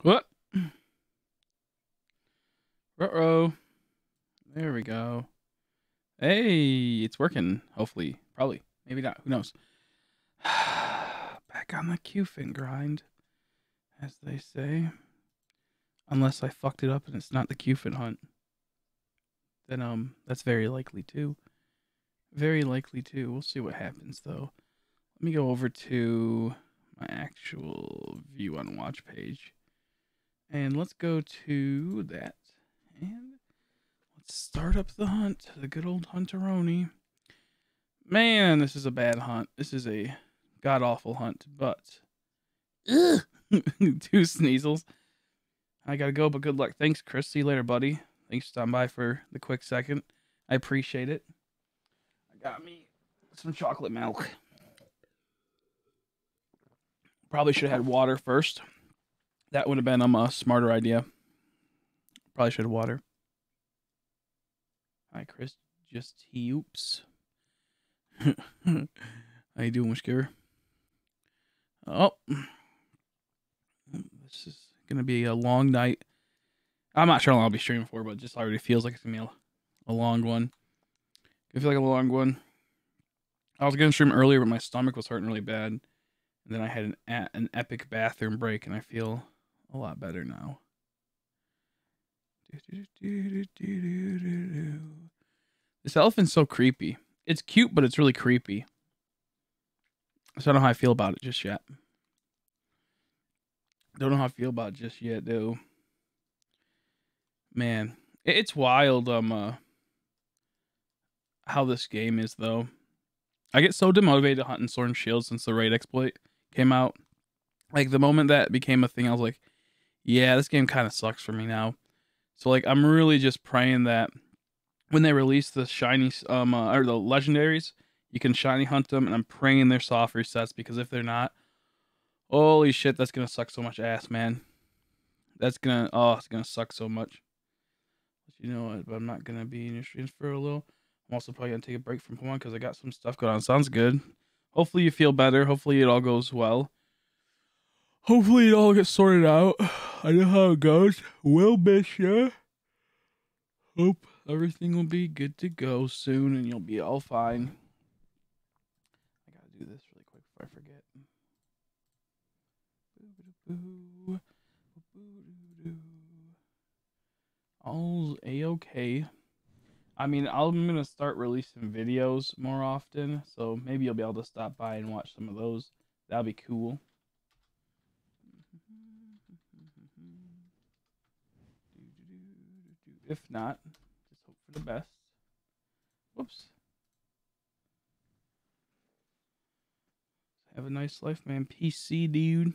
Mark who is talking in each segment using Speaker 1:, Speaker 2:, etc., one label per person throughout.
Speaker 1: What? Uh-oh. There we go. Hey, it's working. Hopefully. Probably. Maybe not. Who knows? Back on the Cufant grind, as they say. Unless I fucked it up and it's not the Cufant hunt. Then, that's very likely too. Very likely too. We'll see what happens, though. Let me go over to my actual view on watch page. And let's go to that. And let's start up the hunt. The good old Hunteroni. Man, this is a bad hunt. This is a god-awful hunt, but... Ugh! 2 sneasels. I gotta go, but good luck. Thanks, Chris. See you later, buddy. Thanks for stopping by for the quick second. I appreciate it. I got me some chocolate milk. Probably should have had water first. That would have been a smarter idea. Probably should have water. Hi, Chris. Just oops. How you doing, Wishgiver? Oh. This is going to be a long night. I'm not sure how long I'll be streaming for, but it just already feels like it's going to be a long one. I feel like a long one. I was going to stream earlier, but my stomach was hurting really bad. And then I had an epic bathroom break, and I feel a lot better now. This elephant's so creepy. It's cute, but it's really creepy. So I don't know how I feel about it just yet. Don't know how I feel about it just yet, though. Man, it's wild, how this game is, though. I get so demotivated to hunt in Sword and Shield since the raid exploit came out. Like, the moment that became a thing, I was like, yeah, this game kind of sucks for me now. So, like, I'm really just praying that when they release the shiny, or the legendaries, you can shiny hunt them, and I'm praying they're soft resets, because if they're not, holy shit, that's gonna suck so much ass, man. That's gonna, it's gonna suck so much. But you know what, but I'm not gonna be in your streams for a little. I'm also probably gonna take a break from Pokemon, because I got some stuff going on. Sounds good. Hopefully you feel better. Hopefully it all goes well. Hopefully it all gets sorted out. I know how it goes. Will miss ya. Hope everything will be good to go soon, and you'll be all fine. I gotta do this really quick before I forget. All's a-okay. I mean, I'm gonna start releasing videos more often, so maybe you'll be able to stop by and watch some of those. That'll be cool. If not, just hope for the best. Whoops. Have a nice life, man. PC, dude.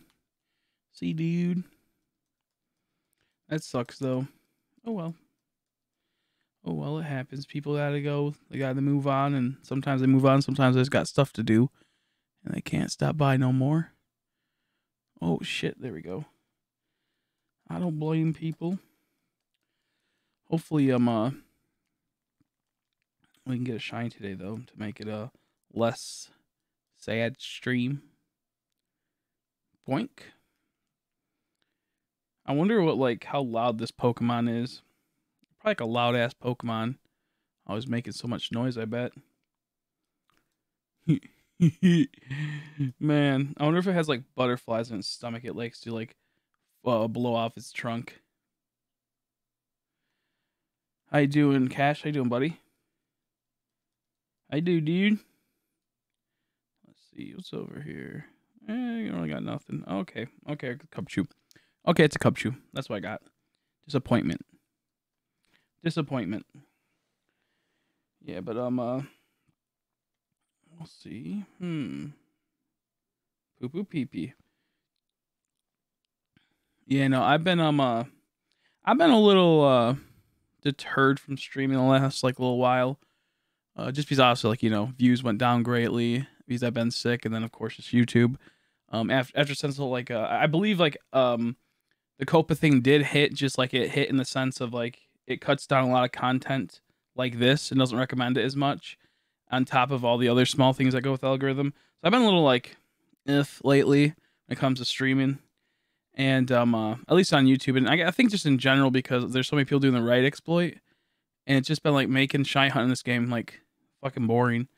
Speaker 1: See, dude. That sucks, though. Oh, well. Oh, well, it happens. People gotta go. They gotta move on, and sometimes they move on. Sometimes they just got stuff to do, and they can't stop by no more. Oh, shit. There we go. I don't blame people. Hopefully, we can get a shine today, though, to make it a less sad stream. Boink. I wonder what, like, how loud this Pokemon is. Probably like a loud-ass Pokemon. Always making so much noise, I bet. Man, I wonder if it has, like, butterflies in its stomach it likes to, like, blow off its trunk. How you doing, Cash? How you doing, buddy? How you do, dude? Let's see, what's over here? You only got nothing. Okay, Cubchoo. Okay, it's a Cubchoo. That's what I got. Disappointment. Yeah, but we'll see. Poo poo pee pee. Yeah, no, I've been a little deterred from streaming the last like little while. Just because obviously, like, you know, views went down greatly because I've been sick, and then of course it's YouTube. After since like I believe like the Copa thing did hit, just like it hit in the sense of like it cuts down a lot of content like this and doesn't recommend it as much, on top of all the other small things that go with algorithm. So I've been a little like if lately when it comes to streaming, and at least on YouTube, and I think just in general because there's so many people doing the right exploit, and it's just been like making shiny hunt in this game like fucking boring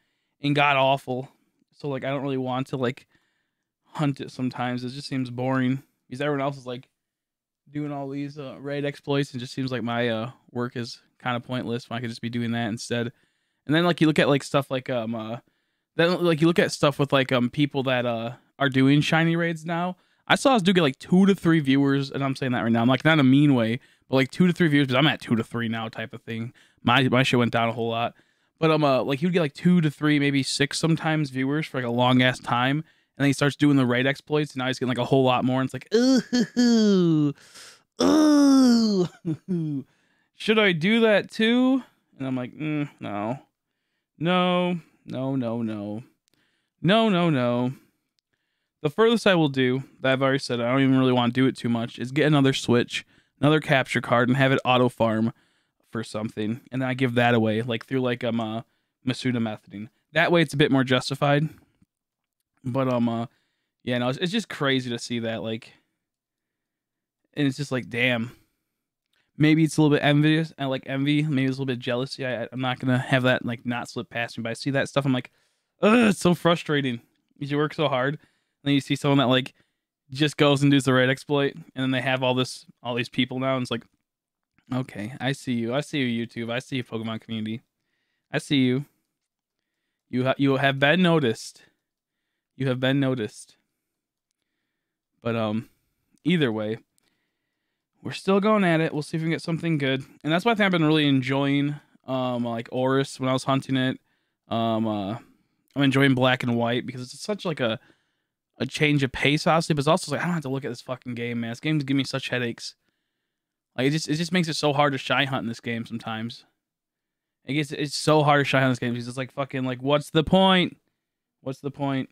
Speaker 1: and god awful. So like I don't really want to like hunt it sometimes. It just seems boring because everyone else is like doing all these raid exploits, and just seems like my work is kind of pointless when I could just be doing that instead. And then like you look at like stuff like then like you look at stuff with like people that are doing shiny raids now. I saw us do get like 2 to 3 viewers, and I'm saying that right now. I'm like not in a mean way, but like 2 to 3 viewers because I'm at 2 to 3 now type of thing. My shit went down a whole lot. But like you'd get like 2 to 3, maybe 6 sometimes viewers for like a long ass time. And then he starts doing the raid exploits, and now he's getting like a whole lot more. And it's like, ooh, ooh, should I do that too? And I'm like, no, no, no, no, no, no, no, no. The furthest I will do, that I've already said, I don't even really want to do it too much, is get another Switch, another capture card, and have it auto farm for something, and then I give that away, like through like Masuda methoding. That way, it's a bit more justified. But yeah, no, it's just crazy to see that, like, and it's just like, damn. Maybe it's a little bit envious. I like envy. Maybe it's a little bit jealousy. I'm not gonna have that like not slip past me. But I see that stuff, I'm like, ugh, it's so frustrating. Because you work so hard, and then you see someone that like just goes and does the right exploit, and then they have all these people now, and it's like, okay, I see you. I see you, YouTube. I see you, Pokemon community. I see you. You have been noticed. You have been noticed. But either way, we're still going at it. We'll see if we can get something good. And that's why I think I've been really enjoying like Oris when I was hunting it. I'm enjoying Black and White because it's such like a change of pace, honestly, but it's also like I don't have to look at this fucking game, man. This game's giving me such headaches. Like it just makes it so hard to shy hunt in this game sometimes. It's so hard to shy hunt in this game because it's like fucking like what's the point? What's the point?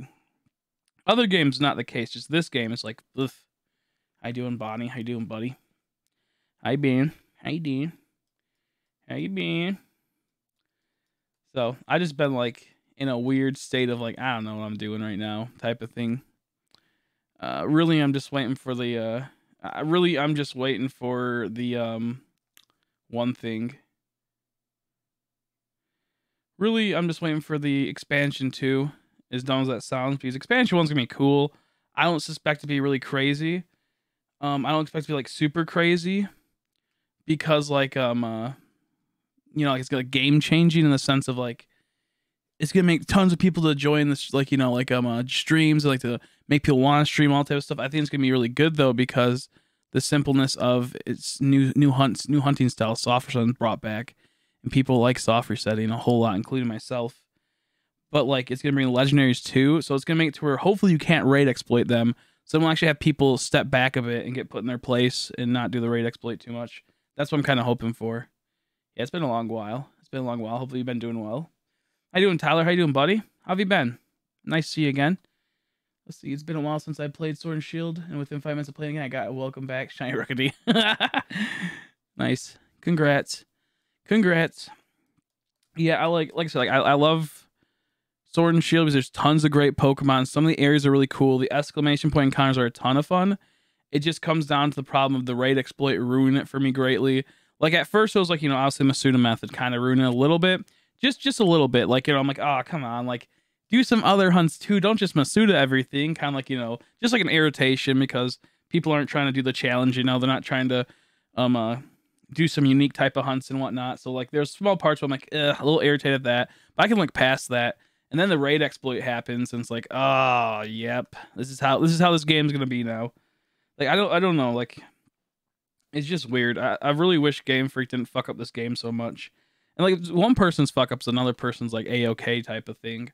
Speaker 1: Other games not the case. Just this game is like, ugh. How you doing, Bonnie? How you doing, buddy? How you been? How you doing? How you been? So I just been like in a weird state of like I don't know what I'm doing right now type of thing. Really, I'm just waiting for the. I'm just waiting for the one thing. Really, I'm just waiting for the expansion 2, as dumb as that sounds, because expansion 1's gonna be cool. I don't suspect to be really crazy. I don't expect to be like super crazy, because like you know, like it's gonna game changing in the sense of like it's gonna make tons of people to join this, like you know, like streams, like to make people want to stream all type of stuff. I think it's gonna be really good though because the simpleness of its new hunting style, soft resetting brought back, and people like soft resetting a whole lot, including myself. But like it's gonna bring legendaries too, so it's gonna make it to where hopefully you can't raid exploit them. So we'll actually have people step back a bit and get put in their place and not do the raid exploit too much. That's what I'm kind of hoping for. Yeah, it's been a long while. It's been a long while. Hopefully you've been doing well. How you doing, Tyler? How you doing, buddy? How have you been? Nice to see you again. Let's see. It's been a while since I played Sword and Shield, and within 5 minutes of playing again, I got a welcome back, Shiny Rookity. Nice. Congrats. Congrats. Yeah, like I said, like I love Sword and Shield because there's tons of great Pokemon. Some of the areas are really cool. The exclamation point encounters are a ton of fun. It just comes down to the problem of the raid exploit ruining it for me greatly. Like at first it was like, you know, obviously Masuda method kind of ruined it a little bit. Just a little bit. Like, you know, I'm like, oh, come on. Like, do some other hunts too. Don't just Masuda everything. Kind of like, you know, just like an irritation because people aren't trying to do the challenge, you know. They're not trying to do some unique type of hunts and whatnot. So like there's small parts where I'm like, a little irritated at that. But I can look past that. And then the raid exploit happens and it's like, oh, yep. This is how this game's gonna be now. Like I don't know, like it's just weird. I really wish Game Freak didn't fuck up this game so much. And like one person's fuck up's another person's like A-okay type of thing.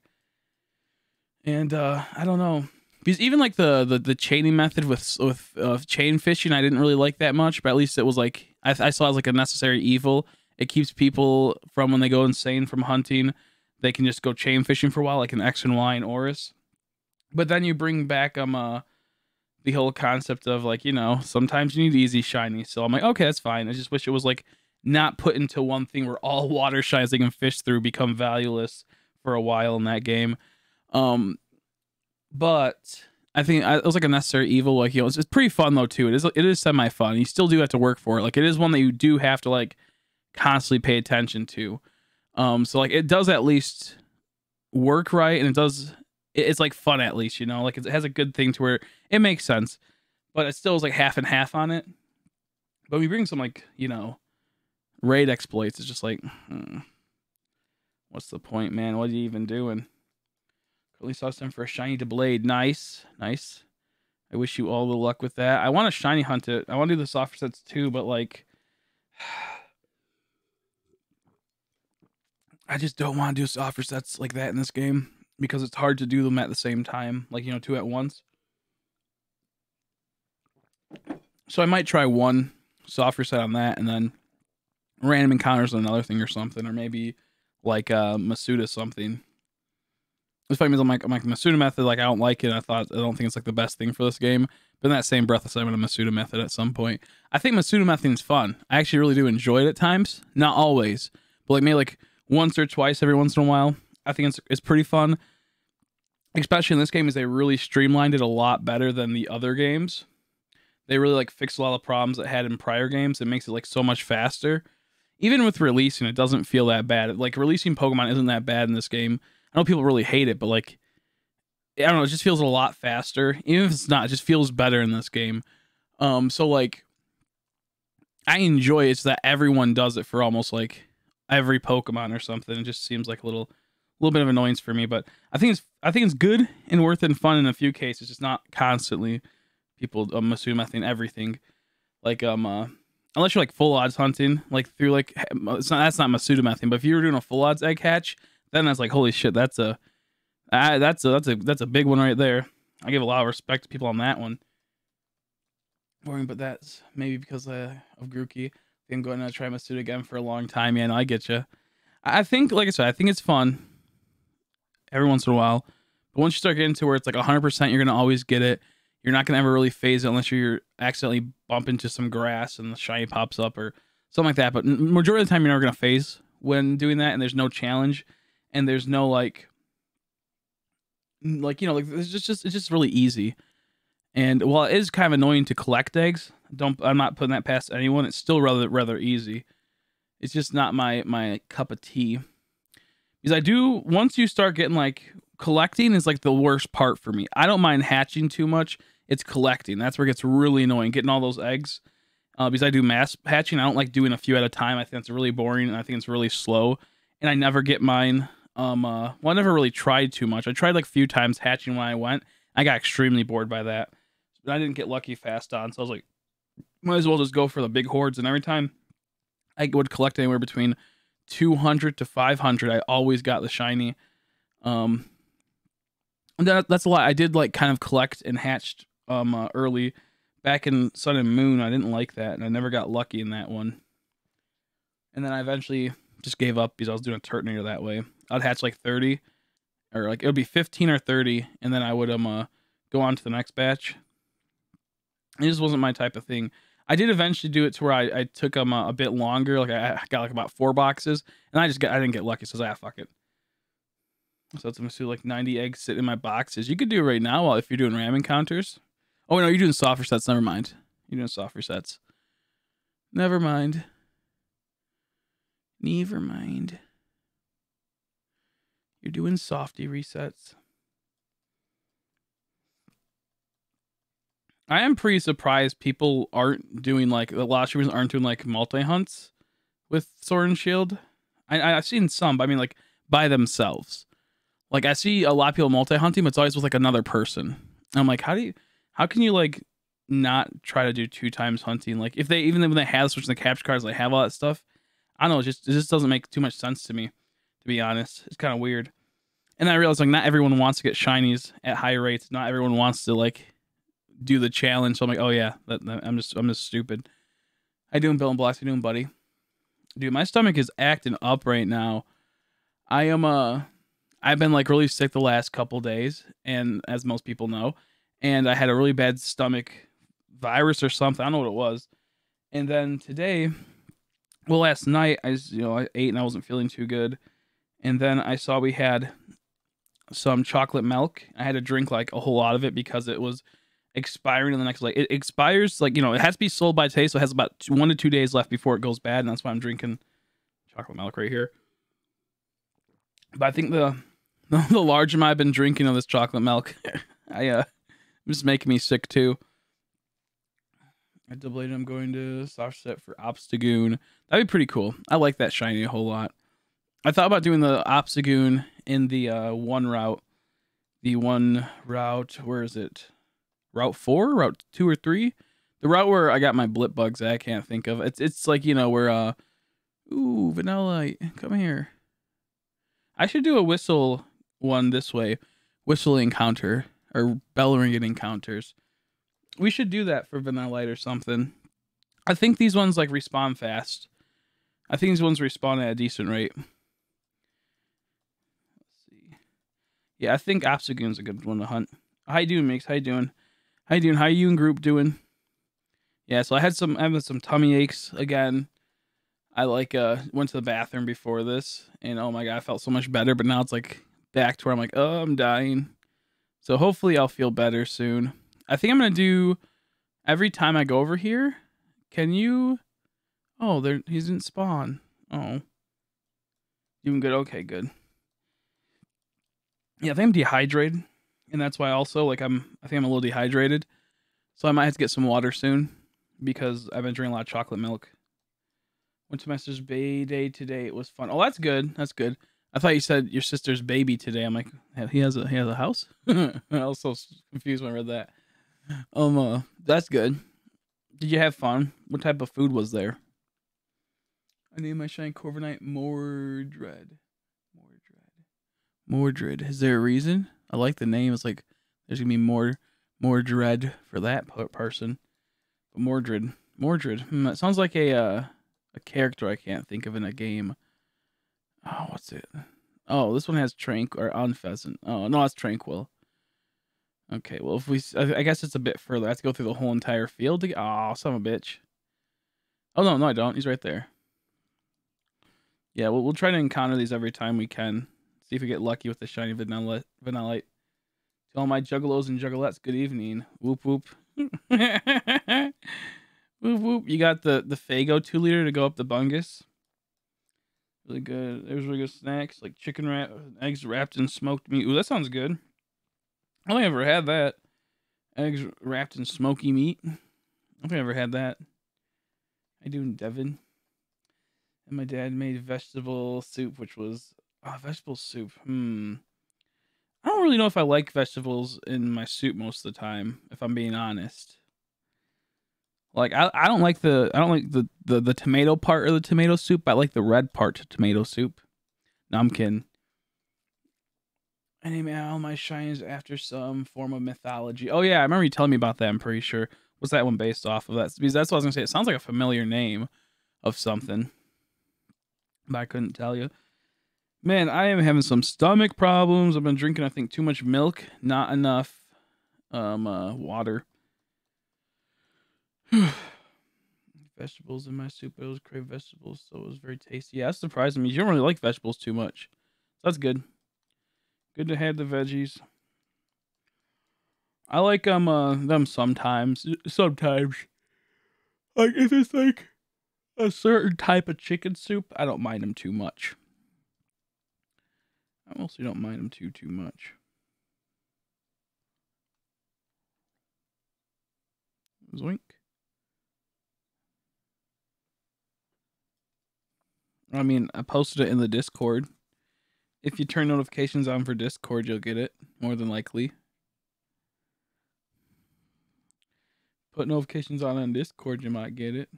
Speaker 1: And I don't know. Because even like the chaining method with chain fishing, I didn't really like that much, but at least it was like I saw it as like a necessary evil. It keeps people from when they go insane from hunting, they can just go chain fishing for a while, like an X and Y and Oris. But then you bring back the whole concept of like, you know, sometimes you need easy shiny. So I'm like, okay, that's fine. I just wish it was like not put into one thing where all water shines they can fish through become valueless for a while in that game. But I think it was like a necessary evil. Like, you know, it's pretty fun though too. It is semi fun. You still do have to work for it. Like, it is one that you do have to like constantly pay attention to. So like it does at least work right, and it's like fun at least, you know, like it has a good thing to where it makes sense, but it still is like half and half on it. But we bring some like, you know, raid exploits. It's just like, what's the point, man? What are you even doing? Currently saw some for a shiny to blade. Nice. I wish you all the luck with that. I want to shiny hunt it. I want to do the soft sets too, but like, I just don't want to do soft sets like that in this game because it's hard to do them at the same time. Like, you know, two at once. So I might try one soft reset on that, and then random encounters on another thing or something, or maybe like Masuda something. It's funny because I'm like Masuda method, like I don't like it. I don't think it's like the best thing for this game. But in that same breath, I said I'm gonna Masuda method at some point. I think Masuda method is fun. I actually really do enjoy it at times. Not always, but like maybe like once or twice every once in a while. I think it's pretty fun. Especially in this game, is they really streamlined it a lot better than the other games. They really like fixed a lot of problems it had in prior games. It makes it like so much faster. Even with releasing, it doesn't feel that bad. Like releasing Pokemon isn't that bad in this game. I know people really hate it, but like, I don't know, it just feels a lot faster. Even if it's not, it just feels better in this game. So like, I enjoy it. It's that everyone does it for almost like every Pokemon or something. It just seems like a little bit of annoyance for me, but I think it's good and worth and fun in a few cases. Just not constantly people assume I think everything. Like unless you're like full odds hunting, like through like that's not Masuda method, but if you were doing a full odds egg hatch, then that's like holy shit, that's a big one right there. I give a lot of respect to people on that one. Boring, but that's maybe because of Grookey. I'm going to try Masuda again for a long time. Yeah, no, I get you. I think, like I said, I think it's fun every once in a while, but once you start getting to where it's like 100%, you're gonna always get it. You're not gonna ever really phase it unless you're accidentally bump into some grass and the shiny pops up or something like that. But majority of the time, you're never gonna phase when doing that, and there's no challenge, and there's no like you know, like it's just really easy. And while it is kind of annoying to collect eggs, I'm not putting that past anyone. It's still rather easy. It's just not my cup of tea. Because I do, once you start getting like collecting is like the worst part for me. I don't mind hatching too much. It's collecting. That's where it gets really annoying, getting all those eggs. Because I do mass hatching. I don't like doing a few at a time. I think it's really boring and I think it's really slow. And I never get mine. Well, I never really tried too much. I tried like a few times hatching when I went. I got extremely bored by that. But I didn't get lucky fast on. So I was like, might as well just go for the big hordes. And every time I would collect anywhere between 200 to 500, I always got the shiny. And that's a lot. I did like kind of collect and hatched early back in Sun and Moon. I didn't like that, and I never got lucky in that one. And then I eventually just gave up because I was doing a Turtonator that way. I'd hatch like 30, or like it would be 15 or 30, and then I would go on to the next batch. It just wasn't my type of thing. I did eventually do it to where I took them a bit longer. Like I got like about 4 boxes, and I didn't get lucky. So I was like, fuck it. So it's gonna do like 90 eggs sitting in my boxes. You could do it right now if you're doing ram encounters. Oh no, you're doing soft resets. Never mind. You're doing soft resets. Never mind. Never mind. You're doing softy resets. I am pretty surprised people aren't doing like a lot of streamers aren't doing like multi hunts with Sword and Shield. I've seen some, but I mean like by themselves. Like I see a lot of people multi hunting, but it's always with like another person. And I'm like, how can you like not try to do 2 times hunting? Like if they when they have switching the capture cards, they have all that stuff. I don't know, it just doesn't make too much sense to me, to be honest. It's kind of weird. And I realized like not everyone wants to get shinies at high rates. Not everyone wants to like do the challenge. So I'm like, oh yeah, I'm just stupid. How you doing, Bill and Blocks? How you doing, buddy? Dude, my stomach is acting up right now. I've been like really sick the last couple days, and as most people know, and I had a really bad stomach virus or something. I don't know what it was. And then today, well, last night I ate and I wasn't feeling too good. And then I saw we had some chocolate milk. I had to drink like a whole lot of it because it was expiring in the next, like, it expires, like, you know, it has to be sold by today, so it has about 1 to 2 days left before it goes bad, and that's why I'm drinking chocolate milk right here. But I think the large amount I've been drinking of this chocolate milk, it's making me sick too. I debated I'm going to soft set for Obstagoon. That'd be pretty cool. I like that shiny a whole lot. I thought about doing the Obstagoon in the one route. The one route, where is it? Route 4? Route 2 or 3? The route where I got my blip bugs that I can't think of. It's like, you know, where ooh, Vanilla, come here. I should do a whistle one this way. Whistle encounter. Or bell ringing encounters. We should do that for Vanilla or something. I think these ones like respawn fast. I think these ones respawn at a decent rate. Let's see. Yeah, I think Obstagoon's a good one to hunt. How you doing, Mix? How you doing? How you doing? How you and group doing? Yeah, so I had some tummy aches again. I like went to the bathroom before this, and oh my god, I felt so much better, but now it's like back to where I'm like, oh, I'm dying. So hopefully I'll feel better soon. I think I'm gonna do every time I go over here. Can you? Oh, there he didn't spawn. Oh, doing good. Okay, good. Yeah, I think I'm dehydrated, and that's why also like I think I'm a little dehydrated, so I might have to get some water soon because I've been drinking a lot of chocolate milk. Went to my sister's Bay Day today. It was fun. Oh, that's good. That's good. I thought you said your sister's baby today. I'm like, he has a house. I was so confused when I read that. That's good. Did you have fun? What type of food was there? I named my shiny Corviknight Mordred. Mordred. Is there a reason? I like the name. It's like there's gonna be more dread for that person. But Mordred. That sounds like a character I can't think of in a game. Oh, what's it? Oh, this one has Tranquil or Unpheasant. Oh, no, it's Tranquil. Okay, well, I guess it's a bit further. I have to go through the whole entire field to get. Oh, son of a bitch. Oh, no, I don't. He's right there. Yeah, we'll try to encounter these every time we can. See if we get lucky with the shiny Vanillite. To all my juggalos and juggalettes, good evening. Whoop, whoop. Whoop, whoop. You got the Fago 2-liter to go up the Bungus. Really good. There's really good snacks like chicken eggs wrapped in smoked meat. Ooh, that sounds good. I don't think I've ever had that. Eggs wrapped in smoky meat. I don't think I've ever had that. I do in Devon. And my dad made vegetable soup, which was vegetable soup. I don't really know if I like vegetables in my soup most of the time, if I'm being honest. Like I don't like the tomato part of the tomato soup. I like the red part of tomato soup. No, I'm kidding. I name all my shinies after some form of mythology. Oh yeah, I remember you telling me about that. I'm pretty sure. What's that one based off of? Because that's what I was gonna say. It sounds like a familiar name of something, but I couldn't tell you. Man, I am having some stomach problems. I've been drinking, I think, too much milk, not enough water. Vegetables in my soup. I always crave vegetables, so it was very tasty. Yeah, that's surprising me. You don't really like vegetables too much. So that's good. Good to have the veggies. I like them sometimes. Sometimes. Like if it's like a certain type of chicken soup, I don't mind them too much. I mostly don't mind them too much. Zoink. I mean, I posted it in the Discord. If you turn notifications on for Discord, you'll get it, more than likely. Put notifications on Discord, you might get it.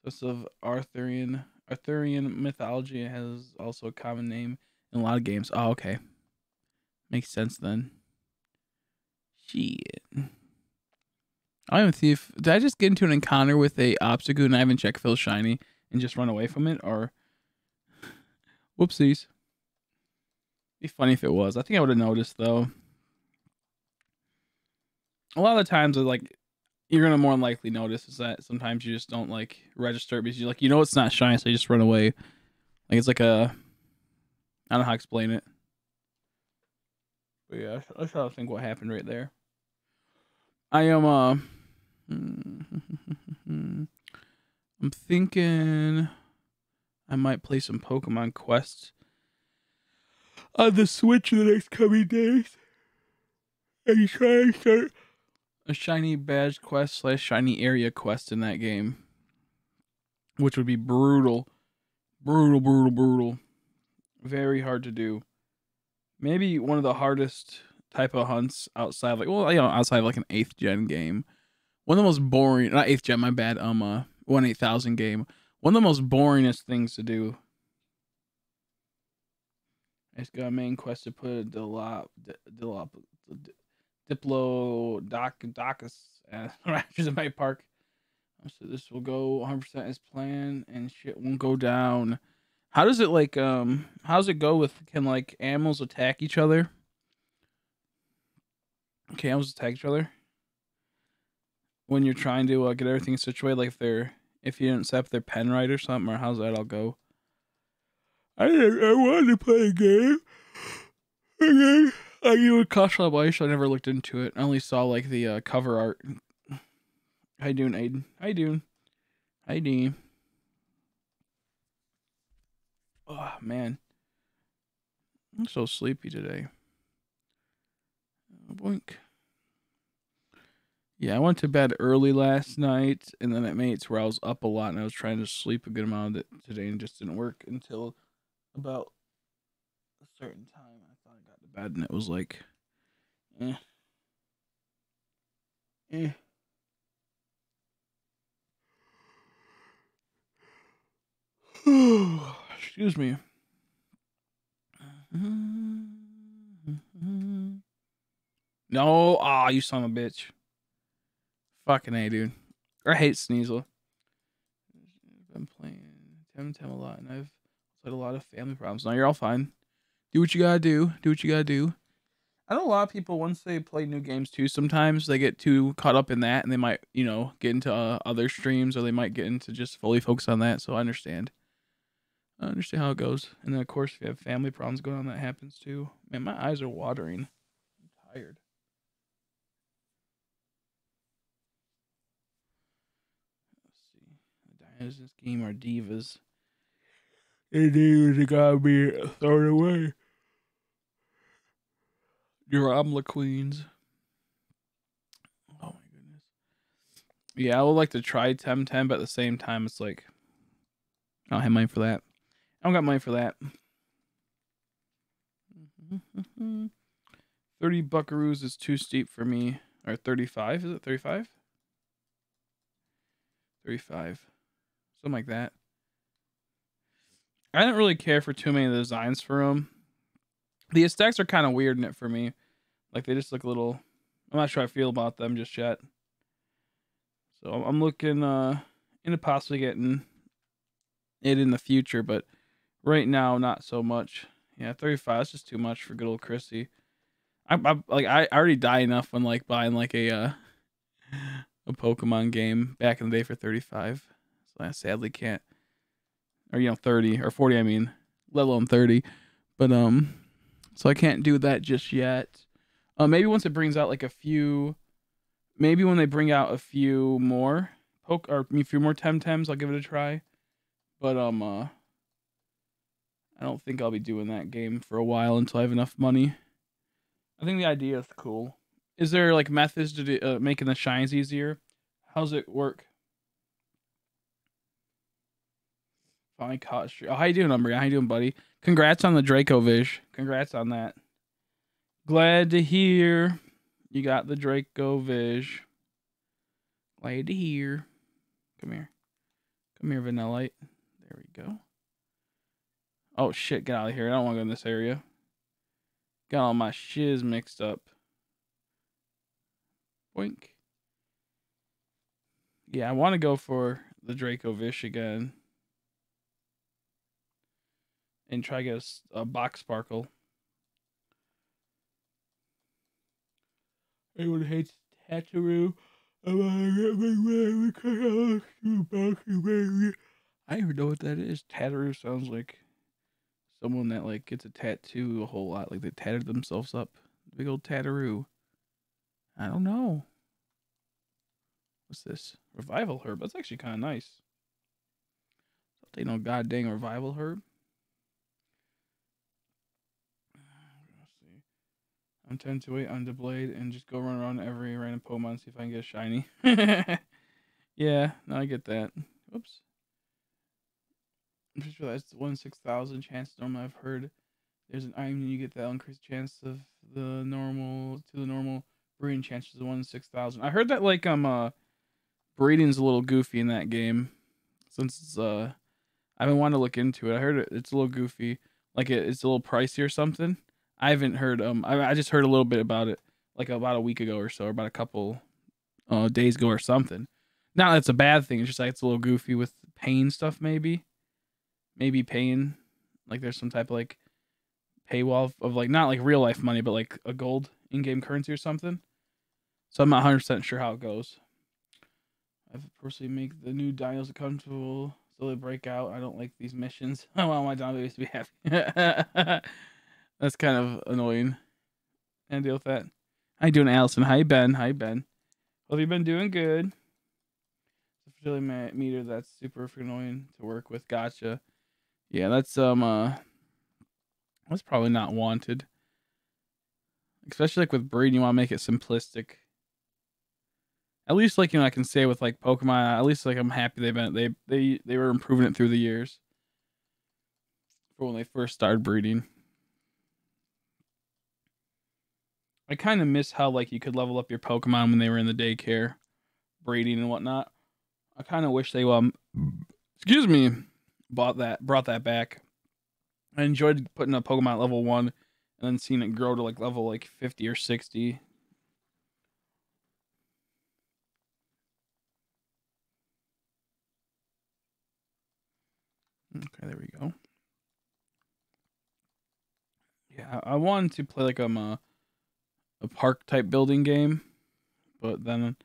Speaker 1: This of Arthurian mythology has also a common name in a lot of games. Oh, okay. Makes sense then. Shit. I don't see if... Did I just get into an encounter with a Obstagoon and I haven't checked Phil Shiny and just run away from it? Or... Whoopsies. Be funny if it was. I think I would have noticed, though. A lot of the times, like... You're going to more than likely notice is that sometimes you just don't, like, register because you're like, you know it's not shiny, so you just run away. Like, it's like a... I don't know how to explain it. But yeah, I try to think what happened right there. I am I'm thinking I might play some Pokemon Quest on the Switch in the next coming days. And try to start a shiny badge quest / shiny area quest in that game, which would be brutal, brutal, very hard to do. Maybe one of the hardest type of hunts outside, like, well, outside of like an 8th gen game. One of the most boring, not 8th gen, my bad. 1-8000 game. One of the most boringest things to do. I just got a main quest to put a Diplodocus raptors in my park. So this will go 100% as planned, and shit won't go down. How does it like how does it go with, can like animals attack each other? Can animals attack each other when you're trying to get everything situated? Like if you didn't set up their pen right or something, or how's that all go? I wanted to play a game. Okay. I knew it cost a lot, so I never looked into it. I only saw like the cover art. How you doing, Aiden? How you doing? Hi, Dean. Oh man, I'm so sleepy today. Boink. Yeah, I went to bed early last night, and then at mates where I was up a lot, and I was trying to sleep a good amount of it today, and it just didn't work until about a certain time. I thought I got to bed, and it was like, eh. Excuse me. No, you son of a bitch. Fucking A, dude. I hate Sneasel. I've been playing Temtem a lot, and I've had a lot of family problems. Now you're all fine. Do what you gotta do. Do what you gotta do. I know a lot of people, once they play new games too, sometimes they get too caught up in that, and they might, get into other streams, or they might get into just fully focus on that. So I understand. I understand how it goes. And then, of course, if you have family problems going on, that happens too. Man, my eyes are watering. I'm tired. Let's see. The dinosaurs in this game are divas. And divas gotta be thrown away. Drama queens. Oh my goodness. Yeah, I would like to try Temtem, but at the same time, it's like, I don't have money for that. I don't got money for that. 30 buckaroos is too steep for me. Or 35, is it 35? 35. Something like that. I didn't really care for too many of the designs for them. The aesthetics are kind of weird in it for me. Like, they just look a little... I'm not sure how I feel about them just yet. So I'm looking into possibly getting it in the future, but right now, not so much. Yeah, 35 is just too much for good old Chrissy. I already die enough when like buying like a Pokemon game back in the day for 35. So I sadly can't, or 30 or 40, I mean, let alone 30. But so I can't do that just yet. Maybe once it brings out like a few, maybe when they bring out a few more a few more Temtems, I'll give it a try. But I don't think I'll be doing that game for a while until I have enough money. I think the idea is cool. Is there like methods to do, making the shines easier? How's it work? Finally caught street. Oh, how you doing, Umbria? How you doing, buddy? Congrats on the Draco Vish. Congrats on that. Glad to hear you got the Draco Vish. Glad to hear. Come here. Come here, Vanillite. There we go. Oh shit, get out of here. I don't want to go in this area. Got all my shiz mixed up. Boink. Yeah, I want to go for the Draco Vish again. And try to get a box sparkle. Everyone hates Tattoo. I don't even know what that is. Tattoo sounds like someone that like gets a tattoo a whole lot. Like they tatted themselves up. Big old Tatteroo. I don't know. What's this? Revival herb. That's actually kind of nice. I'll take no goddamn revival herb. Let's see. I'm 10 to 8 on the blade and just go run around every random Pokemon and see if I can get a shiny. Yeah, no, I get that. Oops. I just realized 1 in 6,000 chance. Normally, I've heard there's an item you get that increased chance of the normal breeding chances of 1 in 6,000. I heard that like breeding's a little goofy in that game. Since it's, I've been wanting to look into it. I heard it's a little goofy, like it's a little pricey or something. I haven't heard I just heard a little bit about it like about a week ago or so, or about a couple days ago or something. Not that it's a bad thing. It's just like it's a little goofy with paying stuff. Maybe paying like there's some type of like paywall of like not like real life money, but like a gold in-game currency or something. So I'm not 100% sure how it goes. I've personally make the new dinos comfortable so they break out. I don't like these missions. I want my dino babies to be happy. That's kind of annoying. And deal with that. How you doing, Allyson? Hi, Ben. Hope you've been doing good. Fertility meter that's super annoying to work with. Gotcha. Yeah, that's probably not wanted. Especially like with breeding, you want to make it simplistic. At least like I can say with like Pokemon, at least like I'm happy they were improving it through the years. For when they first started breeding. I kind of miss how like you could level up your Pokemon when they were in the daycare, breeding and whatnot. I kind of wish they excuse me, brought that back. I enjoyed putting a Pokemon at level 1 and then seeing it grow to like level like 50 or 60. Okay, there we go. Yeah, I wanted to play like a park type building game, but then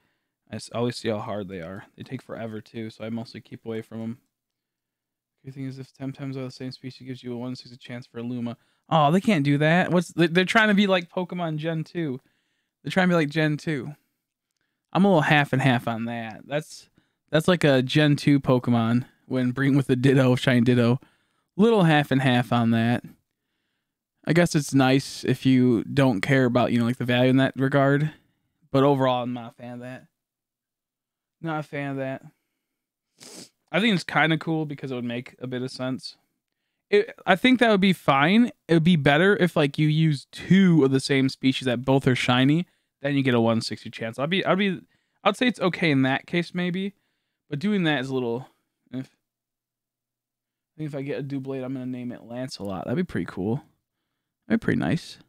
Speaker 1: I always see how hard they are. They take forever too, so I mostly keep away from them. The thing is, if Temtems are the same species, gives you a 1 in 60 chance for a Luma. Oh, they can't do that. They're trying to be like Pokemon Gen 2. They're trying to be like Gen 2. I'm a little half and half on that. That's like a Gen 2 Pokemon when bring with a Ditto, Shiny Ditto. Little half and half on that. I guess it's nice if you don't care about, like the value in that regard. But overall, I'm not a fan of that. Not a fan of that. I think it's kind of cool because it would make a bit of sense. I think that would be fine. It would be better if like you use 2 of the same species that both are shiny, then you get a 1 in 60 chance. I'd say it's okay in that case maybe, but doing that is a little. I think if I get a Doublade, I'm gonna name it Lancelot. That'd be pretty cool. That'd be pretty nice.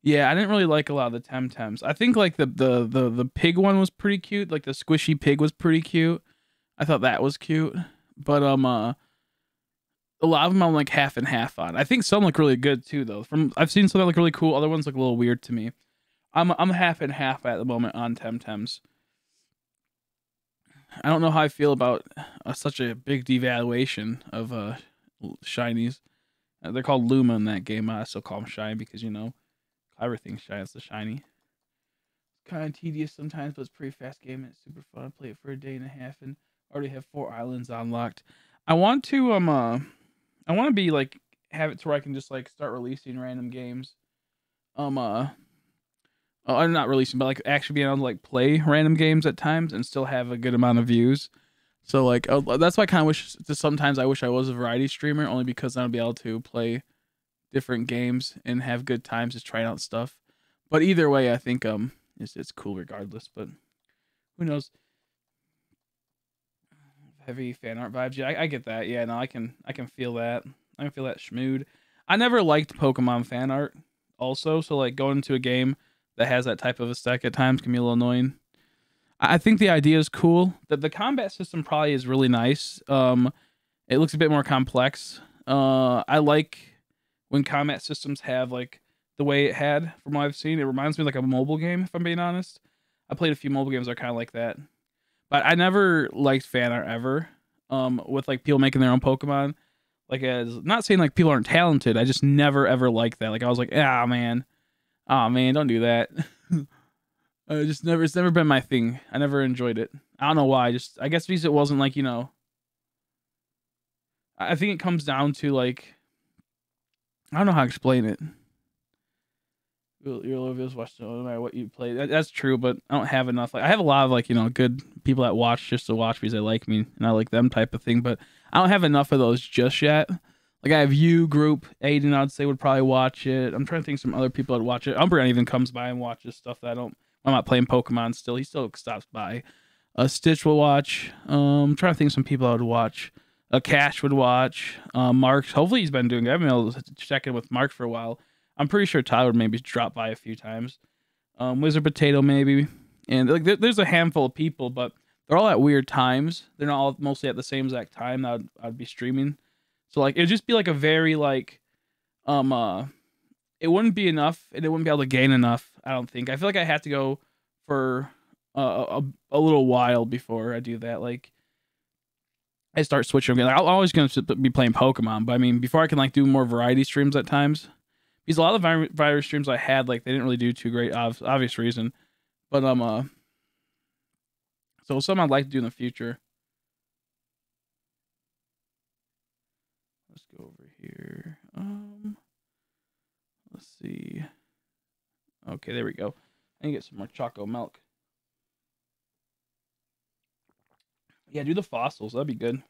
Speaker 1: Yeah, I didn't really like a lot of the Temtems. I think like the pig one was pretty cute. Like the squishy pig was pretty cute. I thought that was cute. But a lot of them I'm like half and half on. I think some look really good too though. I've seen some that look really cool. Other ones look a little weird to me. I'm half and half at the moment on Temtems. I don't know how I feel about such a big devaluation of shinies. They're called Luma in that game. I still call them shiny because everything's shiny. It's the shiny. Kind of tedious sometimes, but it's a pretty fast game and it's super fun. I play it for a day and a half and already have 4 islands unlocked. I want to be like have it to where I can just like start releasing random games. I'm not releasing, but like actually being able to like play random games at times and still have a good amount of views. So like that's why I kind of wish. Sometimes I wish I was a variety streamer, only because I'd be able to play different games and have good times just trying out stuff. But either way, I think it's cool regardless. But who knows? Heavy fan art vibes. Yeah, I get that. Yeah, no, I can feel that. I can feel that schmood. I never liked Pokemon fan art also, so like going into a game that has that type of aesthetic at times can be a little annoying. I think the idea is cool. The combat system probably is really nice. It looks a bit more complex. I like when combat systems have like the way it had from what I've seen. It reminds me of like a mobile game, if I'm being honest. I played a few mobile games that are kind of like that. But I never liked fan art ever. With like people making their own Pokemon. Like, as not saying like people aren't talented, I just never ever liked that. Like, I was like, ah man, don't do that. Just never, it's never been my thing. I never enjoyed it. I don't know why. Just I guess because it wasn't like, I think it comes down to like, I don't know how to explain it. Your videos watched no matter what you play. That's true, but I don't have enough. Like, I have a lot of like, good people that watch just to watch because they like me and I like them type of thing. But I don't have enough of those just yet. Like, I have you group. Aiden, I'd say, would probably watch it. I'm trying to think some other people would watch it. Umbreon even comes by and watches stuff that I'm not playing Pokemon still. He still stops by. Stitch will watch. I'm trying to think of some people I would watch. Cash would watch. Marks. Hopefully he's been doing good. I haven't been able to check in with Marks for a while. I'm pretty sure Tyler would maybe drop by a few times. Wizard Potato maybe. And like there's a handful of people, but they're all at weird times. They're not all mostly at the same exact time that I'd be streaming. So like it'd just be like a very like it wouldn't be enough and it wouldn't be able to gain enough, I don't think. I feel like I have to go for a little while before I do that. Like I start switching again. Like, I'm always gonna be playing Pokemon, but I mean before I can like do more variety streams at times. Because a lot of the variety streams I had, like they didn't really do too great, obvious reason. But so something I'd like to do in the future. Let's go over here. Let's see. Okay, there we go. I need to get some more choco milk. Yeah, do the fossils. That'd be good.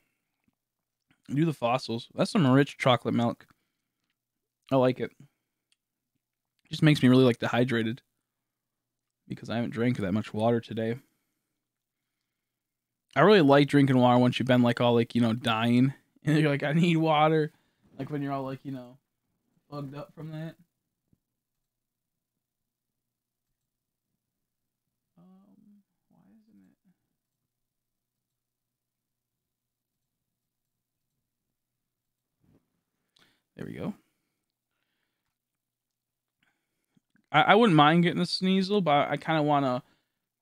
Speaker 1: Do the fossils. That's some rich chocolate milk. I like it. Just makes me really like dehydrated because I haven't drank that much water today. I really like drinking water once you've been like all like dying and you're like I need water, like when you're all like bugged up from that. Why isn't it? There we go. I wouldn't mind getting a Sneasel, but I kind of want to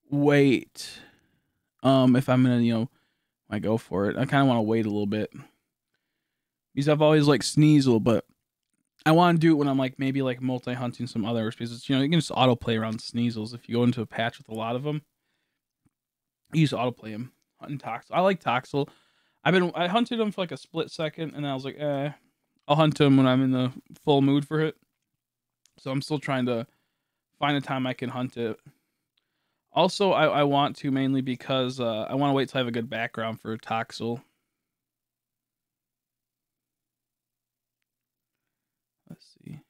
Speaker 1: wait. If I'm gonna, I go for it. I kind of want to wait a little bit because I've always liked Sneasel, but I want to do it when I'm like maybe like multi-hunting some other species. You can just autoplay around Sneasels if you go into a patch with a lot of them. You just autoplay them. Hunting Toxel. I like Toxel. I hunted him for like a split second, and I was like, I'll hunt him when I'm in the full mood for it. So I'm still trying to find a time I can hunt it. Also, I want to mainly because I want to wait till I have a good background for Toxel. Let's see.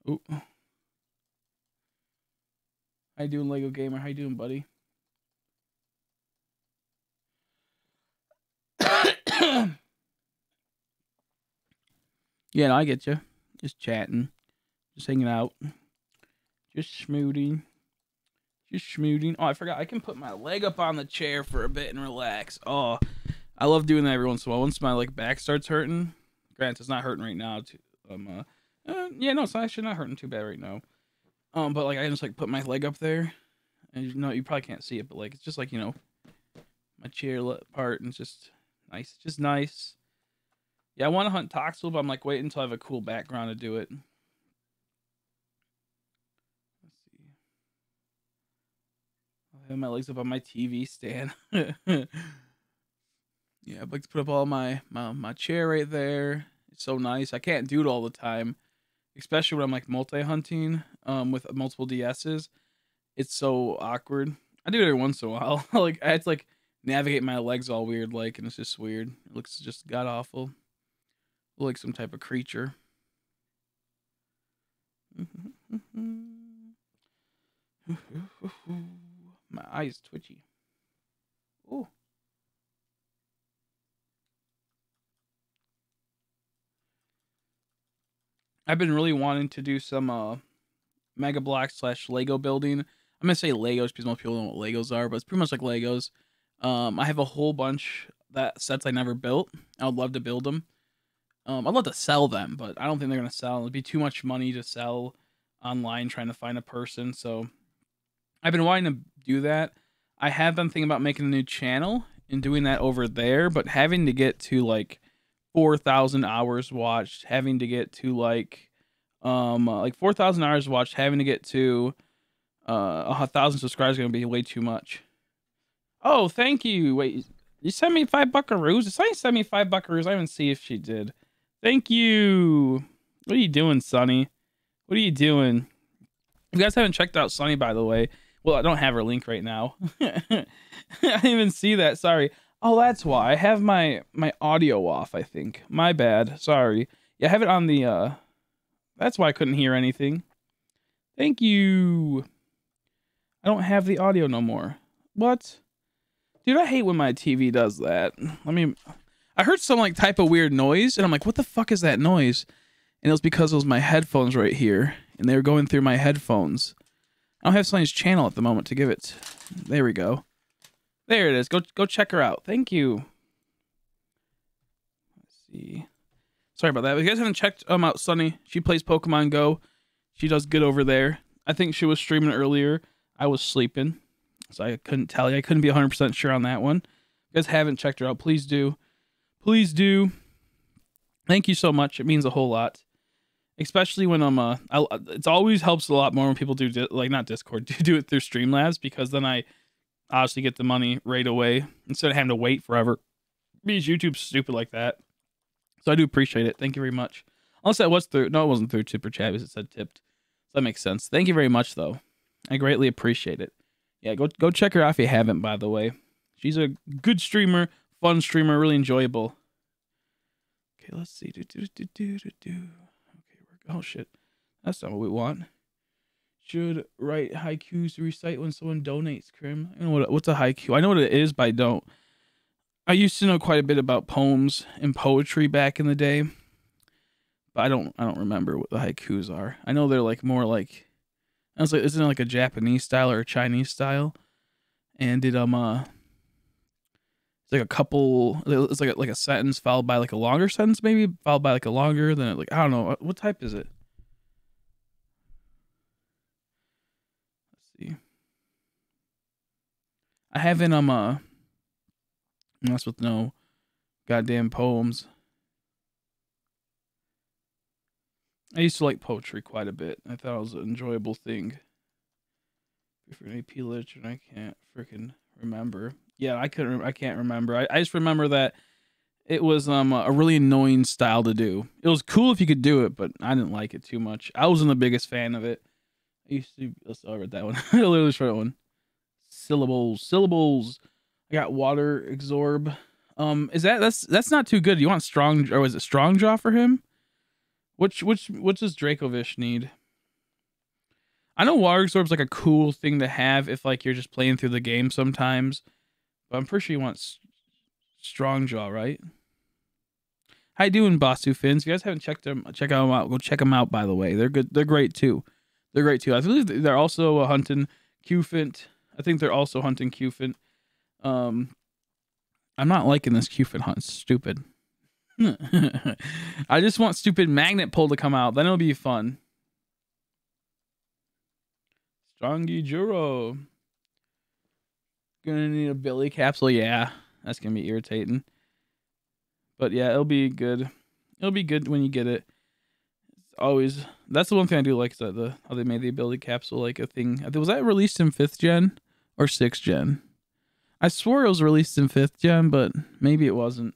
Speaker 1: Ooh. How you doing, Lego Gamer? How you doing, buddy? Yeah, no, I get you. Just chatting. Just hanging out. Just schmooting. Just schmooting. Oh, I forgot. I can put my leg up on the chair for a bit and relax. Oh, I love doing that every once in a while. Once my like back starts hurting. Granted, it's not hurting right now. Yeah, no, it's actually not hurting too bad right now. But like I just like put my leg up there, and you probably can't see it, but like it's just like my chair part, and it's just nice. It's just nice. Yeah, I want to hunt Toxel, but I'm like waiting until I have a cool background to do it. Let's see. I have my legs up on my TV stand. Yeah, I'd like to put up all my chair right there. It's so nice. I can't do it all the time, especially when I'm like multi-hunting with multiple DSs. It's so awkward. I do it every once in a while. Like I have to like navigate my legs all weird, like, and it's just weird. It looks just god awful, like some type of creature. My eyes twitchy. Ooh. I've been really wanting to do some Mega Block / Lego building. I'm gonna say Legos because most people don't know what Legos are, but it's pretty much like Legos. I have a whole bunch that sets I never built. I would love to build them. I'd love to sell them, but I don't think they're gonna sell. It'd be too much money to sell online trying to find a person. So I've been wanting to do that. I have been thinking about making a new channel and doing that over there, but having to get to like 4,000 hours watched, having to get to like 4,000 hours watched, having to get to 1,000 subscribers is gonna be way too much. Oh, thank you. Wait, you sent me 5 buckaroos? Did somebody send me 5 buckaroos? I haven't seen if she did. Thank you. What are you doing, Sonny? What are you doing? If you guys haven't checked out Sonny, by the way, well, I don't have her link right now. I didn't even see that. Sorry. Oh, that's why. I have my audio off, I think. My bad. Sorry. Yeah, I have it on the... That's why I couldn't hear anything. Thank you. I don't have the audio no more. What? Dude, I hate when my TV does that. I heard some like type of weird noise, and I'm like, what the fuck is that noise? And it was because it was my headphones right here, and they were going through my headphones. I don't have Sonny's channel at the moment to give it. There we go. There it is. Go check her out. Thank you. Let's see. Sorry about that. If you guys haven't checked out Sonny, she plays Pokemon Go. She does good over there. I think she was streaming earlier. I was sleeping, so I couldn't tell you. I couldn't be 100% sure on that one. If you guys haven't checked her out, please do. Please do. Thank you so much. It means a whole lot. Especially when it always helps a lot more when people do not Discord, do it through Streamlabs, because then I obviously get the money right away instead of having to wait forever. Because YouTube's stupid like that. So I do appreciate it. Thank you very much. Unless that was through, no, it wasn't through Super Chat, because it said tipped. So that makes sense. Thank you very much, though. I greatly appreciate it. Yeah, go check her out if you haven't, by the way. She's a good streamer, fun streamer, really enjoyable. Okay, let's see. Oh shit, that's not what we want. Should write haikus to recite when someone donates, Krim. I don't know what's a haiku. I know what it is, but I don't. I used to know quite a bit about poems and poetry back in the day, but I don't remember what the haikus are. I know they're like more like, I was like, isn't it like a Japanese style or a Chinese style? And it it's like a couple. It's like a sentence followed by like a longer sentence, maybe followed by like a longer. Then like I don't know what type is it. Let's see. I haven't messed with no goddamn poems. I used to like poetry quite a bit. I thought it was an enjoyable thing. For an AP literature, I can't freaking remember. Yeah, I can't remember. I just remember that it was a really annoying style to do. It was cool if you could do it, but I didn't like it too much. I wasn't the biggest fan of it. I used to. I read that one. I literally read that one. Syllables. I got water absorb. That's not too good. You want strong, or was it strong jaw for him? Which does Dracovish need? I know water absorb's like a cool thing to have if like you're just playing through the game sometimes. But I'm pretty sure you want strong jaw, right? How you doing, Basu Fins? If you guys haven't checked them out. Go check them out, by the way. They're good. They're great too. I believe they're also hunting Cufant. I think they're also hunting Cufant. I'm not liking this Cufant hunt. It's stupid. I just want stupid magnet pull to come out. Then it'll be fun. Strongy Juro. Gonna need a Billy capsule. Yeah, that's gonna be irritating. But yeah, it'll be good. It'll be good when you get it. It's always, that's the one thing I do like, is that how they made the ability capsule like a thing. Was that released in 5th gen or 6th gen? I swore it was released in 5th gen, but maybe it wasn't.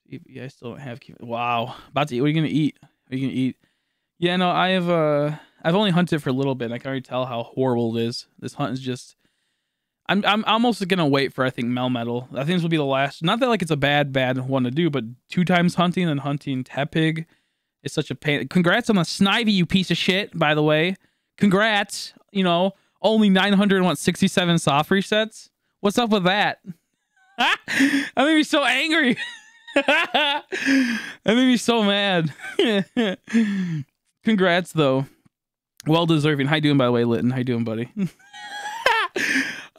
Speaker 1: Yeah, I still don't have. Wow, about to eat. What are you gonna eat? What are you gonna eat? Yeah, no, I've only hunted for a little bit, and I can already tell how horrible it is. This hunt is just. I'm almost gonna wait for, I think, Melmetal. I think this will be the last. Not that like it's a bad one to do, but 2 times hunting and hunting Tepig is such a pain. Congrats on the Snivy, you piece of shit. By the way, congrats. You know, only 967 soft resets. What's up with that? That made me so angry. That made me so mad. Congrats though. Well deserving. How you doing, by the way, Litton? How you doing, buddy?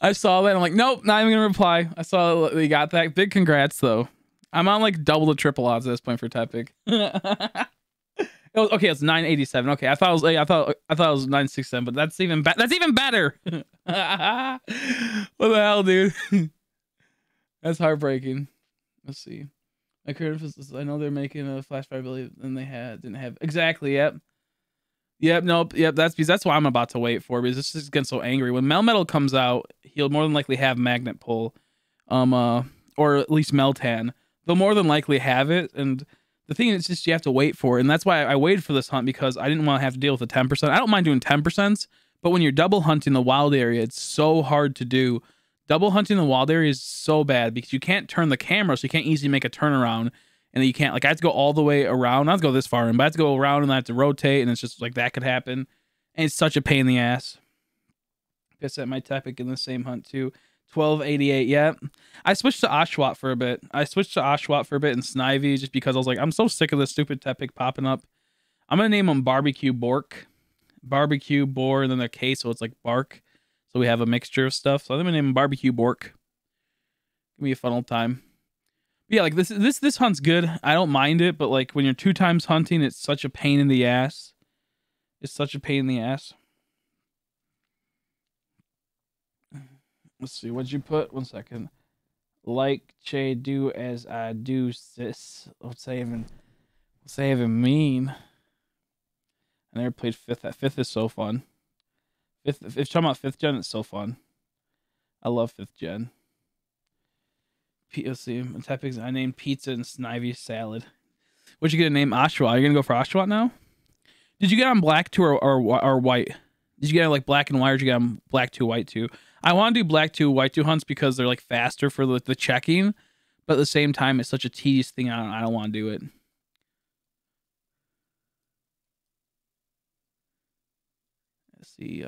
Speaker 1: I saw that. I'm like, nope, not even gonna reply. I saw they got that. Big congrats though. I'm on like double the triple odds at this point for Tepig. Okay, it's 987. Okay, I thought it was 967, but that's even better. What the hell, dude? That's heartbreaking. Let's see. My current I know they're making a flash viability and they didn't have exactly. Yep. Yep. Nope. Yep. That's why I'm about to wait for, because this is getting so angry. When Melmetal comes out, he'll more than likely have Magnet Pull, or at least Meltan. They'll more than likely have it, and the thing is just you have to wait for it, and that's why I waited for this hunt, because I didn't want to have to deal with the 10%. I don't mind doing 10%, but when you're double hunting the wild area, it's so hard to do. Double hunting the wild area is so bad because you can't turn the camera, so you can't easily make a turnaround, and then you can't, like, I have to go all the way around. Not to go this far in, but I have to go around and I have to rotate, and it's just like that could happen, and it's such a pain in the ass. Guess at my Tepig in the same hunt too. 1288. Yeah, I switched to Oshawott for a bit. and Snivy just because I was like, I'm so sick of this stupid Tepig popping up. I'm gonna name him Barbecue Bork, Barbecue Boar, and then their K, so it's like Bark. So we have a mixture of stuff. So I'm gonna name him Barbecue Bork. Give me a fun old time. But yeah, like this hunt's good. I don't mind it, but like when you're 2 times hunting, it's such a pain in the ass. It's such a pain in the ass. Let's see, what'd you put? 1 second. Like Che, do as I do, sis. What's that even mean? I never played 5th. That 5th is so fun. If you're talking about 5th gen, it's so fun. I love 5th gen. Let's see, Tepig's, I named Pizza and Snivy Salad. What'd you get to name Oshawott? Are you gonna go for Oshawott now? Did you get on black 2 or white? Did you get like black and white, or did you get on black 2, white 2? I want to do black 2, white 2 hunts because they're like faster for the checking, but at the same time, it's such a tedious thing. I don't want to do it. Let's see,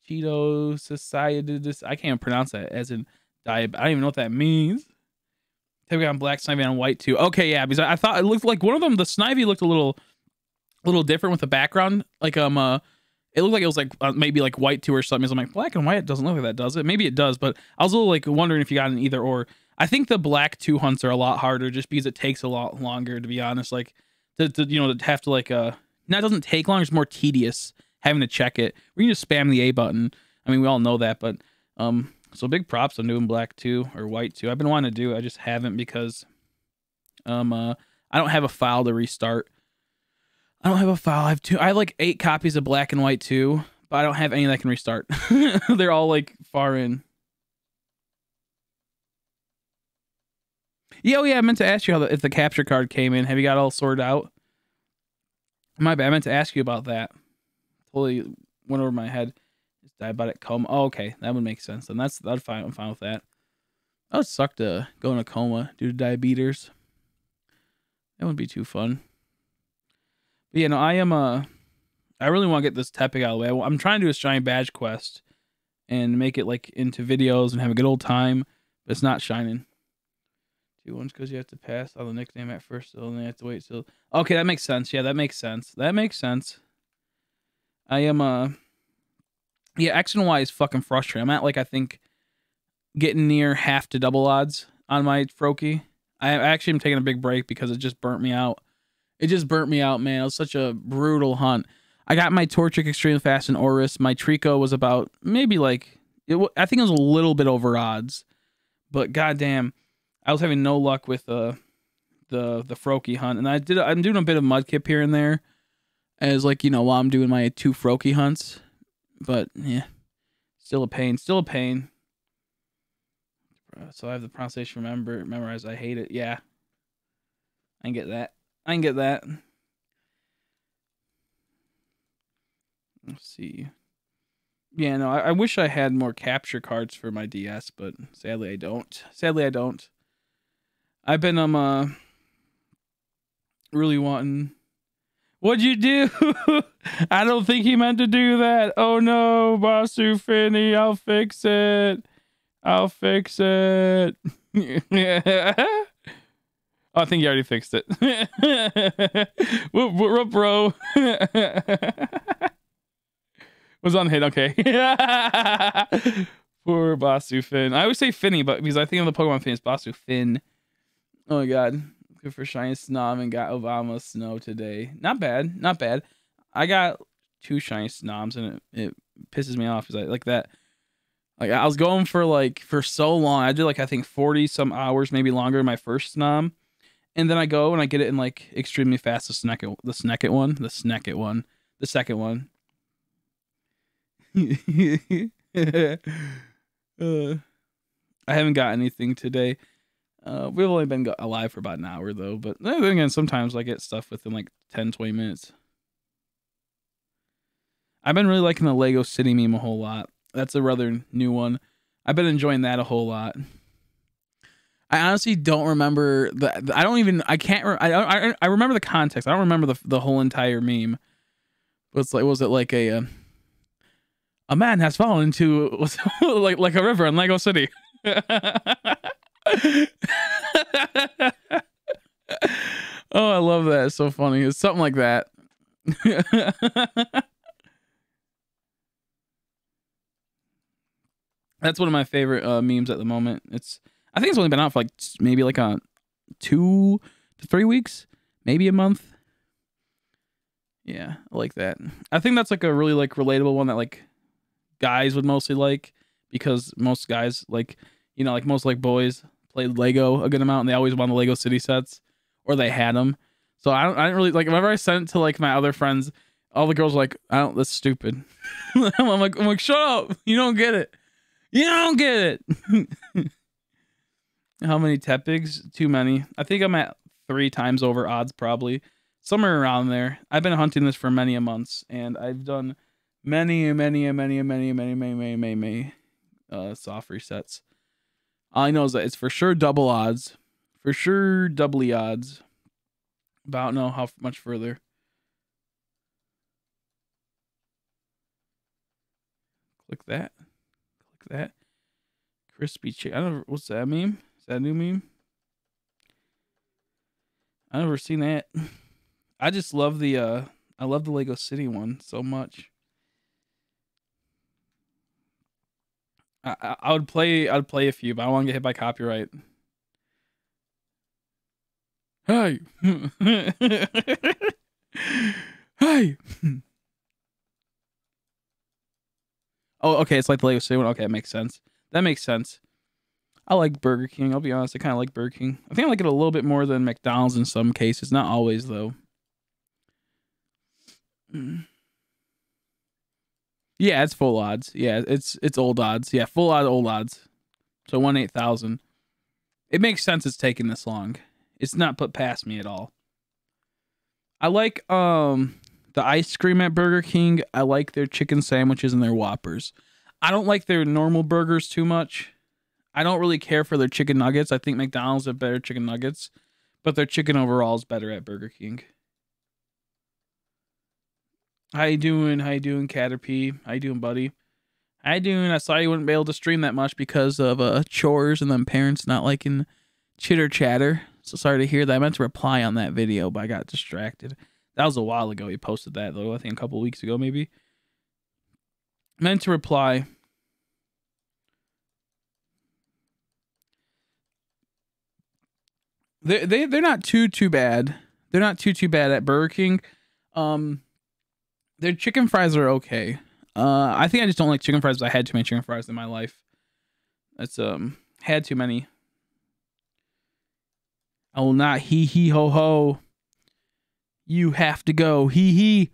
Speaker 1: Cheeto Society. I can't pronounce that as in diet. I don't even know what that means. Tepig on black, Snivy on white 2. Okay, yeah, because I thought it looked like one of them. The Snivy looked a little different with the background. Like it looked like it was like maybe like white 2 or something. So I'm like, black and white doesn't look like that, does it? Maybe it does, but I was a little like wondering if you got an either or. I think the black 2 hunts are a lot harder just because it takes a lot longer, to be honest. Like to have to like now it doesn't take long, it's more tedious having to check it. We can just spam the A button. I mean, we all know that, but so big props on doing black 2 or white 2. I've been wanting to do it, I just haven't because I don't have a file to restart. I don't have a file. I have like 8 copies of black and white 2, but I don't have any that can restart. They're all like far in. Yeah, oh yeah, I meant to ask you if the capture card came in. Have you got all sorted out? My bad. I meant to ask you about that. Totally went over my head. It's diabetic coma. Oh, okay, that would make sense. And that's fine. I'm fine with that. That would suck to go in a coma due to diabetes. That wouldn't be too fun. But yeah, no, I really want to get this Tepig out of the way. I'm trying to do a Shine Badge quest and make it like into videos and have a good old time, but it's not shining. 2 ones because you have to pass on the nickname at first, so then you have to wait till. Okay, that makes sense. Yeah, that makes sense. That makes sense. I am yeah, X and Y is fucking frustrating. I'm at like I think getting near half to double odds on my Froakie. I actually am taking a big break because it just burnt me out. It just burnt me out, man. It was such a brutal hunt. I got my Torchic extremely fast in Oris. My Trico was about maybe like I think it was a little bit over odds, but goddamn, I was having no luck with the Froakie hunt. And I'm doing a bit of Mudkip here and there, as like while I'm doing my 2 Froakie hunts. But yeah, still a pain. Still a pain. So I have the pronunciation memorized. I hate it. Yeah, I can get that. I can get that. Let's see. Yeah, no, I wish I had more capture cards for my DS, but sadly I don't. Sadly I don't. I've been really wanting. What'd you do? I don't think he meant to do that. Oh no, Basu Finny, I'll fix it. I'll fix it. Yeah. Oh, I think you already fixed it. Whoop, bro. Was on hit, okay. Poor Basu Finn. I always say Finny, but because I think of the Pokemon fan is Basu Finn. Oh my god. Good for Shiny Snom and got Obama Snow today. Not bad. Not bad. I got 2 Shiny Snoms and it pisses me off because I like that. Like I was going for so long. I did like I think 40 some hours, maybe longer in my first snom. And then I go and I get it in like extremely fast. The Snecket one, the second one. I haven't got anything today. We've only been alive for about an hour though. But then again, sometimes I get stuff within like 10, 20 minutes. I've been really liking the Lego City meme a whole lot. That's a rather new one. I've been enjoying that a whole lot. I honestly don't remember the. I don't even. I can't. I remember the context. I don't remember the whole entire meme. But it's like, was it like a man has fallen into like a river in Lego City? Oh, I love that. It's so funny. It's something like that. That's one of my favorite memes at the moment. I think it's only been out for like maybe like 2 to 3 weeks, maybe a month. Yeah, I like that. I think that's like a really like relatable one that like guys would mostly like, because most guys like, you know, like most like boys played Lego a good amount and they always wanted the Lego City sets, or they had them. So I didn't really like, whenever I sent it to like my other friends, all the girls were like, that's stupid. I'm like, shut up. You don't get it. You don't get it. How many Tepigs? Too many. I think I'm at 3 times over odds, probably. Somewhere around there. I've been hunting this for many a months, and I've done many soft resets. All I know is that it's for sure double odds. For sure doubly odds. But I don't know how much further. Click that. Click that. Crispy chicken. I don't know. What's that meme? Is that a new meme? I've never seen that. I just love the I love the Lego City one so much. I'd play a few, but I want to get hit by copyright. Hey. Hey. Oh, okay, it's like the Lego City one. Okay, that makes sense. That makes sense. I like Burger King. I'll be honest, I kind of like Burger King. I think I like it a little bit more than McDonald's in some cases. Not always, though. Yeah, it's full odds. Yeah, it's old odds. Yeah, full odd old odds. So 1/8,000. It makes sense it's taking this long. It's not put past me at all. I like the ice cream at Burger King. I like their chicken sandwiches and their Whoppers. I don't like their normal burgers too much. I don't really care for their chicken nuggets. I think McDonald's have better chicken nuggets, but their chicken overall is better at Burger King. How you doing? How you doing, Caterpie? How you doing, buddy? How you doing? I saw you wouldn't be able to stream that much because of chores and then parents not liking chitter chatter. So sorry to hear that. I meant to reply on that video, but I got distracted. That was a while ago. He posted that though. I think a couple weeks ago, maybe. Meant to reply. They're not too bad. They're not too bad at Burger King. Their chicken fries are okay. I think I just don't like chicken fries. I had too many chicken fries in my life. That's had too many. I will not hee hee ho ho. You have to go hee hee.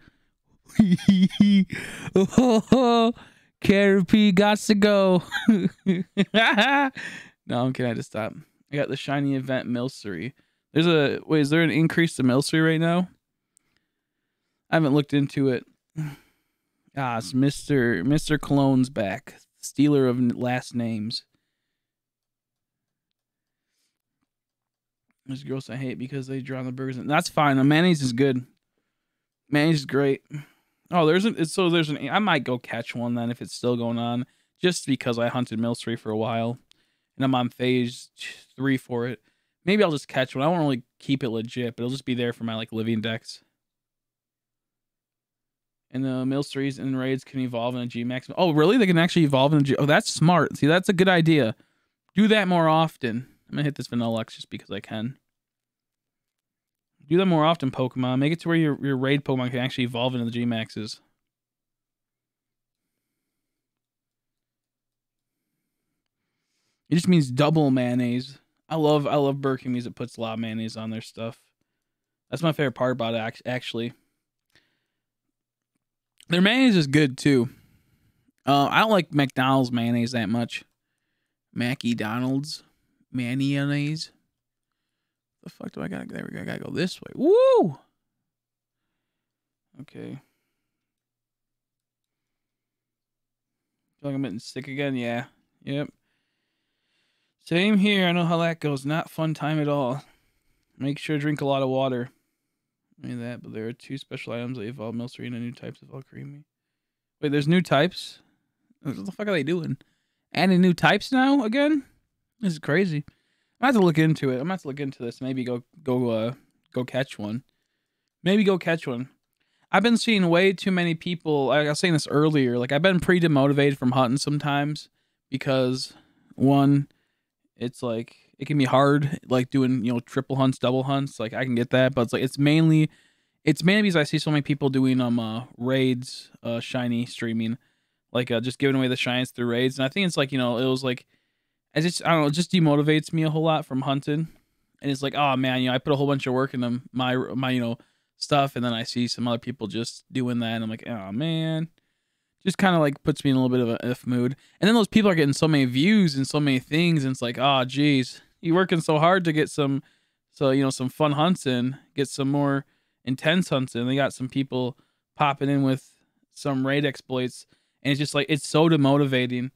Speaker 1: Hee hee hee. Oh ho ho. Caterpie got to go. No, I'm kidding. I just stopped. I got the shiny event Milcery. Is there an increase to Milcery right now? I haven't looked into it. Ah, it's Mr. Cologne's back. Stealer of last names. There's girls I hate because they draw on the burgers. That's fine. The mayonnaise is good. Mayonnaise is great. Oh, there's an. I might go catch one then if it's still going on, just because I hunted Milcery for a while, and I'm on phase 3 for it. Maybe I'll just catch one. I won't really keep it legit, but it'll just be there for my like living decks. And the Milceries and raids can evolve in a G-Max. Oh, really? They can actually evolve in a G... Oh, that's smart. See, that's a good idea. Do that more often. I'm going to hit this Vanilla X just because I can. Do that more often, Pokemon. Make it to where your raid Pokemon can actually evolve into the G-Maxes. It just means double mayonnaise. I love Burger King means it puts a lot of mayonnaise on their stuff. That's my favorite part about it, actually. Their mayonnaise is good too. I don't like McDonald's mayonnaise that much. Mackie Donald's mayonnaise. The fuck do I gotta? There we go. I gotta go this way. Woo! Okay. Feel like I'm getting sick again. Yeah. Yep. Same here. I know how that goes. Not fun time at all. Make sure to drink a lot of water. Maybe that, but there are 2 special items that evolve Milcerina, new types of all creamy. Wait, there's new types? What the fuck are they doing? Adding new types now again? This is crazy. I have to look into it. I'm gonna have to look into this. Maybe go catch one. Maybe go catch one. I've been seeing way too many people. I was saying this earlier. Like I've been pretty demotivated from hunting sometimes because one, it's like it can be hard, like doing triple hunts, double hunts. Like I can get that, but it's like it's mainly because I see so many people doing raids, shiny streaming, like just giving away the shinies through raids, and I think it's like it was like. I don't know, it just demotivates me a whole lot from hunting. And it's like, oh man, I put a whole bunch of work into my stuff, and then I see some other people just doing that, and I'm like, oh man. Just kind of like puts me in a little bit of an if mood. And then those people are getting so many views and so many things, and it's like, oh geez, you're working so hard to get some fun hunts in, get some more intense hunts in. They got some people popping in with some raid exploits, and it's just like it's so demotivating.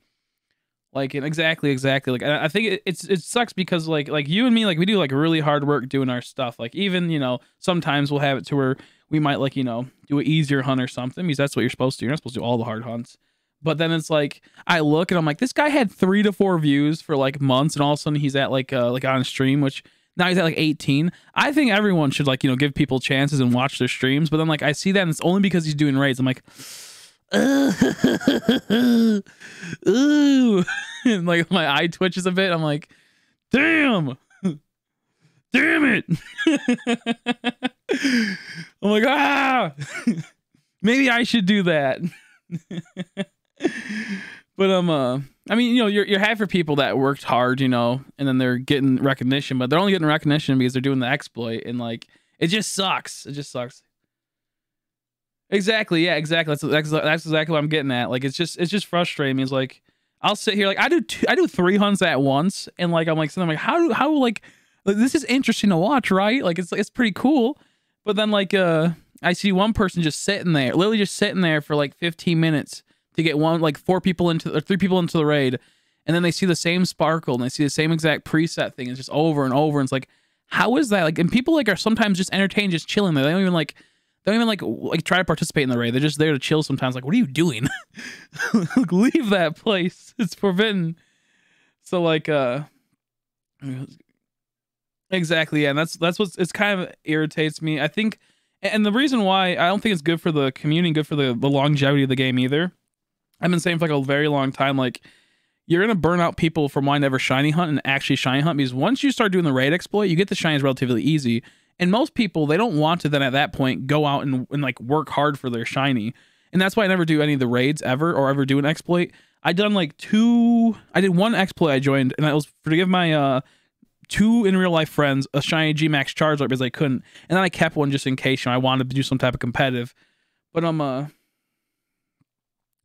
Speaker 1: Like exactly. Like I think it sucks because like you and me, like we do like really hard work doing our stuff. Like even sometimes we'll have it to where we might like do an easier hunt or something because that's what you're supposed to. You're not supposed to do all the hard hunts. But then it's like I look and I'm like, this guy had 3 to 4 views for like months, and all of a sudden he's at like on stream, which now he's at like 18. I think everyone should like give people chances and watch their streams. But then like I see that and it's only because he's doing raids. I'm like. Ooh. And like my eye twitches a bit. I'm like, damn it. I'm like, maybe I should do that. But I mean, you're happy for people that worked hard, and then they're getting recognition, but they're only getting recognition because they're doing the exploit, and like it just sucks. Exactly. Yeah, exactly. That's exactly what I'm getting at. Like it's just frustrating me. It's like I'll sit here like I do 3 hunts at once, and like I'm like how like this is interesting to watch, right? Like it's pretty cool. But then like I see one person just literally just sitting there for like 15 minutes to get 3 people into the raid, and then they see the same sparkle and they see the same exact preset thing. It's just over and over, and it's like, how is that? Like, and people like are sometimes just entertained, just chilling there. They don't even like try to participate in the raid. They're just there to chill sometimes. Like, what are you doing? Leave that place. It's forbidden. So like exactly, yeah, and that's it's kind of irritates me. I think, and the reason why I don't think it's good for the community, good for the longevity of the game either. I've been saying for like a very long time, like you're gonna burn out people from wanting to ever shiny hunt and actually shiny hunt, because once you start doing the raid exploit, you get the shinies relatively easy. And most people, they don't want to then at that point go out and like work hard for their shiny. And that's why I never do any of the raids ever or ever do an exploit. I did one exploit I joined, and that was to give my 2 in real life friends a shiny Gmax Charizard because I couldn't. And then I kept one just in case I wanted to do some type of competitive. But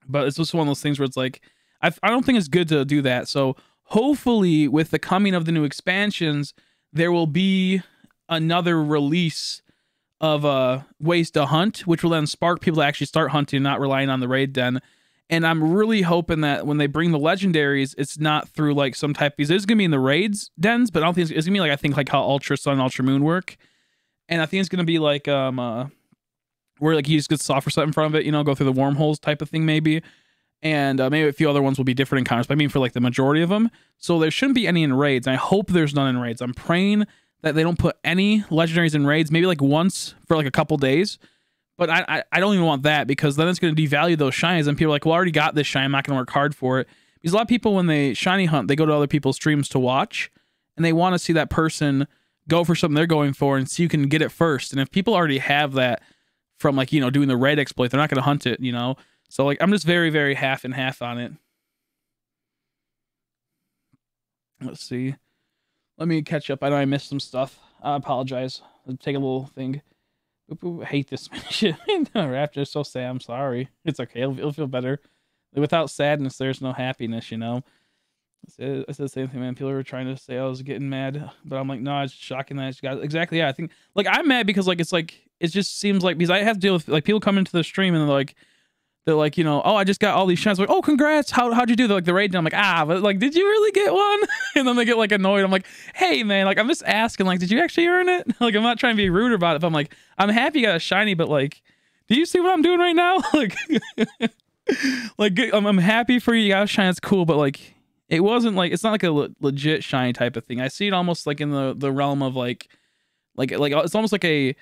Speaker 1: but it's just one of those things where it's like I don't think it's good to do that. So hopefully with the coming of the new expansions, there will be another release of ways to hunt, which will then spark people to actually start hunting, not relying on the raid den. And I'm really hoping that when they bring the legendaries, it's not through like some type, because it's gonna be in the raids dens, but I don't think it's gonna be like, I think like how Ultra Sun, Ultra Moon work. And I think it's gonna be like where like you just get software set in front of it, go through the wormholes type of thing maybe. And maybe a few other ones will be different encounters, but I mean for like the majority of them. So there shouldn't be any in raids. And I hope there's none in raids. I'm praying that they don't put any legendaries in raids, maybe like once for like a couple days. But I don't even want that, because then it's going to devalue those shinies, and people are like, well, I already got this shiny, I'm not going to work hard for it. Because a lot of people, when they shiny hunt, they go to other people's streams to watch, and they want to see that person go for something they're going for and see you can get it first. And if people already have that from like, doing the raid exploit, they're not going to hunt it, So like I'm just very, very half and half on it. Let's see. Let me catch up. I know I missed some stuff. I apologize. I'll take a little thing. I hate this shit. Raptor, so sad. I'm sorry. It's okay. It'll feel better. Without sadness, there's no happiness, you know? I said the same thing, man. People were trying to say I was getting mad, but I'm like, no, it's shocking that I just got exactly. Yeah, I think like I'm mad because like it just seems like because I have to deal with like people come into the stream and they're like, you know, oh, I just got all these shines. Like, oh, congrats. How'd you do? They're like the raid. And I'm like, but like, did you really get one? And then they get like annoyed. I'm like, hey man, like I'm just asking, like, did you actually earn it? Like I'm not trying to be rude about it, but I'm like, I'm happy you got a shiny, but like, do you see what I'm doing right now? Like, like I'm happy for you. You got a shiny. That's cool, but like. It wasn't like it's not like a legit shiny type of thing. I see it almost like in the realm of like it's almost like a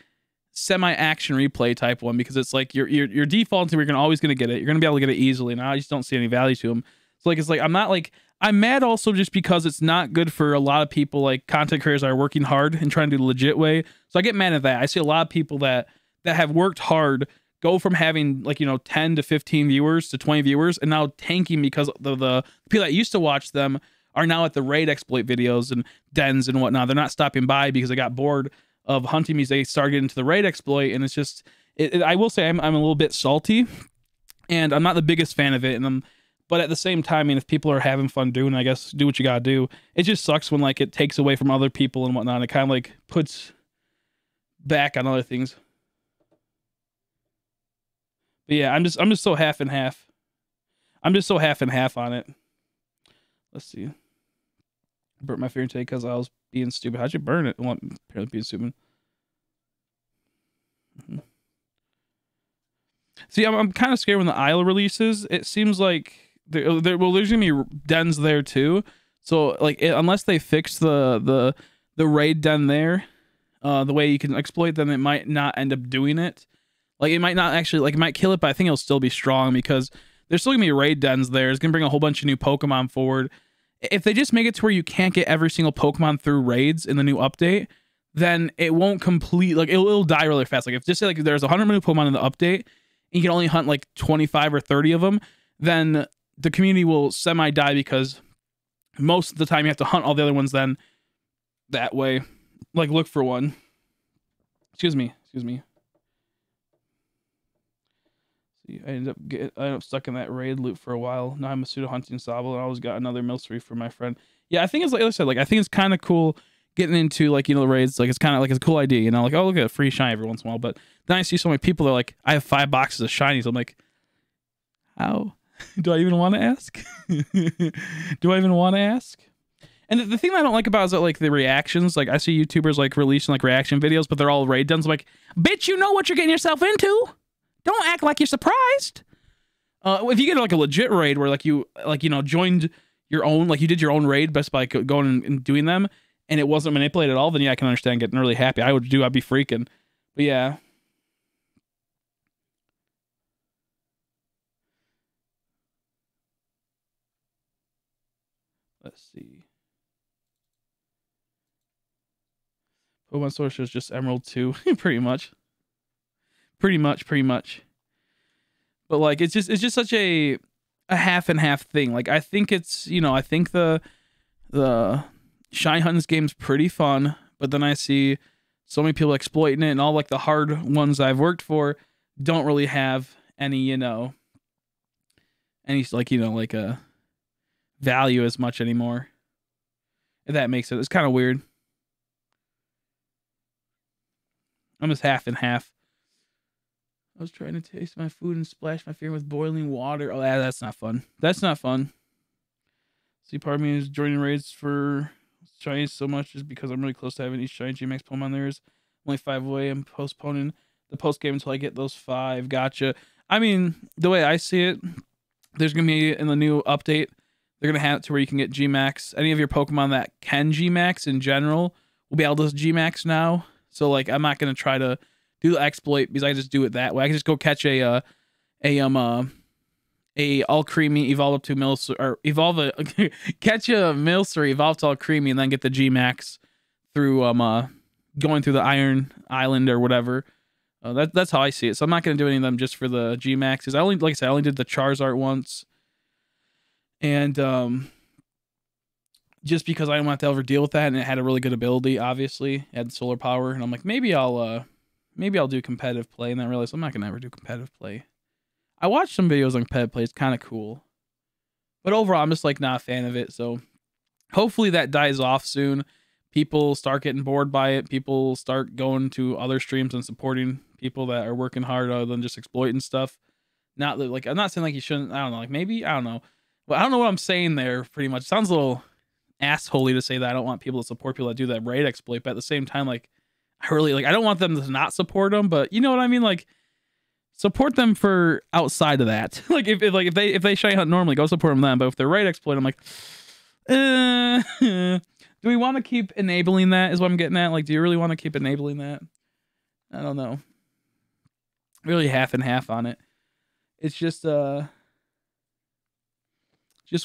Speaker 1: semi-action replay type one because it's like you're defaulting. You're always gonna get it. You're gonna be able to get it easily. And I just don't see any value to them. So like it's like I'm mad also just because it's not good for a lot of people like content creators that are working hard and trying to do the legit way. So I get mad at that. I see a lot of people that have worked hard go from having like, you know, 10 to 15 viewers to 20 viewers and now tanking because the people that used to watch them are now at the raid exploit videos and dens and whatnot. They're not stopping by because they got bored of hunting me. They started getting into the raid exploit and it's just, I will say I'm a little bit salty and I'm not the biggest fan of it. But at the same time, I mean, if people are having fun doing, I guess do what you gotta do. It just sucks when like it takes away from other people and whatnot. It kind of like puts back on other things. But yeah, I'm just so half and half. I'm just so half and half on it. Let's see. I burnt my finger today because I was being stupid. How'd you burn it? Well, apparently being stupid. See, I'm kind of scared when the Isle releases. It seems like there's gonna be dens there too. So like unless they fix the raid den there, the way you can exploit them, it might not end up doing it. Like it might not actually like it might kill it, but I think it'll still be strong because there's still gonna be raid dens there. It's gonna bring a whole bunch of new Pokemon forward. If they just make it to where you can't get every single Pokemon through raids in the new update, then it won't complete like it'll die really fast. Like if just say like there's 100 new Pokemon in the update and you can only hunt like 25 or 30 of them, then the community will semi die because most of the time you have to hunt all the other ones then that way. Like look for one. Excuse me. I ended up stuck in that raid loop for a while. Now I'm a pseudo hunting Sobble and I always got another Milcery for my friend. Yeah, I think it's like I said, like I think it's kind of cool getting into like, you know, the raids. Like it's kind of like it's a cool idea, you know, like oh look at a free shiny every once in a while. But then I see so many people that are like, I have 5 boxes of shinies. I'm like, how? Do I even want to ask? Do I even want to ask? And the thing that I don't like about is that like the reactions, like I see YouTubers like releasing like reaction videos, but they're all raid dens. I'm like, bitch, you know what you're getting yourself into. Don't act like you're surprised. If you get like a legit raid where like you know joined your own, like you did your own raid just by going and doing them, and it wasn't manipulated at all, then yeah, I can understand getting really happy. I'd be freaking. But yeah. Let's see. Pokemon Source is just Emerald 2, pretty much. Pretty much. But like it's just such a half and half thing. Like I think it's, you know, I think the Shine Hunters game's pretty fun, but then I see so many people exploiting it and all like the hard ones I've worked for don't really have any, you know, like, you know, like a value as much anymore. If that makes it. It's kind of weird. I'm just half and half. I was trying to taste my food and splash my finger with boiling water. Oh, that's not fun. That's not fun. See, part of me is joining raids for Chinese so much just because I'm really close to having each giant GMAX Pokemon. There's only 5 away. I'm postponing the post game until I get those 5. Gotcha. I mean, the way I see it, there's going to be in the new update, they're going to have it to where you can get GMAX. Any of your Pokemon that can GMAX in general will be able to GMAX now. So, like, I'm not going to try to do the exploit because I just do it that way. I can just go catch a all creamy, evolve up to Milcery, or evolve a catch a Milcery, evolve to all creamy, and then get the G-Max through going through the Iron Island or whatever. That's how I see it. So I'm not gonna do any of them just for the G-Maxes. Like I said, I only did the Charizard once, and just because I didn't want to ever deal with that, and it had a really good ability. Obviously, it had solar power, and I'm like, maybe I'll do competitive play, and then I realized I'm not gonna ever do competitive play. I watched some videos on competitive play; it's kind of cool, but overall, I'm just like not a fan of it. So hopefully that dies off soon. People start getting bored by it. People start going to other streams and supporting people that are working hard other than just exploiting stuff. Not like, I'm not saying like you shouldn't. I don't know. Like maybe, I don't know. Well, I don't know what I'm saying there. Pretty much, it sounds a little assholey to say that I don't want people to support people that do that raid exploit, but at the same time, like I really like, I don't want them to not support them, but you know what I mean? Like support them for outside of that. Like if they shiny hunt normally, go support them then. But if they're raid exploit, I'm like, do we want to keep enabling that? Is what I'm getting at. Like, do you really want to keep enabling that? I don't know. Really half and half on it. It's just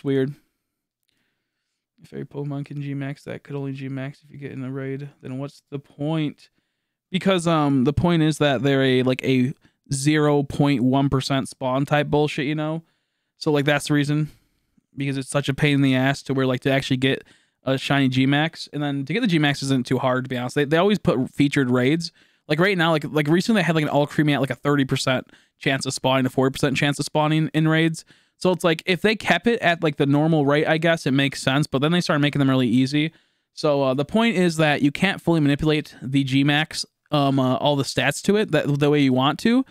Speaker 1: weird. If every Pokemon can G-Max, that could only G-Max if you get in a raid. Then what's the point? Because the point is that they're a 0.1% spawn type bullshit, you know? So like that's the reason. Because it's such a pain in the ass to where like to actually get a shiny G-Max. And then to get the G-Max isn't too hard, to be honest. They always put featured raids. Like right now, like recently I had like an all creamy at like a 30% chance of spawning, a 40% chance of spawning in raids. So it's like if they kept it at like the normal rate, I guess it makes sense. But then they started making them really easy. So the point is that you can't fully manipulate the G-Max, all the stats to it the way you want to.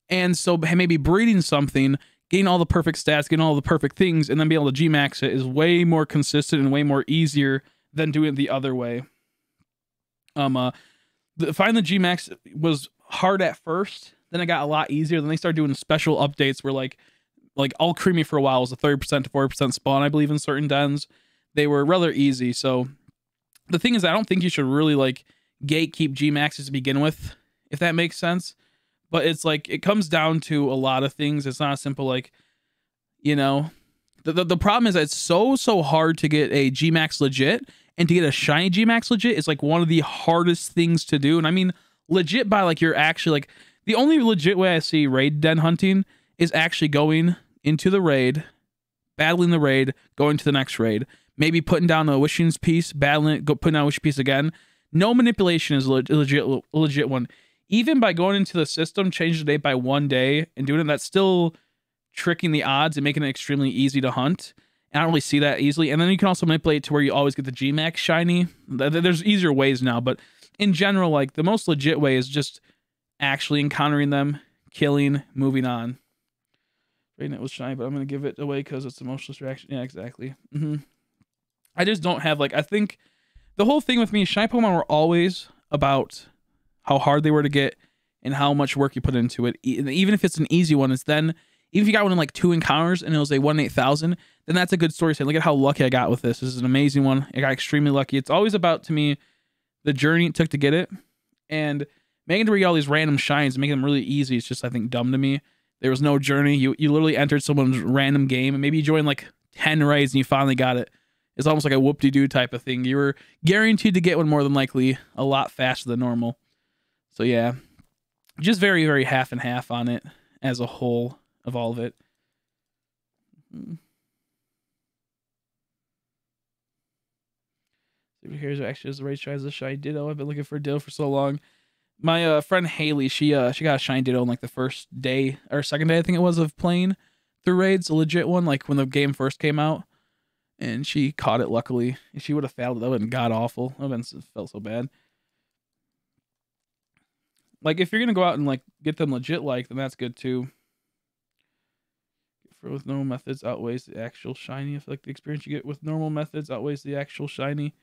Speaker 1: And so maybe breeding something, getting all the perfect stats, getting all the perfect things, and then be able to G-Max it is way more consistent and way more easier than doing it the other way. Finding the G-Max was hard at first. Then it got a lot easier. Then they started doing special updates where like all creamy for a while was a 30% to 40% spawn, I believe, in certain dens. They were rather easy. So the thing is, I don't think you should really like gatekeep G-Maxes to begin with, if that makes sense. But it's like, it comes down to a lot of things. It's not a simple, like, you know, the problem is that it's so hard to get a G-Max legit, and to get a shiny G-Max legit is like one of the hardest things to do. And I mean, legit by like, you're actually like, the only legit way I see raid den hunting is actually going into the raid, battling the raid, going to the next raid, maybe putting down a wishing piece, battling it, putting down a wishing piece again. No manipulation is a legit one. Even by going into the system, changing the date by 1 day and doing it, that's still tricking the odds and making it extremely easy to hunt. And I don't really see that easily. And then you can also manipulate to where you always get the G-Max shiny. There's easier ways now, but in general, like the most legit way is just actually encountering them, killing, moving on. Raiden was shiny, but I'm going to give it away because it's emotional reaction. Yeah, exactly. I just don't have, like, I think the whole thing with me, shiny Pokemon were always about how hard they were to get and how much work you put into it. Even if it's an easy one, it's then, even if you got one in like 2 encounters and it was a 1 in 8,000, then that's a good story. Saying, look at how lucky I got with this. This is an amazing one. I got extremely lucky. It's always about, to me, the journey it took to get it. And making to where you get all these random shines, making them really easy, it's just, I think, dumb to me. There was no journey. You literally entered someone's random game, and maybe you joined like 10 raids and you finally got it. It's almost like a whoop-de-doo type of thing. You were guaranteed to get one more than likely a lot faster than normal. So yeah, just very, very half and half on it as a whole of all of it. Here's actually as the raid tries a shiny Ditto. I've been looking for a Ditto for so long. My friend Haley, she got a shiny Ditto on like the first day or second day, I think it was, of playing through raids, a legit one, like when the game first came out, and she caught it luckily. If she would have failed, that would have been god awful. That would have been, felt so bad. Like if you're gonna go out and like get them legit, like, then that's good too. For with normal methods outweighs the actual shiny. I feel like the experience you get with normal methods outweighs the actual shiny.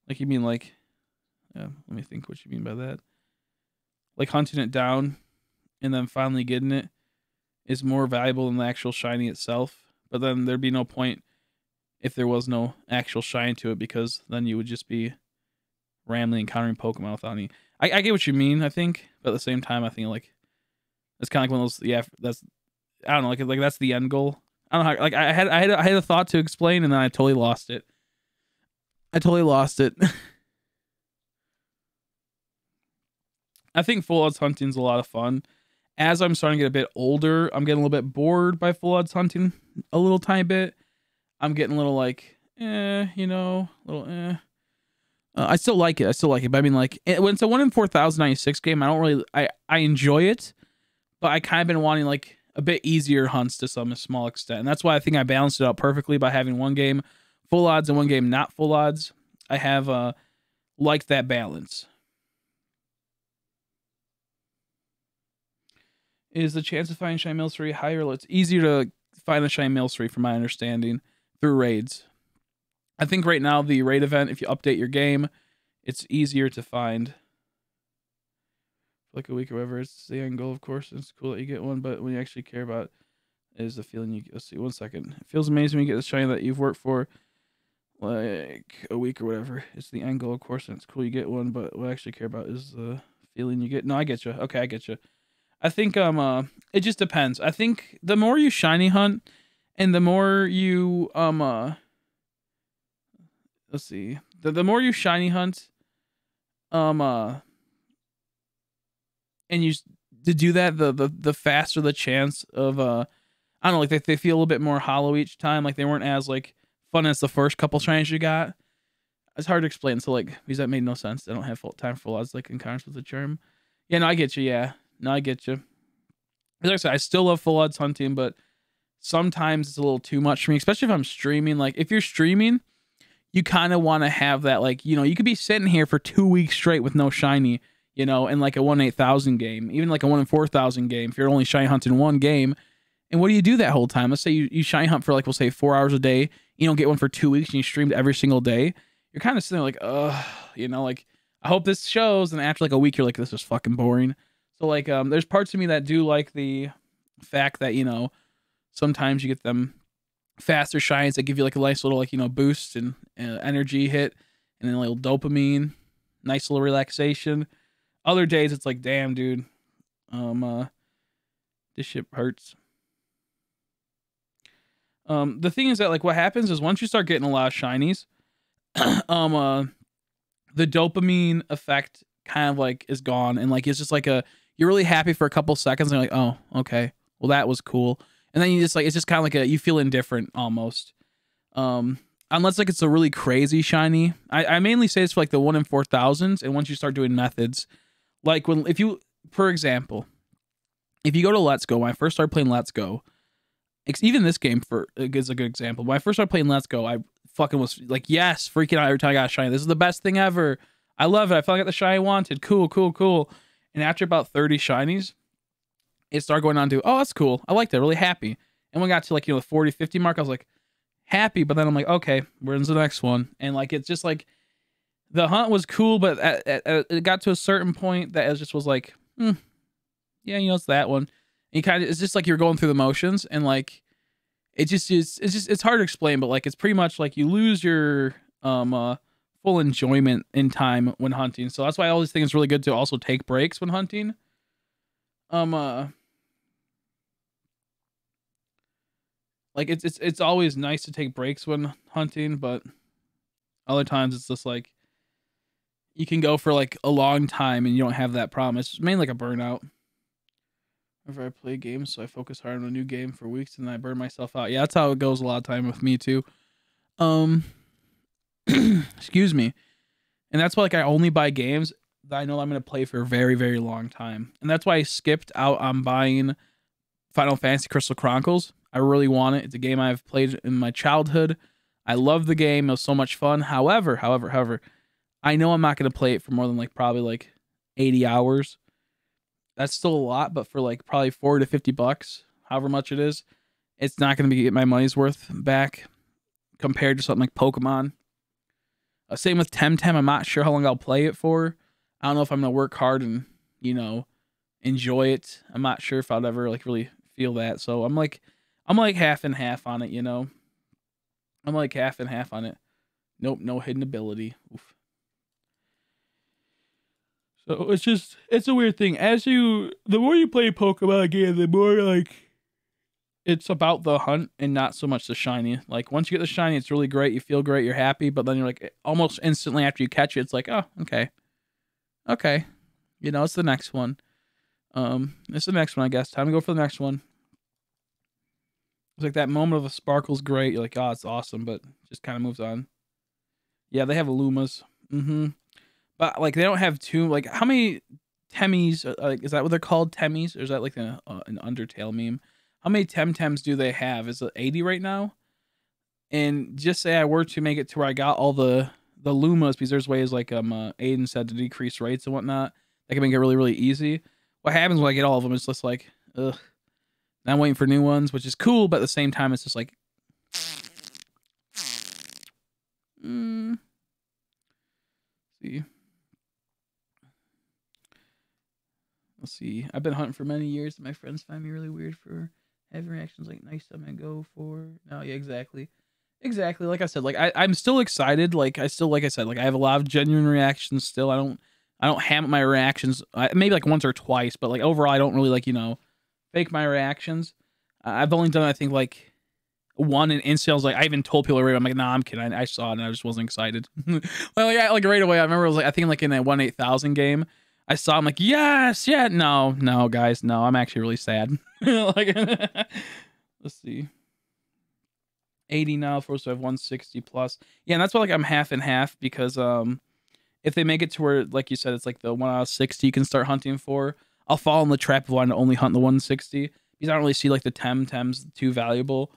Speaker 1: Like you mean like, yeah, let me think what you mean by that. Like hunting it down and then finally getting it is more valuable than the actual shiny itself. But then there'd be no point if there was no actual shiny to it, because then you would just be randomly encountering Pokemon without any. I get what you mean, I think, but at the same time, I think like it's kind of like one of those. Yeah, that's, I don't know, like that's the end goal. I don't know how, like I had a thought to explain and then I totally lost it. I think full odds hunting is a lot of fun. As I'm starting to get a bit older, I'm getting a little bit bored by full odds hunting a little tiny bit. I'm getting a little like, you know, a little I still like it. I still like it. But I mean, like, when it's a 1 in 4,096 game, I don't really, I enjoy it, but I kind of been wanting like a bit easier hunts to some small extent. And that's why I think I balanced it out perfectly by having one game full odds and one game not full odds. I have liked that balance. Is the chance of finding Shiny Mail 3 higher? It's easier to find the Shiny Mail 3 from my understanding through raids. I think right now the raid event, if you update your game, it's easier to find. Like a week or whatever, it's the end goal, of course. It's cool that you get one, but when you actually care about is the feeling you. Let's see, 1 second. It feels amazing when you get the shiny that you've worked for like a week or whatever. It's the end goal, of course, and it's cool you get one, but what I actually care about is the feeling you get. No, I get you. Okay, I get you. I think it just depends. I think the more you shiny hunt and the more you let's see. The more you shiny hunt and you to do that, the faster the chance of I don't know, like they feel a little bit more hollow each time. Like they weren't as like fun as the first couple shinies you got. It's hard to explain. So like, because that made no sense. I don't have time for lots like encounters with the charm. Yeah, no, I get you. Yeah, no, I get you. Like I said, I still love full odds hunting, but sometimes it's a little too much for me, especially if I'm streaming. Like if you're streaming, you kind of want to have that, like, you know, you could be sitting here for 2 weeks straight with no shiny, you know, in like a 1 in 8,000 game, even like a 1 in 4,000 game. If you're only shiny hunting one game, and what do you do that whole time? Let's say you shiny hunt for like, we'll say 4 hours a day. You don't get one for 2 weeks, and you streamed every single day. You're kind of sitting there like, you know, like I hope this shows. And after like a week, you're like, this is fucking boring. So like, there's parts of me that do like the fact that, you know, sometimes you get them faster shines that give you like a nice little, like, you know, boost and energy hit, and then a little dopamine, nice little relaxation. Other days it's like, damn, dude, this shit hurts. The thing is that like what happens is once you start getting a lot of shinies, the dopamine effect kind of like is gone, and like it's just like you're really happy for a couple seconds, and you're like, oh, okay, well that was cool, and then you just like, it's just kind of like you feel indifferent almost. Unless like it's a really crazy shiny. I mainly say it's for like the 1 in 4,000s, and once you start doing methods, like if you, for example, if you go to Let's Go, when I first started playing Let's Go, even this game is a good example. When I first started playing Let's Go, I fucking was like, yes, freaking out every time I got a shiny. This is the best thing ever. I love it. I felt like I got the shiny I wanted. Cool, cool, cool. And after about 30 shinies, it started going on to, oh, that's cool. I liked it. Really happy. And when we got to like, you know, the 40, 50 mark, I was like, happy. But then I'm like, okay, where's the next one? And like, it's just like, the hunt was cool, but it got to a certain point that it just was like, yeah, you know, it's that one. And you kind of, it's just like you're going through the motions, and like, it just is, it's hard to explain, but like, it's pretty much like you lose your full enjoyment in time when hunting. So that's why I always think it's really good to also take breaks when hunting. Like it's always nice to take breaks when hunting, but other times it's just like you can go for like a long time and you don't have that problem. It's mainly like a burnout. Whenever I play games, so I focus hard on a new game for weeks and then I burn myself out. Yeah, that's how it goes a lot of time with me too. Excuse me. And that's why like I only buy games that I know I'm gonna play for a very, very long time. And that's why I skipped out on buying Final Fantasy Crystal Chronicles. I really want it. It's a game I've played in my childhood. I love the game. It was so much fun. However, I know I'm not gonna play it for more than like probably like 80 hours. That's still a lot, but for like probably $40 to $50, however much it is, it's not gonna get my money's worth back compared to something like Pokemon. Same with Temtem. I'm not sure how long I'll play it for. I don't know if I'm gonna work hard and, you know, enjoy it. I'm not sure if I'll ever like really feel that. So I'm like half and half on it, you know. I'm like half and half on it. Nope, no hidden ability. Oof. So it's a weird thing. The more you play Pokemon game, the more like it's about the hunt and not so much the shiny. Like once you get the shiny, it's really great. You feel great. You're happy. But then you're like almost instantly after you catch it, it's like, oh, okay. You know, it's the next one. It's the next one, I guess. Time to go for the next one. It's like that moment of a sparkle's great. You're like, oh, it's awesome, but just kind of moves on. Yeah, they have Lumas. Mm-hmm. But like they don't have two. Like how many Temmies? Like is that what they're called? Temmies, or is that like an Undertale meme? How many Temtems do they have? Is it 80 right now? And just say I were to make it to where I got all the Lumas, because there's ways like Aiden said to decrease rates and whatnot. That can make it really really easy. What happens when I get all of them? It's just like, ugh. Now I'm waiting for new ones, which is cool, but at the same time, it's just like, see. Let's see. I've been hunting for many years, and my friends find me really weird for having reactions like nice time I go for. No, yeah, exactly. Exactly. Like I said, like I'm still excited. Like I still, like I said, like I have a lot of genuine reactions still. I don't ham up my reactions. Maybe like once or twice, but like overall, I don't really like, fake my reactions. I've only done, I think, like one in incels. Like I even told people already, I'm like, nah, I'm kidding. I saw it and I just wasn't excited. Well, like right away, I remember it was like, I think like in a 1-8000 game, I saw, I'm like, yes, yeah, no, guys, no, I'm actually really sad. Like, let's see, 80 now. First, I have 160 plus. Yeah, and that's why like I'm half and half, because if they make it to where, like you said, it's like the 1 out of 60 you can start hunting for, I'll fall in the trap of wanting to only hunt the 160, because I don't really see like the Tems too valuable.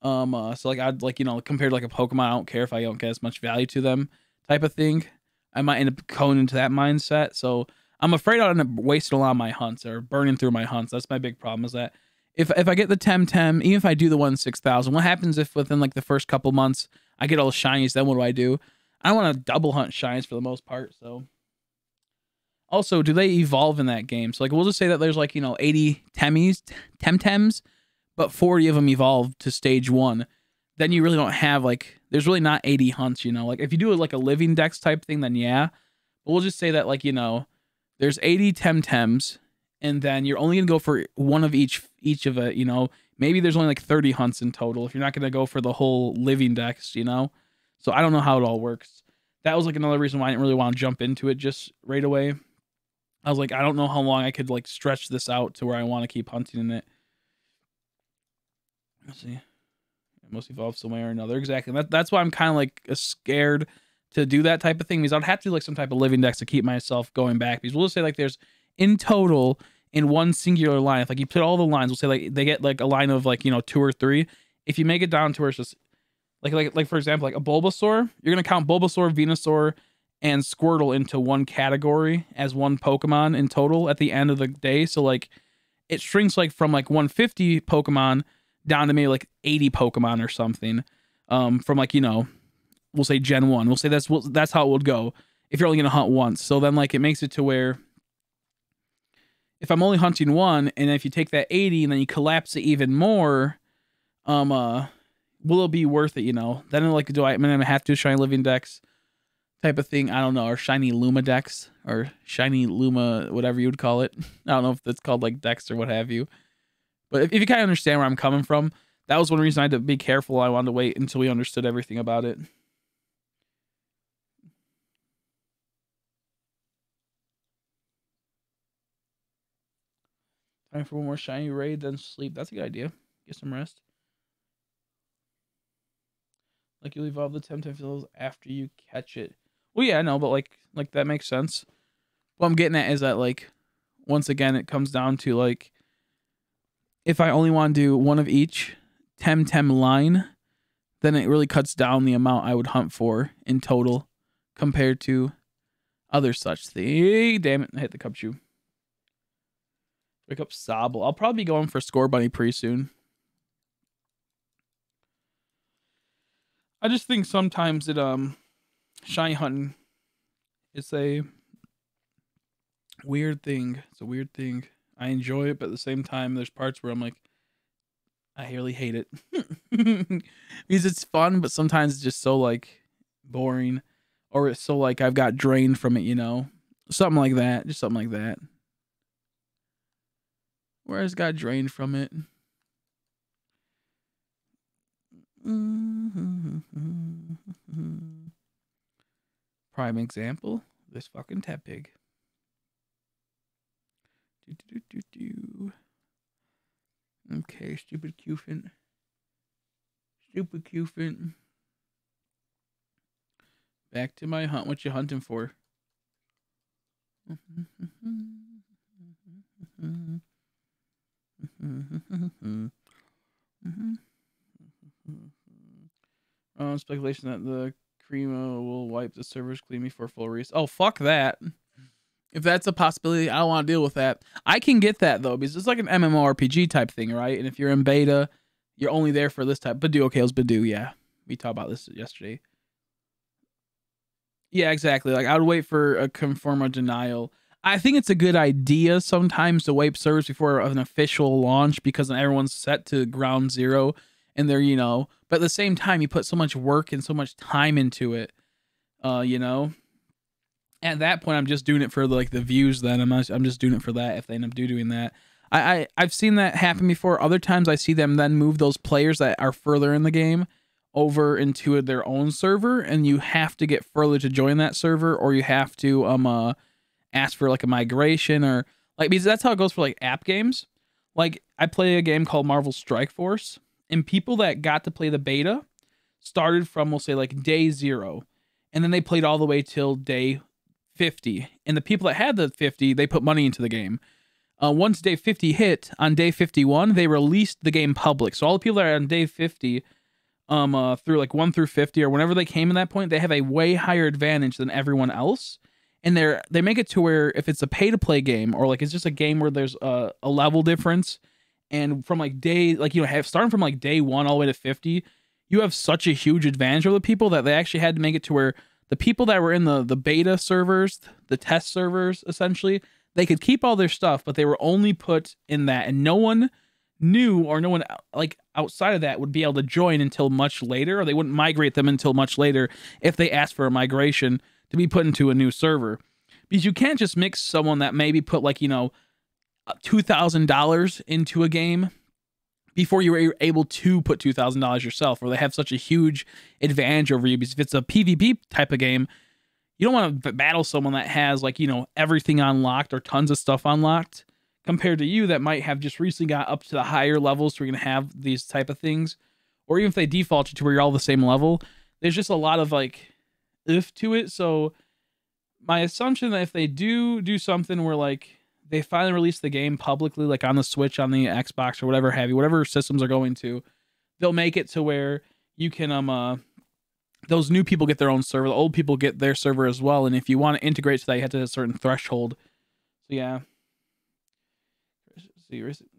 Speaker 1: So like I'd like, compared to like a Pokemon, I don't care if I don't get as much value to them, type of thing. I might end up going into that mindset. So I'm afraid I'll end up wasting a lot of my hunts or burning through my hunts. That's my big problem, is that if I get the Tem, even if I do the 1-6000, what happens if within like the first couple months I get all the shinies? Then what do? I want to double hunt shinies for the most part. So also, do they evolve in that game? So like we'll just say that there's like, 80 Temtems, but 40 of them evolve to stage 1. Then you really don't have like, there's really not 80 hunts, like if you do like a living dex type thing, then yeah. But we'll just say that like, there's 80 Temtems, and then you're only gonna go for one of each of it, maybe there's only like 30 hunts in total if you're not gonna go for the whole living dex, So I don't know how it all works. That was like another reason why I didn't really want to jump into it just right away. I was like, I don't know how long I could like stretch this out to where I want to keep hunting in it. Let's see. It must evolve some way or another. Exactly. That's why I'm kind of like scared to do that type of thing, because I'd have to do like some type of living dex to keep myself going back. Because we'll just say like there's in total in one singular line, if like you put all the lines, we'll say like they get like a line of like 2 or 3. If you make it down to where it's just like for example like a Bulbasaur, you're gonna count Bulbasaur, Venusaur, and Squirtle into one category as one Pokemon in total at the end of the day. So like it shrinks like from like 150 Pokemon down to maybe like 80 Pokemon or something. From like, we'll say Gen 1. We'll say that's how it would go if you're only gonna hunt once. So then like it makes it to where if I'm only hunting one, and if you take that 80 and then you collapse it even more, will it be worth it, Then like I'm gonna have to shiny living dex type of thing. I don't know, or shiny Luma dex, or shiny Luma, whatever you would call it. I don't know if it's called like dex or what have you. But if you kind of understand where I'm coming from, that was one reason I had to be careful. I wanted to wait until we understood everything about it. Time for one more shiny raid, then sleep. That's a good idea. Get some rest. Like you'll evolve the Temtem fills after you catch it. Well, yeah, I know, but like that makes sense. What I'm getting at is that like once again it comes down to like if I only want to do one of each Temtem line, then it really cuts down the amount I would hunt for in total compared to other such things. Damn it, I hit the cup shoe. Wake up Sobble. I'll probably be going for Score Bunny pretty soon. I just think sometimes it shiny hunting is a weird thing. It's a weird thing. I enjoy it, but at the same time there's parts where I'm like, I really hate it. Because it's fun, but sometimes it's just so like boring, or it's so like I've got drained from it, Something like that. Just something like that. Where I just got drained from it. Prime example, this fucking Tepig. Okay, stupid Cufant. Stupid Cufant. Back to my hunt. What you hunting for? Speculation that the Cremo will wipe the servers clean before full reset. Oh, fuck that. If that's a possibility, I don't want to deal with that. I can get that, though, because it's like an MMORPG type thing, right? And if you're in beta, you're only there for this type. Badoo, okay, it was Badoo, yeah. We talked about this yesterday. Yeah, exactly. Like, I would wait for a confirm or denial. I think it's a good idea sometimes to wipe servers before an official launch because then everyone's set to ground zero and they're, you know, but at the same time, you put so much work and so much time into it, you know. At that point, I'm just doing it for like the views. Then I'm just doing it for that. If they end up doing that, I've seen that happen before. Other times, I see them then move those players that are further in the game over into their own server, and you have to get further to join that server, or you have to ask for like a migration or like, because that's how it goes for like app games. Like I play a game called Marvel Strike Force, and people that got to play the beta started from, we'll say, like day 0, and then they played all the way till day 50. And the people that had the 50, they put money into the game. Once day 50 hit, on day 51, they released the game public. So all the people that are on day 50, through like 1 through 50 or whenever they came in that point, they have a way higher advantage than everyone else. And they make it to where if it's a pay to play game or like it's just a game where there's a level difference, and from like day, like, you know, starting from like day 1 all the way to 50, you have such a huge advantage over the people that they actually had to make it to where the people that were in the beta servers, the test servers, essentially, they could keep all their stuff, but they were only put in that, and no one knew, or no one like outside of that would be able to join until much later, or they wouldn't migrate them until much later if they asked for a migration to be put into a new server. Because you can't just mix someone that maybe put like, you know, $2,000 into a game before you were able to put $2,000 yourself, or they have such a huge advantage over you. Because if it's a PvP type of game, you don't want to battle someone that has like, you know, everything unlocked or tons of stuff unlocked compared to you that might have just recently got up to the higher levels where you're going to have these type of things. Or even if they default you to where you're all the same level, there's just a lot of like if to it. So my assumption that if they do something where like they finally release the game publicly, like on the Switch, on the Xbox, or whatever have you, whatever systems are going to, they'll make it to where you can those new people get their own server, the old people get their server as well. And if you want to integrate to that, you have to have a certain threshold. So yeah.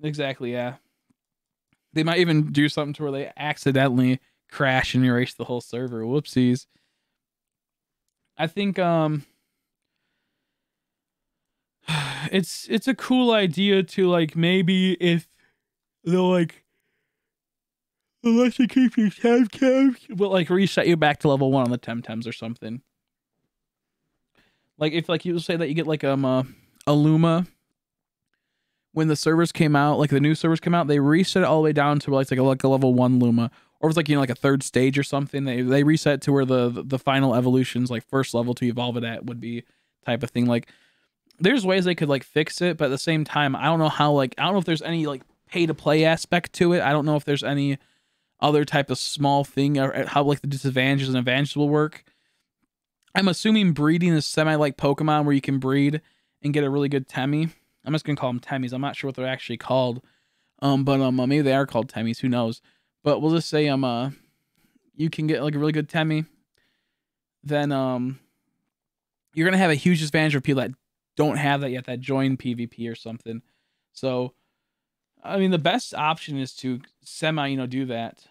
Speaker 1: Exactly, yeah. They might even do something to where they accidentally crash and erase the whole server. Whoopsies. I think it's a cool idea to like maybe if they'll like unless you keep your tabs, but like reset you back to level 1 on the Temtems or something. Like if like you say that you get like a Luma when the servers came out, like the new servers came out, they reset it all the way down to like a level 1 Luma, or it's like, you know, like a 3rd stage or something. They reset to where the final evolutions, like first level to evolve it at, would be type of thing. Like there's ways they could like fix it, but at the same time, I don't know how, like I don't know if there's any like pay to play aspect to it. I don't know if there's any other type of small thing or how like the disadvantages and advantages will work. I'm assuming breeding is semi like Pokemon where you can breed and get a really good Temmie. I'm just gonna call them Temmies. I'm not sure what they're actually called. But maybe they are called Temmies, who knows? But we'll just say you can get like a really good Temmie. Then you're gonna have a huge advantage for people that don't have that yet, that join PvP or something. So I mean the best option is to semi, you know, do that.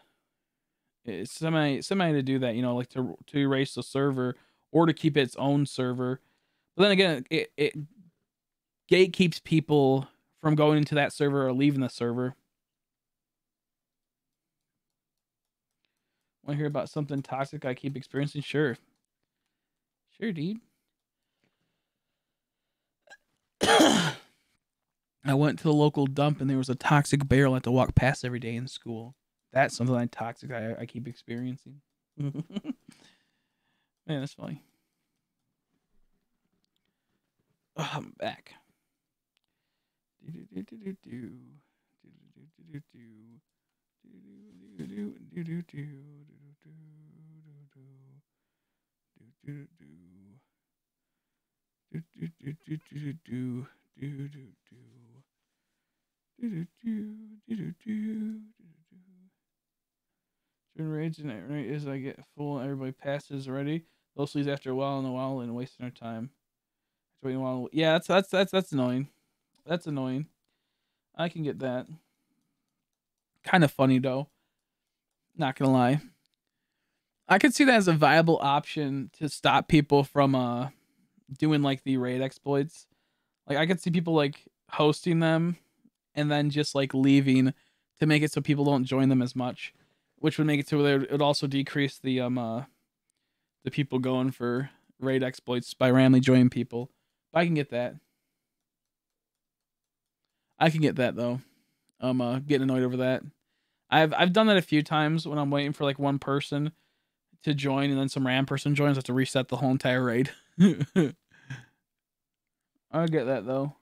Speaker 1: It's semi to do that, you know, like to erase the server or to keep its own server. But then again, it gatekeeps people from going into that server or leaving the server. Want to hear about something toxic I keep experiencing? Sure, dude. I went to the local dump and there was a toxic barrel I had to walk past every day in school. That's something like toxic I keep experiencing. Man, that's funny. Oh, I'm back. Turn rage and right as I get full and everybody passes already. Those sleeves after a while and wasting our time. Waiting a while. Yeah, that's annoying. That's annoying. I can get that. Kind of funny though. Not gonna lie. I could see that as a viable option to stop people from doing like the raid exploits. Like I could see people like hosting them and then just like leaving to make it so people don't join them as much, which would make it so where it would also decrease the people going for raid exploits by randomly joining people. But I can get that. I can get that though. Getting annoyed over that. I've done that a few times when I'm waiting for like one person to join and then some random person joins. I have to reset the whole entire raid. I get that though.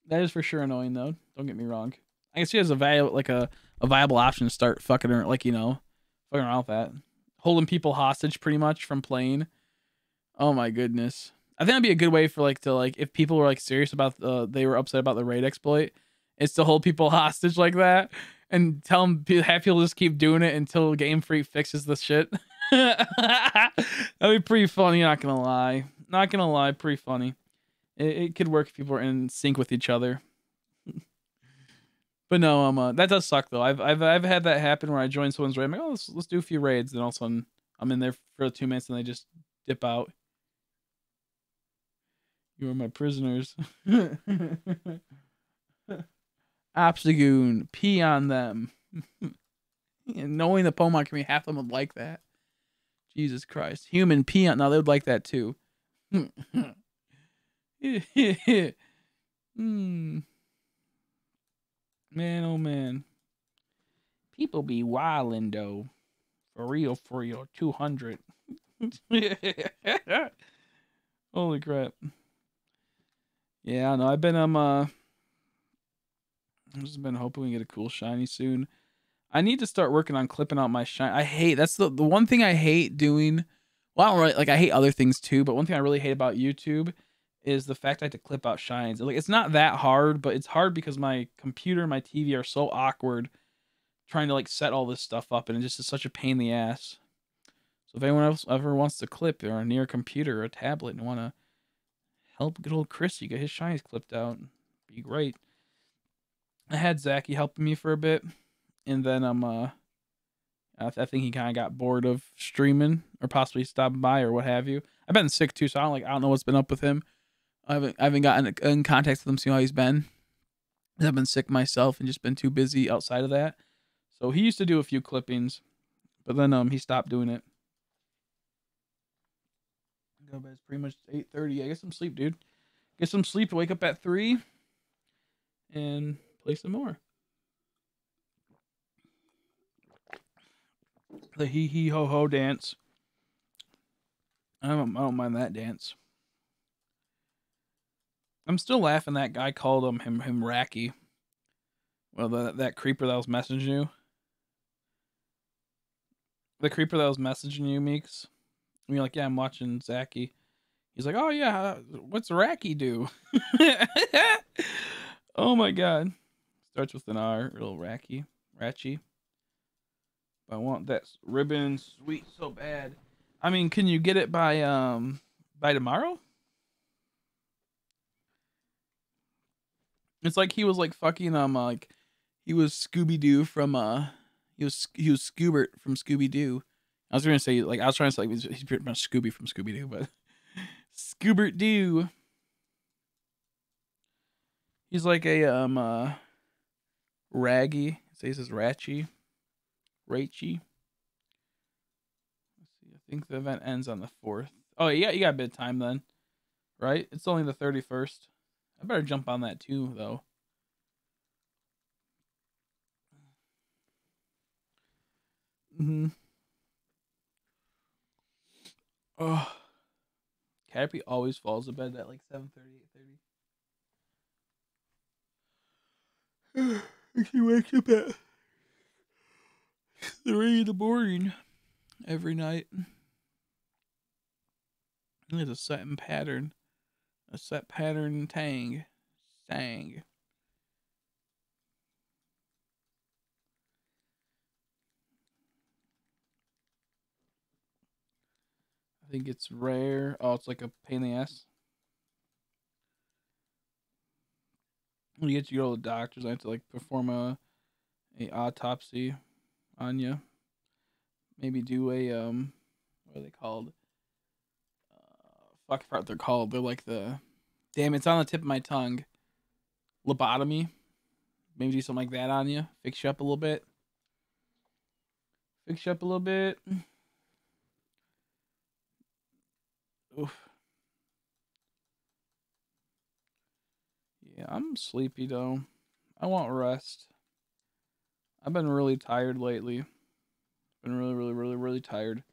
Speaker 1: That is for sure annoying though. Don't get me wrong. I can see it as a viable option to start fucking fucking around with that. Holding people hostage pretty much from playing. Oh my goodness. I think that'd be a good way for if people were like serious about they were upset about the raid exploit, is to hold people hostage like that and tell them have people just keep doing it until Game Freak fixes the shit. That'd be pretty funny, not gonna lie. Not gonna lie, pretty funny. It could work if people are in sync with each other. But no, that does suck though. I've had that happen where I join someone's raid. I'm like, oh, let's do a few raids. Then all of a sudden I'm in there for 2 minutes and they just dip out. You are my prisoners. Obstagoon, pee on them. And knowing the Pokemon community, half of them would like that. Jesus Christ. Human pee on. No, they would like that too. Man, oh man. People be wildin' though. For real, 200. Holy crap. Yeah, I know. I've just been hoping we get a cool shiny soon. I need to start working on clipping out my shiny. That's the one thing I hate doing. Well, I don't really, like, I hate other things too, but one thing I really hate about YouTube is the fact I have to clip out shines. Like, it's not that hard, but it's hard because my computer and my TV are so awkward trying to like set all this stuff up, and it just is such a pain in the ass. So if anyone else ever wants to clip or near a computer or a tablet and want to help good old Chrissy get his shinies clipped out, be great. I had Zachy helping me for a bit, and then I think he kind of got bored of streaming or possibly stopping by or what have you. I've been sick too, so I don't know what's been up with him. I haven't gotten in contact with him to see how he's been. I've been sick myself and just been too busy outside of that. So he used to do a few clippings, but then he stopped doing it. Go to bed. It's pretty much 8:30. I get some sleep, dude. Get some sleep. Wake up at 3 and play some more. The hee hee ho ho dance. I don't mind that dance. I'm still laughing that guy called him Racky. Well, that creeper that was messaging you. The creeper that was messaging you, Meeks. And you're like, yeah, I'm watching Zachy. He's like, oh yeah, what's Racky do? Oh my god. Starts with an R, little Racky. Ratchy. I want that ribbon sweet so bad. I mean, can you get it by tomorrow? It's like he was like fucking like he was Scooby Doo from he was Scoobert from Scooby Doo. I was gonna say like I was trying to say like, he's pretty much Scooby from Scooby Doo, but Scoobert Doo. He's like a Raggy. It says it's Ratchy. Rachy. Let's see. I think the event ends on the 4th. Oh yeah, you got a bit of time then, right? It's only the 31st. I better jump on that too, though. Oh, Cappy always falls to bed at like 7:30, 8:30. She wakes up at 3 in the morning every night. It's a set pattern. A set pattern tang. Sang. I think it's rare. Oh, it's like a pain in the ass. When you get to go to the doctors, I have to like perform a autopsy on you. Maybe do a what are they called? Fuck, I forgot what they're called. They're like the damn. It's on the tip of my tongue. Lobotomy. Maybe do something like that on you. Fix you up a little bit. Fix you up a little bit. Oof. Yeah, I'm sleepy though. I want rest. I've been really tired lately. Been really, really, really, really tired.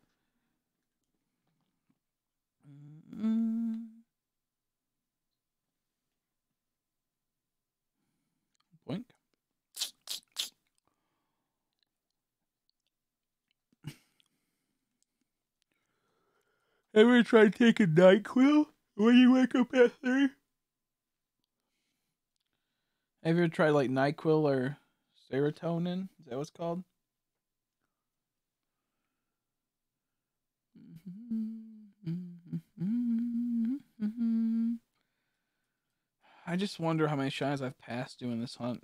Speaker 1: Boink. Ever tried taking NyQuil when you wake up at 3? Have you ever tried like NyQuil or serotonin? Is that what it's called? I just wonder how many shines I've passed doing this hunt.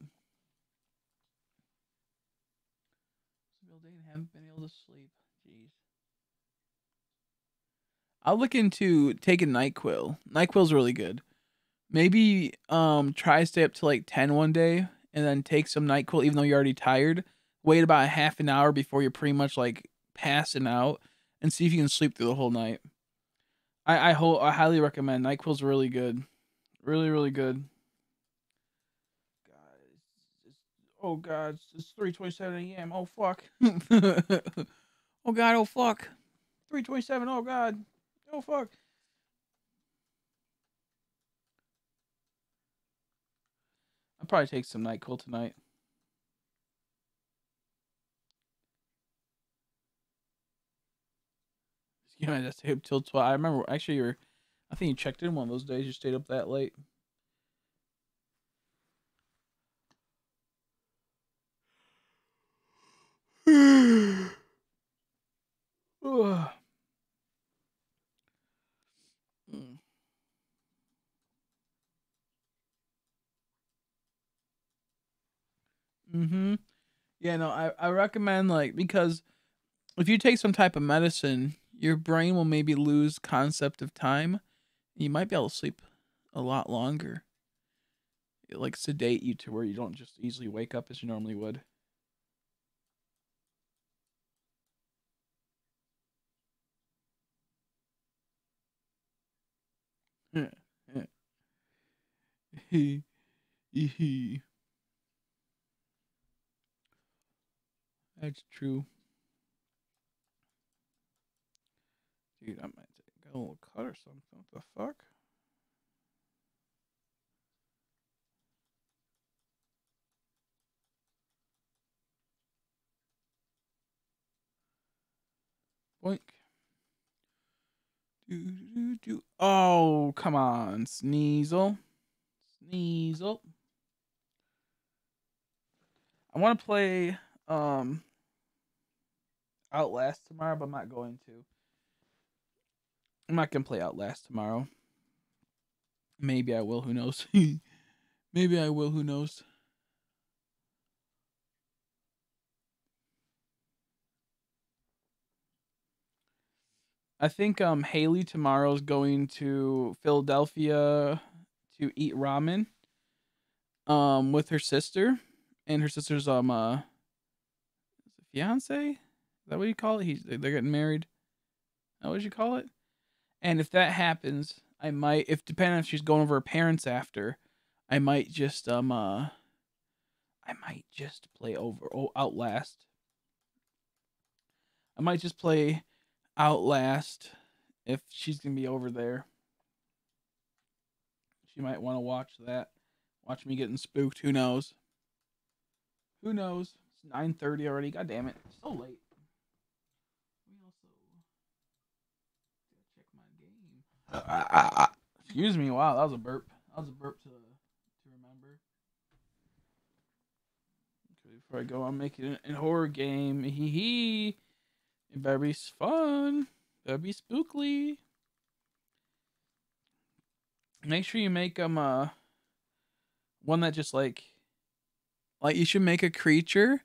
Speaker 1: Haven't been able to sleep. Jeez. I'll look into taking NyQuil. NyQuil's really good. Maybe try stay up to like 10 one day and then take some NyQuil even though you're already tired. Wait about a half an hour before you're pretty much like passing out and see if you can sleep through the whole night. I highly recommend. NyQuil's really good. Really, really good. Oh god, it's 3:27 a.m. Oh fuck. Oh god, oh fuck. 3:27. Oh god. Oh fuck. I'll probably take some NyQuil tonight. You know, I just stayed up till 12. I remember actually I think you checked in one of those days. You stayed up that late. Mm-hmm. Yeah, no, I recommend like because if you take some type of medicine, your brain will maybe lose concept of time. You might be able to sleep a lot longer. It like sedate you to where you don't just easily wake up as you normally would. That's true. Dude, I might take a little cut or something. What the fuck? Boink. Oh, come on, Sneasel. Sneasel. I want to play Outlast tomorrow, but I'm not going to. I'm not gonna play Outlast tomorrow. Maybe I will. Who knows? Maybe I will. Who knows? I think Haley tomorrow's going to Philadelphia to eat ramen with her sister and her sister's fiance. Is that what you call it? They're getting married. Is that what you call it? And if that happens, I might, if depending on if she's going over her parents after, I might just play Outlast. I might just play Outlast if she's gonna be over there. She might want to watch that. Watch me getting spooked. Who knows? Who knows? It's 9:30 already. God damn it. It's so late. We also check my game. Excuse me. Wow, that was a burp. That was a burp to remember. Okay, before I go, I'm making a horror game. Hee hee. It better be fun. Better be spookly. Make sure you make one that just like you should make a creature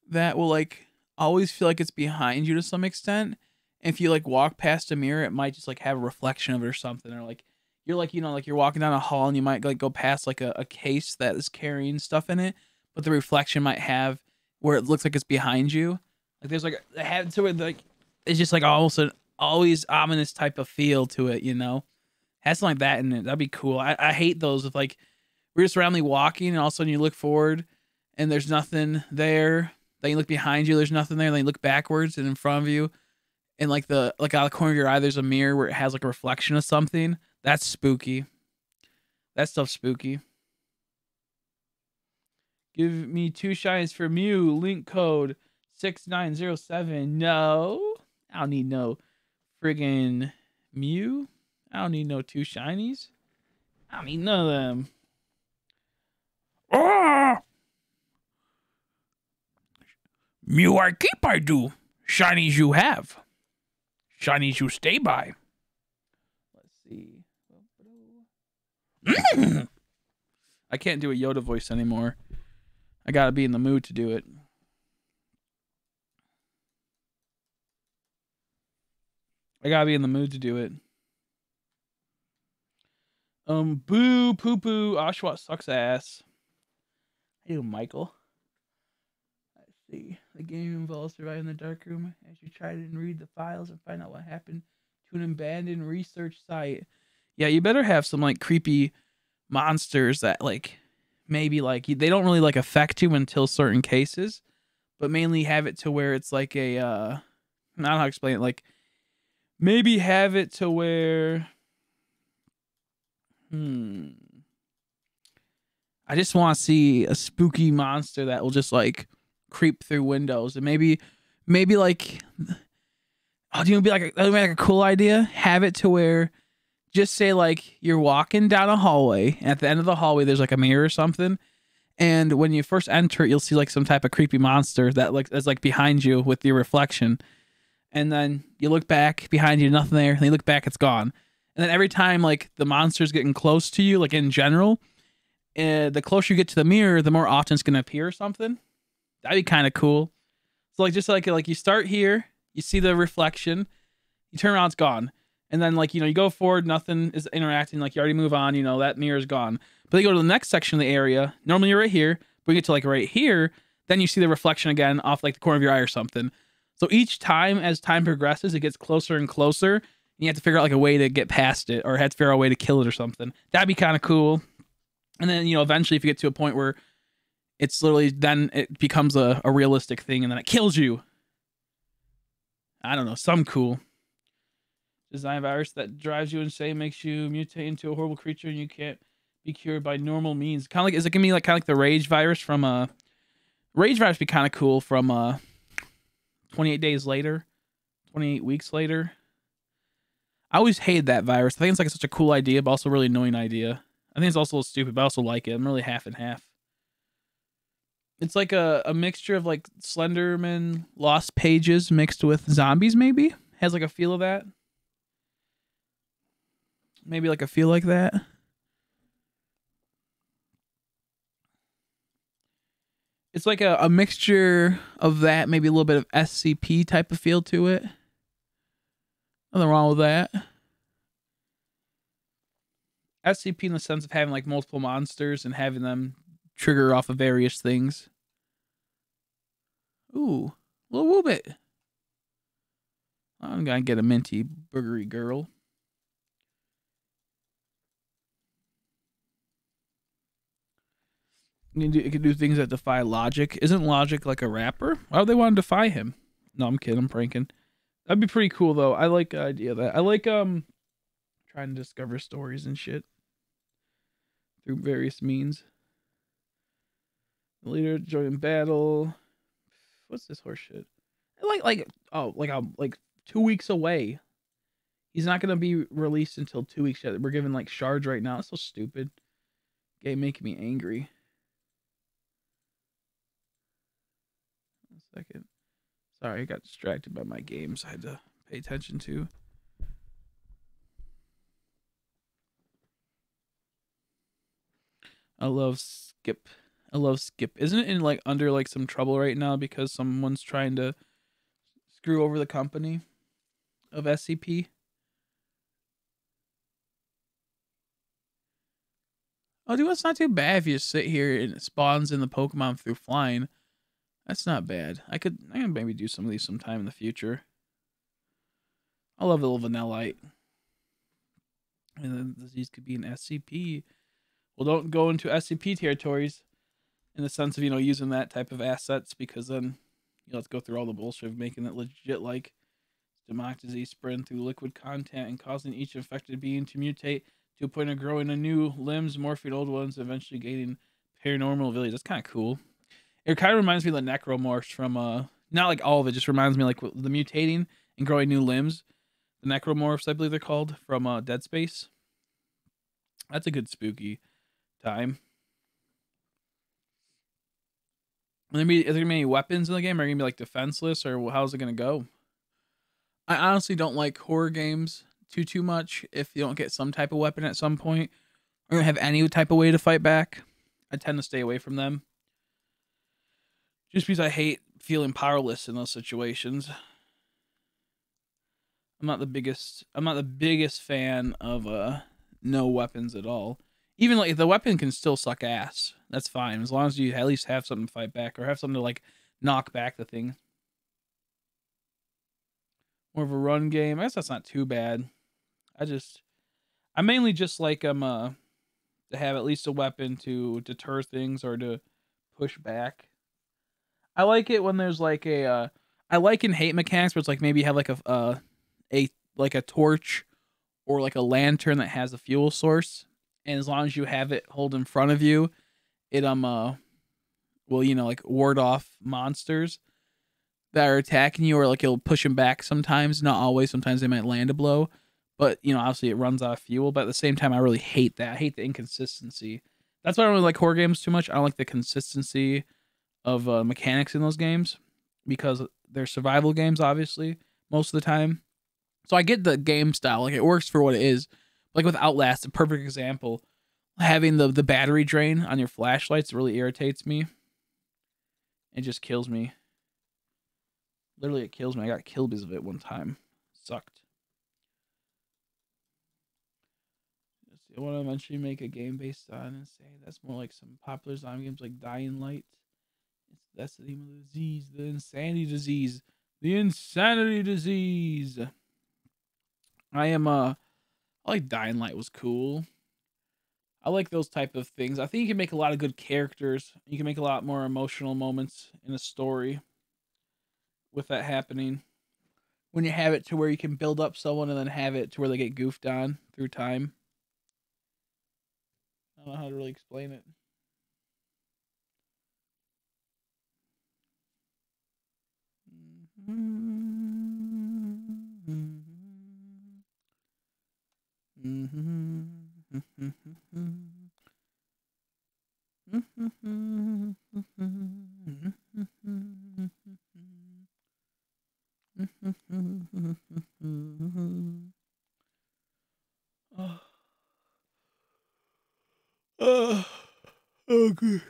Speaker 1: that will like always feel like it's behind you to some extent. If you like walk past a mirror, it might just like have a reflection of it or something. Or like you're like, like you're walking down a hall and you might like go past like a case that is carrying stuff in it, but the reflection might have where it looks like it's behind you. Like there's like a head to it, like it's just like almost an always ominous type of feel to it, Has something like that in it. That'd be cool. I hate those if like we're just randomly walking and all of a sudden you look forward and there's nothing there. Then you look behind you, there's nothing there. Then you look backwards and in front of you, and like out of the corner of your eye, there's a mirror where it has like a reflection of something. That's spooky. That stuff's spooky. Give me 2 shinies for Mew. Link code 6907. No, I don't need no friggin' Mew. I don't need no 2 shinies. I don't need none of them. Ah! Mew I keep, I do. Shinies you have. Shinies you stay by. Let's see. I can't do a Yoda voice anymore. I gotta be in the mood to do it. Boo, poo poo, Oshawott sucks ass. Hey, Michael. Let's see. The game involves surviving the dark room as you try to read the files and find out what happened to an abandoned research site. Yeah, you better have some like creepy monsters that like maybe like they don't really like affect you until certain cases, but mainly have it to where it's like a I don't know how to explain it. Like maybe have it to where I just want to see a spooky monster that will just like creep through windows, and maybe like, oh, do you be like a cool idea? Have it to where, just say like you're walking down a hallway, and at the end of the hallway there's like a mirror or something, and when you first enter it, you'll see like some type of creepy monster that like is like behind you with your reflection, and then you look back behind you, nothing there, and you look back, it's gone. And then every time like the monster's getting close to you, like in general, the closer you get to the mirror, the more often it's gonna appear or something. That'd be kind of cool. So like just like you start here, you see the reflection, you turn around, it's gone, and then like you go forward, nothing is interacting. Like you already move on, that mirror's gone. But you go to the next section of the area. Normally you're right here, but you get to like right here, then you see the reflection again off like the corner of your eye or something. So each time as time progresses, it gets closer and closer. You have to figure out like a way to get past it, or have to figure out a way to kill it or something. That'd be kind of cool. And then, eventually if you get to a point where it's literally, then it becomes a realistic thing and then it kills you. I don't know, some cool. Design virus that drives you insane, makes you mutate into a horrible creature and you can't be cured by normal means. Kind of like, is it gonna be like kind of like the rage virus from Rage virus be kind of cool from 28 days later, 28 weeks later. I always hated that virus. I think it's like such a cool idea, but also a really annoying idea. I think it's also a little stupid, but I also like it. I'm really half and half. It's like a mixture of like Slenderman Lost Pages mixed with zombies, maybe? Has like a feel of that. Maybe like a feel like that. It's like a mixture of that, maybe a little bit of SCP type of feel to it. Nothing wrong with that. SCP in the sense of having like multiple monsters and having them trigger off of various things. Ooh, a little bit. I'm gonna get a minty boogery girl. It can do things that defy logic. Isn't logic like a rapper? Why would they want to defy him? No, I'm kidding. I'm pranking. That'd be pretty cool though. I like the idea of that. I like trying to discover stories and shit through various means. The leader joined battle. What's this horse shit? Like 2 weeks away. He's not gonna be released until 2 weeks yet. We're giving like shards right now. It's so stupid. Game making me angry. 1 second. Sorry, I got distracted by my games. I had to pay attention to. I love Skip. I love Skip. Isn't it in like under like some trouble right now because someone's trying to screw over the company of SCP? Oh, dude, that's not too bad if you just sit here and it spawns in the Pokemon through flying. That's not bad. I could maybe do some of these sometime in the future. I love the little Vanillite. And then these could be an SCP. Well, don't go into SCP territories in the sense of, using that type of assets, because then you'll have to go through all the bullshit of making it legit, like demonic disease spreading through liquid content and causing each infected being to mutate to a point of growing a new limbs, morphing old ones, eventually gaining paranormal abilities. That's kind of cool. It kind of reminds me of the necromorphs from not like all of it, just reminds me like the mutating and growing new limbs. The necromorphs, I believe they're called, from Dead Space. That's a good spooky time. Is there gonna be any weapons in the game? Are you gonna be like defenseless, or how's it gonna go? I honestly don't like horror games too much if you don't get some type of weapon at some point, or have any type of way to fight back. I tend to stay away from them, just because I hate feeling powerless in those situations. I'm not the biggest fan of no weapons at all. Even like the weapon can still suck ass. That's fine, as long as you at least have something to fight back, or have something to like knock back the thing. More of a run game. I guess that's not too bad. I mainly just like to have at least a weapon to deter things or to push back. I like it when there's like I like in hate mechanics where it's like maybe you have like a torch or like a lantern that has a fuel source, and as long as you have it hold in front of you, it will like ward off monsters that are attacking you, or like it'll push them back sometimes. Not always. Sometimes they might land a blow, but obviously it runs out of fuel. But at the same time, I really hate that. I hate the inconsistency. That's why I don't really like horror games too much. I don't like the consistency of mechanics in those games, because they're survival games, obviously, most of the time. So I get the game style, like it works for what it is. Like with Outlast, a perfect example. Having the battery drain on your flashlights really irritates me. It just kills me. Literally, it kills me. I got killed because of it one time. Sucked. I want to eventually make a game based on and say that's more like some popular zombie games like Dying Light. That's the name of the disease, the insanity disease. The insanity disease. I like Dying Light was cool. I like those type of things. I think you can make a lot of good characters. You can make a lot more emotional moments in a story with that happening. When you have it to where you can build up someone and then have it to where they get goofed on through time. I don't know how to really explain it. Okay.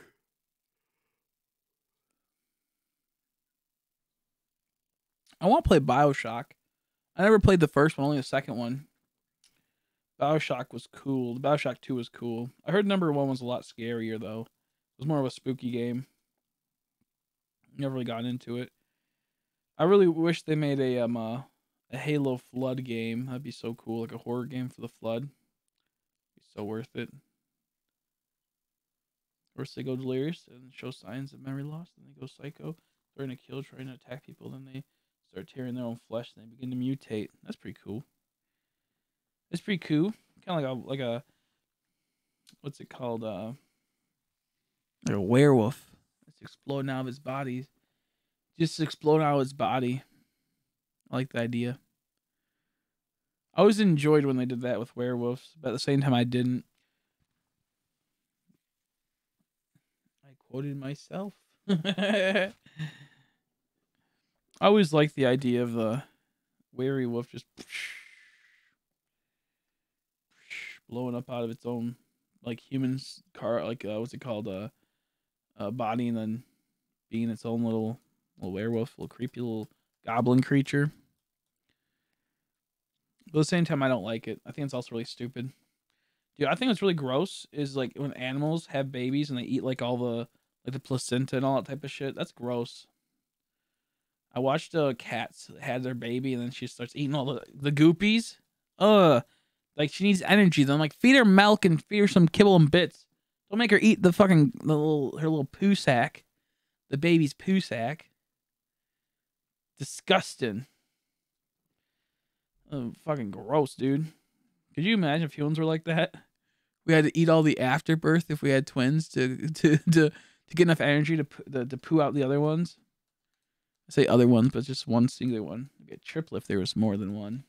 Speaker 1: I want to play BioShock. I never played the first one, only the second one. BioShock was cool. The BioShock 2 was cool. I heard number 1 was a lot scarier though. It was more of a spooky game. Never really got into it. I really wish they made a Halo Flood game. That'd be so cool, like a horror game for the Flood. Be so worth it. First they go delirious and show signs of memory loss, then they go psycho, starting to kill, trying to attack people, then they start tearing their own flesh, and they begin to mutate. That's pretty cool. It's pretty cool. Kind of like a what's it called? Like a werewolf. exploding out of his body. Just exploding out of his body. I like the idea. I always enjoyed when they did that with werewolves, but at the same time I didn't. I quoted myself. I always liked the idea of the werewolf just blowing up out of its own, like, human's car, like, what's it called, body, and then being its own little werewolf, little creepy little goblin creature. But at the same time, I don't like it. I think it's also really stupid. Dude, I think what's really gross is, like, when animals have babies and they eat, like, all the, like, the placenta and all that type of shit. That's gross. I watched cats had their baby and then she starts eating all the goopies. Like, she needs energy. Then I'm like, feed her milk and feed her some kibble and bits. Don't make her eat the fucking her little poo sack, the baby's poo sack. Disgusting. Oh, fucking gross, dude. Could you imagine if humans were like that? We had to eat all the afterbirth if we had twins to get enough energy to poo out the other ones. I say other ones, but just one singular one. It'd be a triplet if there was more than one.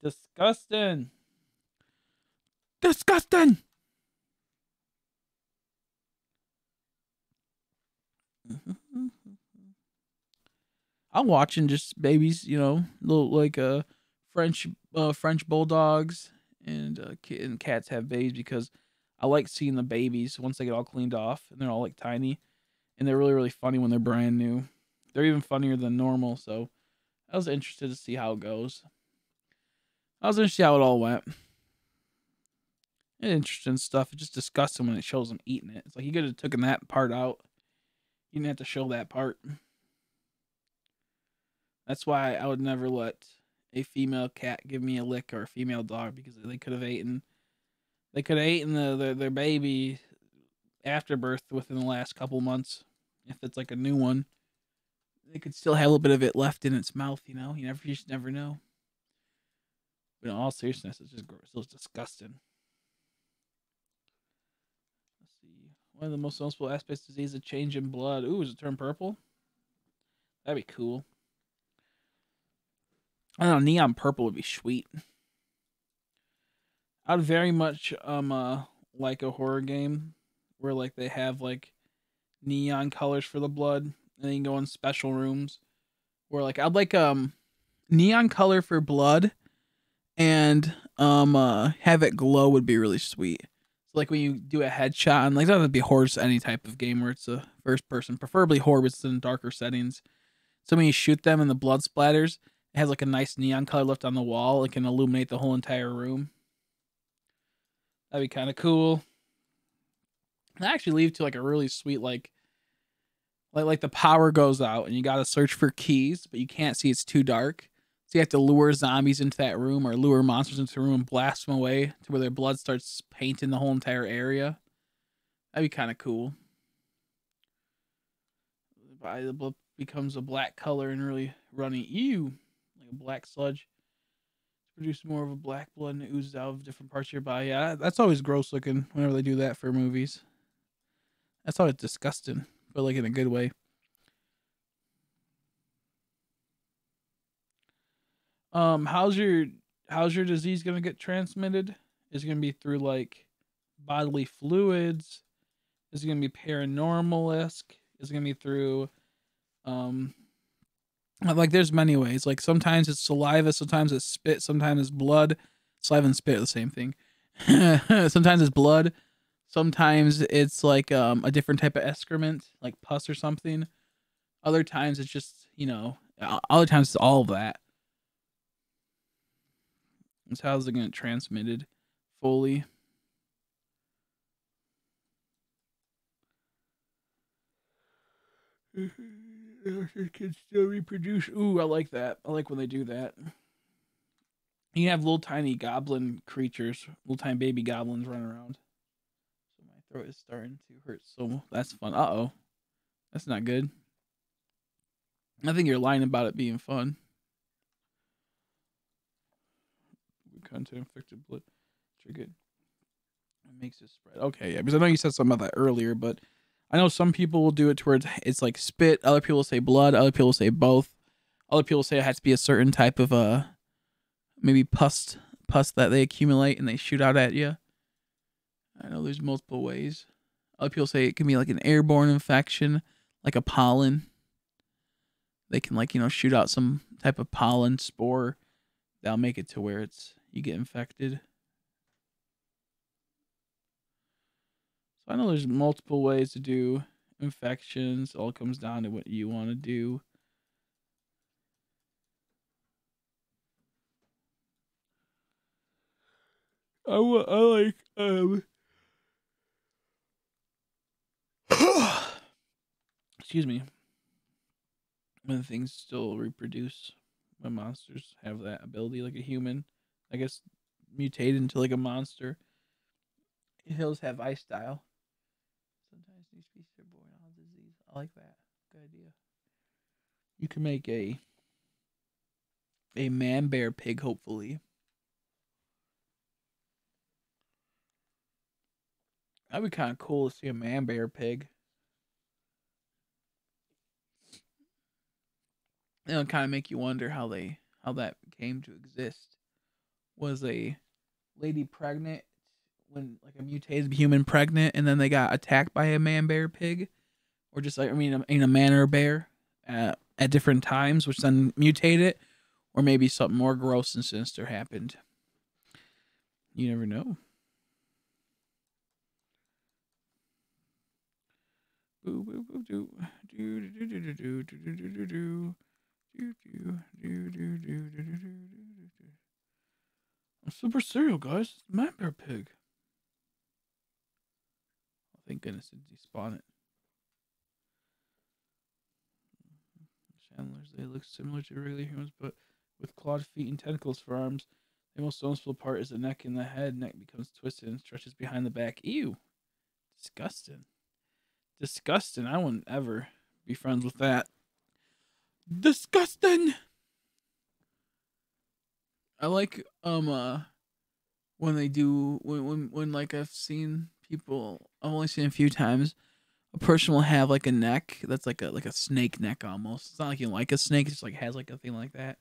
Speaker 1: Disgusting. Disgusting. I'm watching just babies, you know, little, like, French bulldogs and cats have babies because I like seeing the babies once they get all cleaned off and they're all, like, tiny, and they're really, really funny when they're brand new. They're even funnier than normal, so I was interested to see how it goes. I was interested to see how it all went. Interesting stuff. It's just disgusting when it shows them eating it. It's like you could have taken that part out. You didn't have to show that part. That's why I would never let a female cat give me a lick or a female dog, because they could have eaten their baby after birth within the last couple months. If it's like a new one, they could still have a little bit of it left in its mouth. You know, you just never know. But in all seriousness, it's just gross. It's disgusting. Let's see. One of the most noticeable aspects of disease is a change in blood. Ooh, is it turn purple? That'd be cool. I don't know, neon purple would be sweet. I'd very much like a horror game where, like, they have, like, neon colors for the blood, and then you can go in special rooms where, like, I'd like neon color for blood, and have it glow would be really sweet. So, like, when you do a headshot, and, like, that would be horror, any type of game where it's a first person, preferably horror, but it's in darker settings. So when you shoot them and the blood splatters, it has, like, a nice neon color left on the wall. It can illuminate the whole entire room. That'd be kind of cool. That actually leads to, like, a really sweet, like the power goes out and you gotta search for keys, but you can't see, it's too dark. So you have to lure zombies into that room or lure monsters into the room and blast them away to where their blood starts painting the whole entire area. That'd be kind of cool. The blood becomes a black color and really runny. Ew. Like a black sludge. Produce more of a black blood and it oozes out of different parts of your body. Yeah, that's always gross looking whenever they do that for movies. That's always disgusting, but, like, in a good way. How's your disease gonna get transmitted? Is it gonna be through, like, bodily fluids? Is it gonna be paranormal-esque? Is it gonna be through like, there's many ways. Like, sometimes it's saliva, sometimes it's spit, sometimes it's blood. Saliva and spit are the same thing. Sometimes it's blood. Sometimes it's, like, a different type of excrement, like pus or something. Other times it's just, you know, other times it's all of that. It's how's it going to get transmitted fully. It can still reproduce. Ooh, I like that. I like when they do that. You have little tiny goblin creatures, little tiny baby goblins running around. So my throat is starting to hurt. So that's fun. Uh-oh. That's not good. I think you're lying about it being fun. Content infected blood. Triggered. It makes it spread. Okay, yeah, because I know you said something about that earlier, but I know some people will do it to where it's like spit. Other people say blood. Other people say both. Other people say it has to be a certain type of maybe pus that they accumulate and they shoot out at you. I know there's multiple ways. Other people say it can be like an airborne infection, like a pollen. They can like shoot out some type of pollen spore that'll make it to where you get infected. So I know there's multiple ways to do infections. It all comes down to what you want to do. I like excuse me. When things still reproduce, when monsters have that ability, like a human, I guess, mutate into like a monster. Hills have ice style. Sometimes these species are born out of disease. I like that. Good idea. You can make a man bear pig, hopefully. That'd be kind of cool to see a man bear pig. It'll kind of make you wonder how that came to exist. Was a lady pregnant when like a mutated human pregnant, and then they got attacked by a man bear pig, or just like a man or a bear at different times, which then mutated, or maybe something more gross and sinister happened. You never know. I'm super cereal, guys. It's Man Bear Pig. Oh, thank goodness it despawned it. Chandlers, they look similar to regular humans, but with clawed feet and tentacles for arms. The most noticeable part is the neck and the head. Neck becomes twisted and stretches behind the back. Ew. Disgusting. Disgusting. I wouldn't ever be friends with that. Disgusting. I like when they do when like I've seen people, I've only seen a few times, a person will have like a neck that's like a snake neck almost. It's not like you like a snake, it's just like has like a thing like that.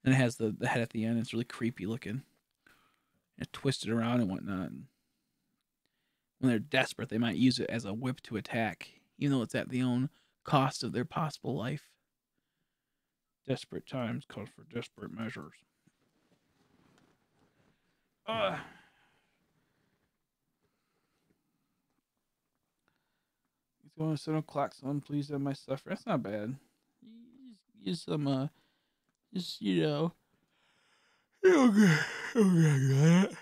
Speaker 1: And it has the head at the end. It's really creepy looking. It twisted around and whatnot. And when they're desperate, they might use it as a whip to attack, even though it's at the own cost of their possible life. Desperate times call for desperate measures. It's going to 7 o'clock, so I'm pleased at my stuff. That's not bad. Use some, just, okay. Okay, got it.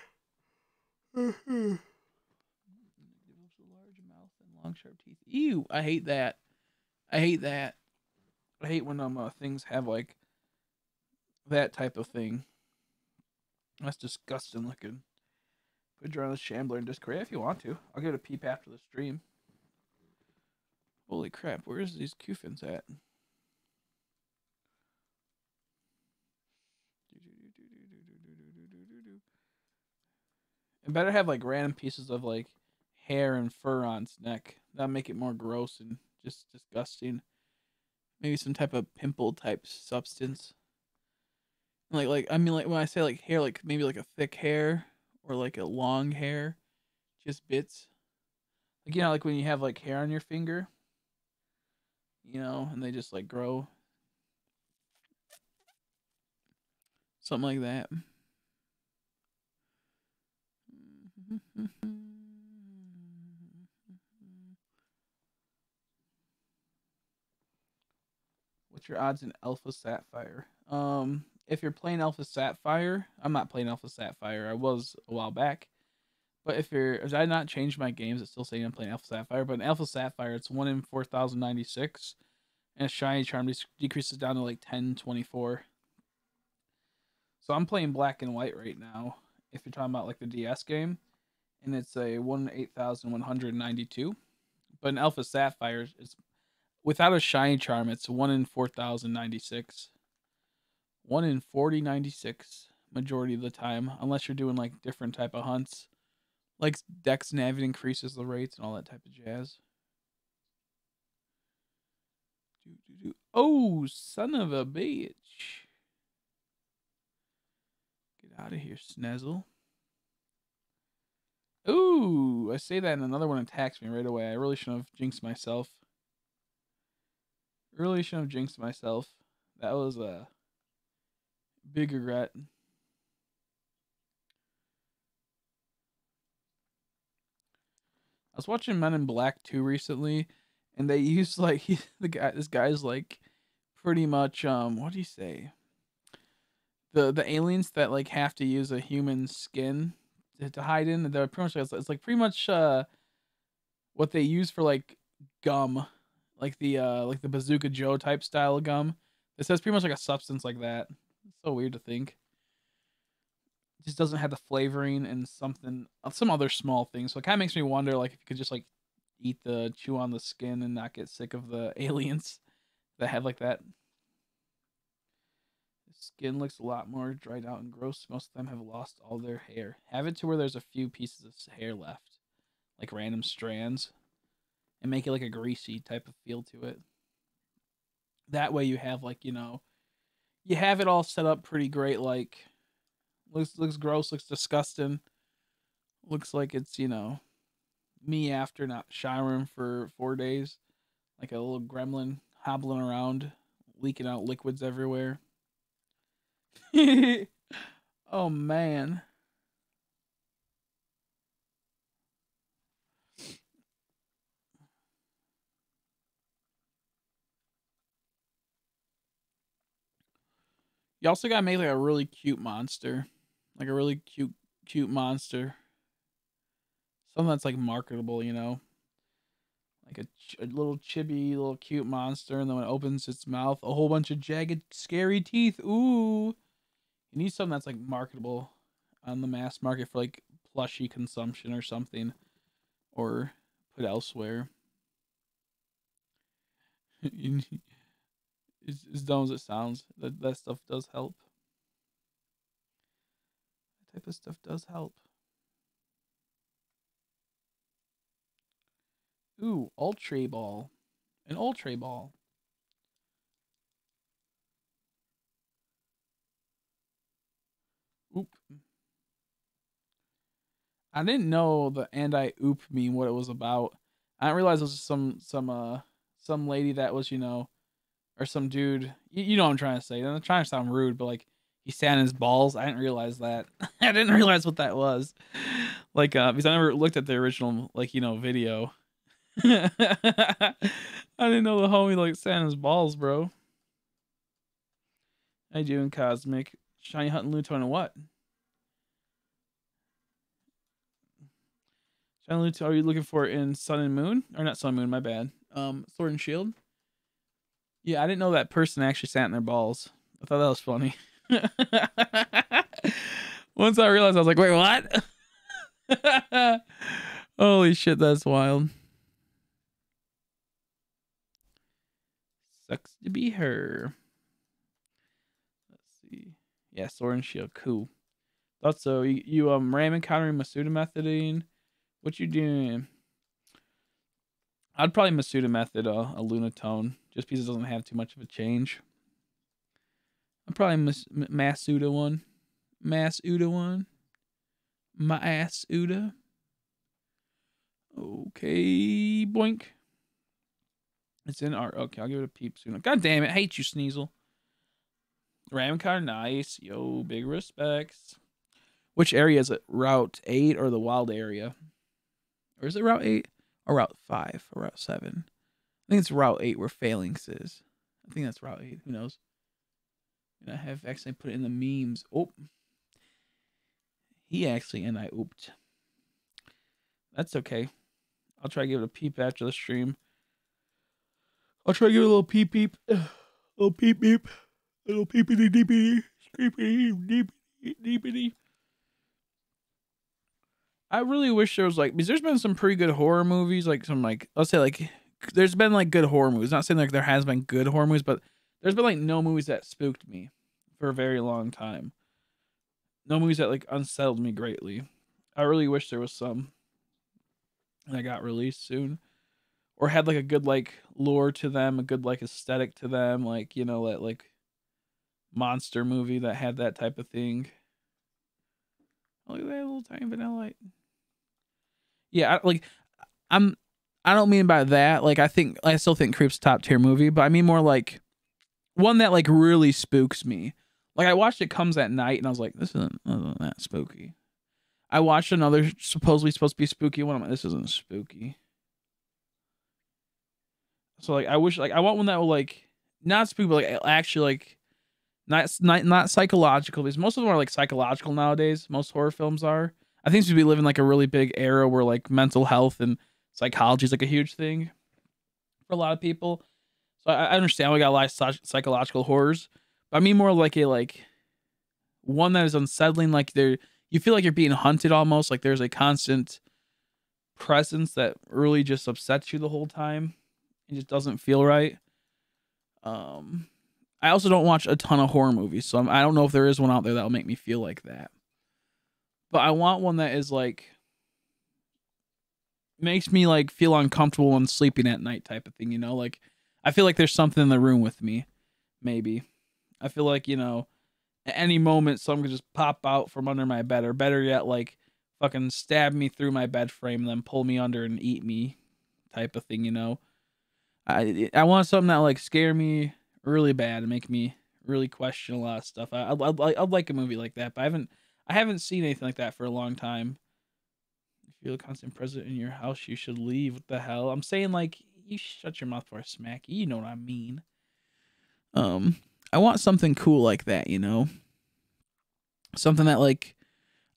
Speaker 1: Develops a large mouth and long, sharp teeth. Ew, I hate that. I hate that. I hate when things have like that type of thing. That's disgusting looking. Put your on the Shambler and Discord if you want to. I'll give it a peep after the stream. Holy crap, where's these Cufants at? It better have like random pieces of like hair and fur on its neck. That'll make it more gross and just disgusting. Maybe some type of pimple type substance. Like I mean, like when I say like hair, like maybe like a thick hair or like a long hair, just bits. Like like when you have like hair on your finger, and they just like grow. Something like that. What's your odds in Alpha Sapphire? If you're playing Alpha Sapphire, I'm not playing Alpha Sapphire. I was a while back. But if I not changed my games, it's still saying I'm playing Alpha Sapphire. But in Alpha Sapphire, it's 1 in 4,096. And a shiny charm decreases down to like 1024. So I'm playing black and white right now. If you're talking about like the DS game. And it's a 1 in 8,192. But in Alpha Sapphire, it's without a shiny charm, it's 1 in 4,096. 1 in 4096 majority of the time, unless you're doing like different type of hunts. Like Dex Navit increases the rates and all that type of jazz. Oh, son of a bitch. Get out of here, Snezzle. Ooh, I say that and another one attacks me right away. I really shouldn't have jinxed myself. Really shouldn't have jinxed myself. That was a big regret. I was watching Men in Black 2 recently, and they used like this guy's like pretty much what do you say? The aliens that like have to use a human skin to hide in. They're pretty much it's like pretty much what they use for like gum, like the Bazooka Joe type style of gum. It says pretty much like a substance like that. It's so weird to think. It just doesn't have the flavoring and some other small things. So it kind of makes me wonder like if you could just like chew on the skin and not get sick of the aliens that have like that. The skin looks a lot more dried out and gross. Most of them have lost all their hair. Have it to where there's a few pieces of hair left, like random strands, and make it like a greasy type of feel to it. That way you have like, you have it all set up pretty great, like looks gross, looks disgusting. Looks like it's, me after not showering for 4 days. Like a little gremlin hobbling around, leaking out liquids everywhere. Oh man. You also gotta make like a really cute monster. Like a really cute monster. Something that's like marketable, Like a little chibi, little cute monster, and then when it opens its mouth, a whole bunch of jagged, scary teeth. Ooh. You need something that's like marketable on the mass market for like plushy consumption or something. Or put elsewhere. As dumb as it sounds, that stuff does help. That type of stuff does help. Ooh, Ultra Ball. An Ultra Ball. Oop. I didn't know the and I oop mean what it was about. I didn't realize it was some lady that was, or some dude. You know what I'm trying to say. I'm not trying to sound rude, but like he sat in his balls. I didn't realize that. I didn't realize what that was. Like because I never looked at the original like, video. I didn't know the homie like sat in his balls, bro. How you doing, Cosmic? Shiny Hunt and Luton and what? Shiny Luton, are you looking for in Sun and Moon? Or not Sun and Moon, my bad. Sword and Shield? Yeah, I didn't know that person actually sat in their balls. I thought that was funny. Once I realized, I was like, wait, what? Holy shit, that's wild. Sucks to be her. Let's see. Yeah, Sword and Shield, cool. Thought so. You ram encountering Masuda methoding. What you doing? I'd probably Masuda method a Lunatone just because it doesn't have too much of a change. I'd probably Masuda one. Masuda one. My ass Uda. Okay, boink. It's in art. Okay, I'll give it a peep soon. God damn it, I hate you, Sneasel. Ram car, nice. Yo, big respects. Which area is it? Route 8 or the wild area? Or is it Route 8? Or Route 5 or Route 7? I think it's Route 8 where Phalanx is. I think that's Route 8. Who knows? And I have actually put it in the memes. Oh. He actually and I ooped. That's okay. I'll try to give it a peep after the stream. I'll try to give it a little peep peep. Little peep peep. Little peepity deepity. Screepity deepity. I really wish there was like, because there's been some pretty good horror movies, like some like, let's say like, there's been like good horror movies. Not saying like there has been good horror movies, but there's been like no movies that spooked me for a very long time. No movies that like unsettled me greatly. I really wish there was some that got released soon, or had like a good like lore to them, a good like aesthetic to them, like you know that like monster movie that had that type of thing. Oh, look at that little tiny vanilla light. Yeah, like I'm I don't mean by that. Like I still think Creep's a top tier movie, but I mean more like one that like really spooks me. Like I watched It Comes at Night and I was like, this isn't that spooky. I watched another supposedly supposed to be spooky one. I'm like, this isn't spooky. So like I wish like I want one that will like not spooky, but like actually like not psychological, because most of them are like psychological nowadays. Most horror films are. I think we live in like a really big era where like mental health and psychology is like a huge thing for a lot of people. So I understand we got a lot of psychological horrors, but I mean more like a like one that is unsettling. Like you feel like you're being hunted almost. Like there's a constant presence that really just upsets you the whole time. It just doesn't feel right. I also don't watch a ton of horror movies, so I don't know if there is one out there that'll make me feel like that. But I want one that is like makes me like feel uncomfortable when sleeping at night type of thing, you know? Like I feel like there's something in the room with me, maybe. I feel like, you know, at any moment someone could just pop out from under my bed, or better yet, like fucking stab me through my bed frame and then pull me under and eat me type of thing, you know? I want something that like scare me really bad and make me really question a lot of stuff. I'd like a movie like that, but I haven't seen anything like that for a long time. If you're the constant present in your house, you should leave. What the hell? I'm saying like you shut your mouth before I smack you. You know what I mean. I want something cool like that, you know? Something that like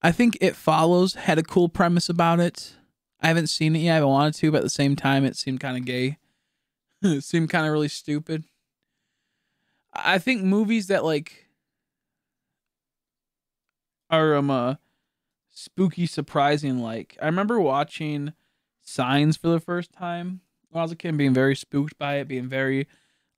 Speaker 1: I think It Follows had a cool premise about it. I haven't seen it yet. I wanted to, but at the same time it seemed kind of gay. It seemed kind of really stupid. I think movies that like are spooky, surprising. Like I remember watching Signs for the first time when I was a kid, being very spooked by it, being very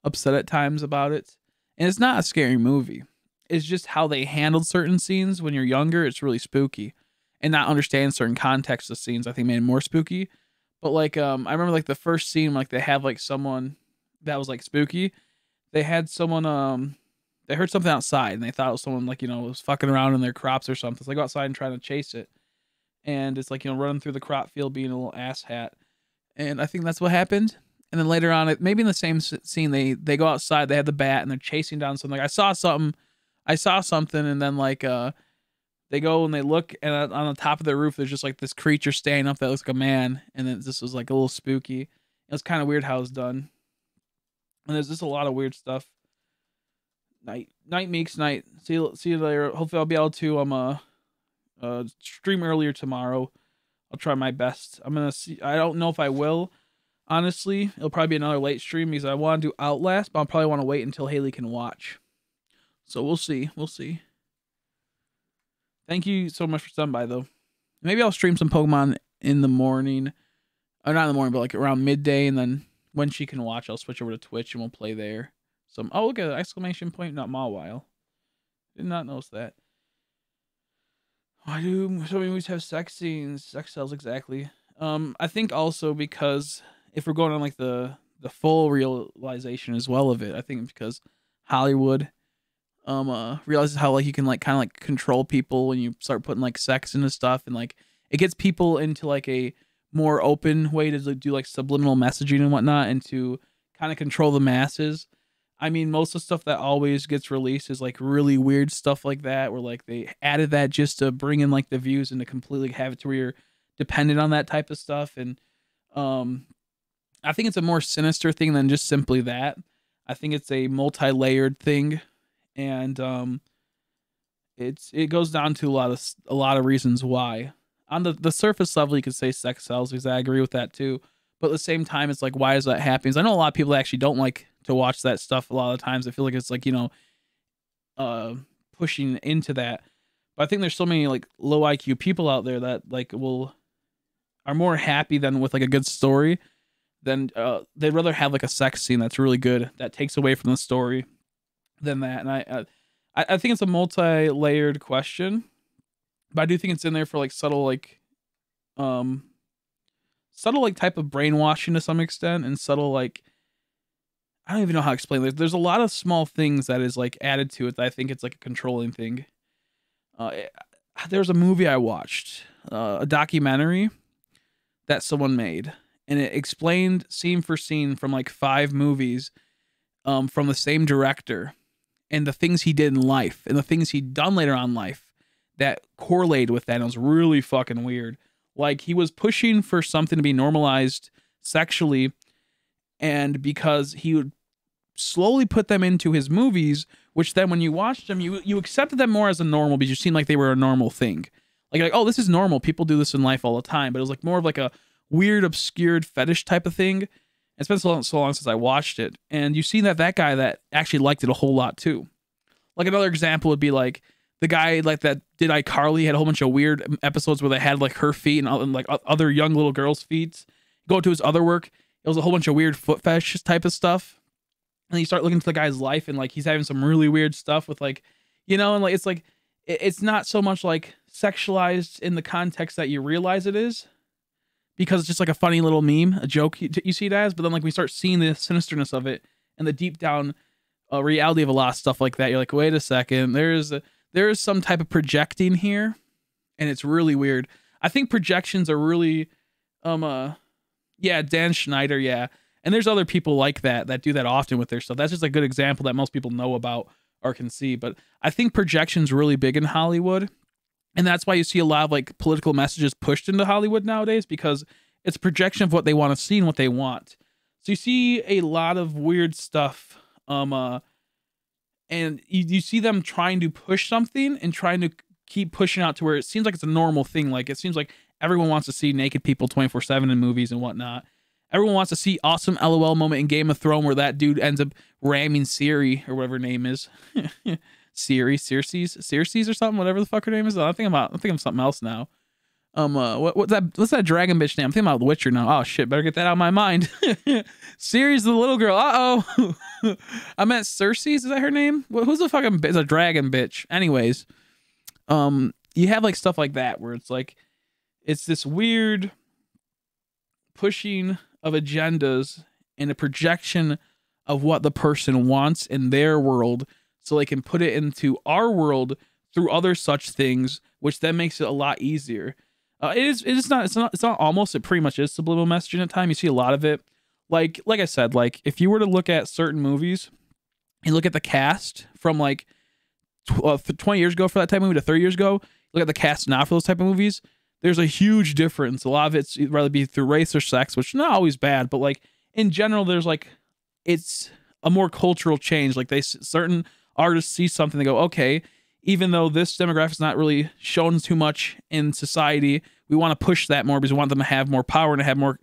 Speaker 1: upset at times about it. And it's not a scary movie. It's just how they handled certain scenes when you're younger. It's really spooky, and not understanding certain contexts of scenes I think made it more spooky. But like I remember like the first scene, like they have like someone that was like spooky. They had someone they heard something outside and they thought it was someone like, you know, was fucking around in their crops or something. So they go outside and try to chase it. And it's like, you know, running through the crop field being a little asshat. And I think that's what happened. And then later on, maybe in the same scene, they go outside, they have the bat and they're chasing down something. Like, I saw something, and then like they go and they look, and on the top of their roof, there's just like this creature standing up that looks like a man. And then this was like a little spooky. It was kind of weird how it's done. And there's just a lot of weird stuff. Night Meeks night. See you later. Hopefully I'll be able to stream earlier tomorrow. I'll try my best. I'm gonna see. I don't know if I will. Honestly, it'll probably be another late stream because I want to do Outlast, but I'll probably want to wait until Haley can watch. So we'll see. We'll see. Thank you so much for stopping by, though. Maybe I'll stream some Pokemon in the morning. Or not in the morning, but like around midday, and then when she can watch, I'll switch over to Twitch and we'll play there. Oh, look at it. Exclamation point, not Mawile. Did not notice that. Why do so many movies have sex scenes? Sex sells, exactly. I think also because if we're going on like the full realization as well of it, I think because Hollywood realizes how like you can like kind of like control people when you start putting like sex into stuff, and like it gets people into like a more open way to do like subliminal messaging and whatnot, and to kind of control the masses. I mean, most of the stuff that always gets released is like really weird stuff like that, where like they added that just to bring in like the views and to completely have it to where you're dependent on that type of stuff. And I think it's a more sinister thing than just simply that. I think it's a multi-layered thing, and it goes down to a lot of reasons why. On the surface level, you could say sex sells, because I agree with that too. But at the same time, it's like, why is that happening? I know a lot of people actually don't like to watch that stuff. A lot of the times, I feel like it's like, you know, pushing into that. But I think there's so many like low IQ people out there that like are more happy than with like a good story. Then they'd rather have like a sex scene that's really good, that takes away from the story, than that. And I think it's a multi-layered question, but I do think it's in there for like subtle subtle like type of brainwashing to some extent, and subtle like I don't even know how to explain it. There's a lot of small things that is like added to it that I think it's like a controlling thing. It, there's a movie I watched, a documentary that someone made, and it explained scene for scene from like 5 movies from the same director, and the things he did in life and the things he'd done later on in life that correlated with that. And it was really fucking weird. Like he was pushing for something to be normalized sexually, and because he would slowly put them into his movies, which then when you watched them, you accepted them more as a normal because you seemed like they were a normal thing. Like, oh, this is normal. People do this in life all the time. But it was like more of like a weird, obscured fetish type of thing. It's been so long since I watched it. And you see that guy that actually liked it a whole lot too. Like another example would be like the guy like that did iCarly had a whole bunch of weird episodes where they had like her feet and like other young little girls' feet. Go to his other work. It was a whole bunch of weird foot fetish type of stuff. And you start looking into the guy's life, and like he's having some really weird stuff with like, you know, and like it's not so much like sexualized in the context that you realize it is, because it's just like a funny little meme, a joke you see it as. But then like we start seeing the sinisterness of it and the deep down reality of a lot of stuff like that. You're like, wait a second, there is some type of projecting here, and it's really weird. I think projections are really, yeah, Dan Schneider, yeah. And there's other people like that do that often with their stuff. That's just a good example that most people know about or can see. But I think projection's really big in Hollywood. And that's why you see a lot of like political messages pushed into Hollywood nowadays, because it's a projection of what they want to see and what they want. So you see a lot of weird stuff. And you see them trying to push something and trying to keep pushing out to where it seems like it's a normal thing. Like it seems like everyone wants to see naked people 24/7 in movies and whatnot. Everyone wants to see awesome LOL moment in Game of Thrones where that dude ends up ramming Ciri or whatever her name is. Circes or something, whatever the fuck her name is. I'm thinking of something else now. What's that dragon bitch name? I'm thinking about The Witcher now. Oh shit, better get that out of my mind. Ciri's the little girl. Uh-oh. I meant Circes, is that her name? Who's the fucking it's a dragon bitch? Anyways, you have like stuff like that where it's like it's this weird pushing of agendas and a projection of what the person wants in their world, so they can put it into our world through other such things, which then makes it a lot easier. It's not almost, it pretty much is subliminal messaging at time. You see a lot of it. Like I said, like if you were to look at certain movies and look at the cast from like 20 years ago for that type of movie to 30 years ago, look at the cast now for those type of movies, there's a huge difference. A lot of it's rather be through race or sex, which is not always bad, but like in general, there's like, it's a more cultural change. Like certain artists see something, they go, okay, even though this demographic is not really shown too much in society, we want to push that more because we want them to have more power and to have more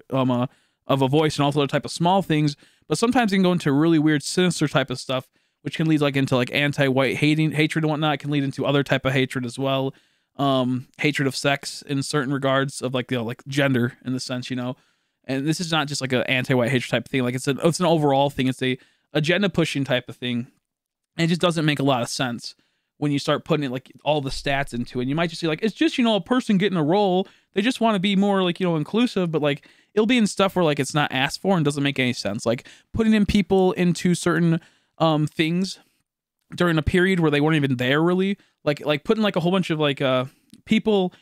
Speaker 1: of a voice and all other type of small things. But sometimes it can go into really weird, sinister type of stuff, which can lead like into like anti-white hatred and whatnot. It can lead into other type of hatred as well. Hatred of sex in certain regards of like, you know, like gender in the sense, you know. And this is not just like an anti-white hatred type of thing. Like it's an overall thing. It's a agenda pushing type of thing. And it just doesn't make a lot of sense when you start putting it like all the stats into it. And you might just see like, it's just, you know, a person getting a role. They just want to be more like, you know, inclusive, but like it'll be in stuff where like it's not asked for and doesn't make any sense. Like putting in people into certain things during a period where they weren't even there really. Like putting like a whole bunch of like people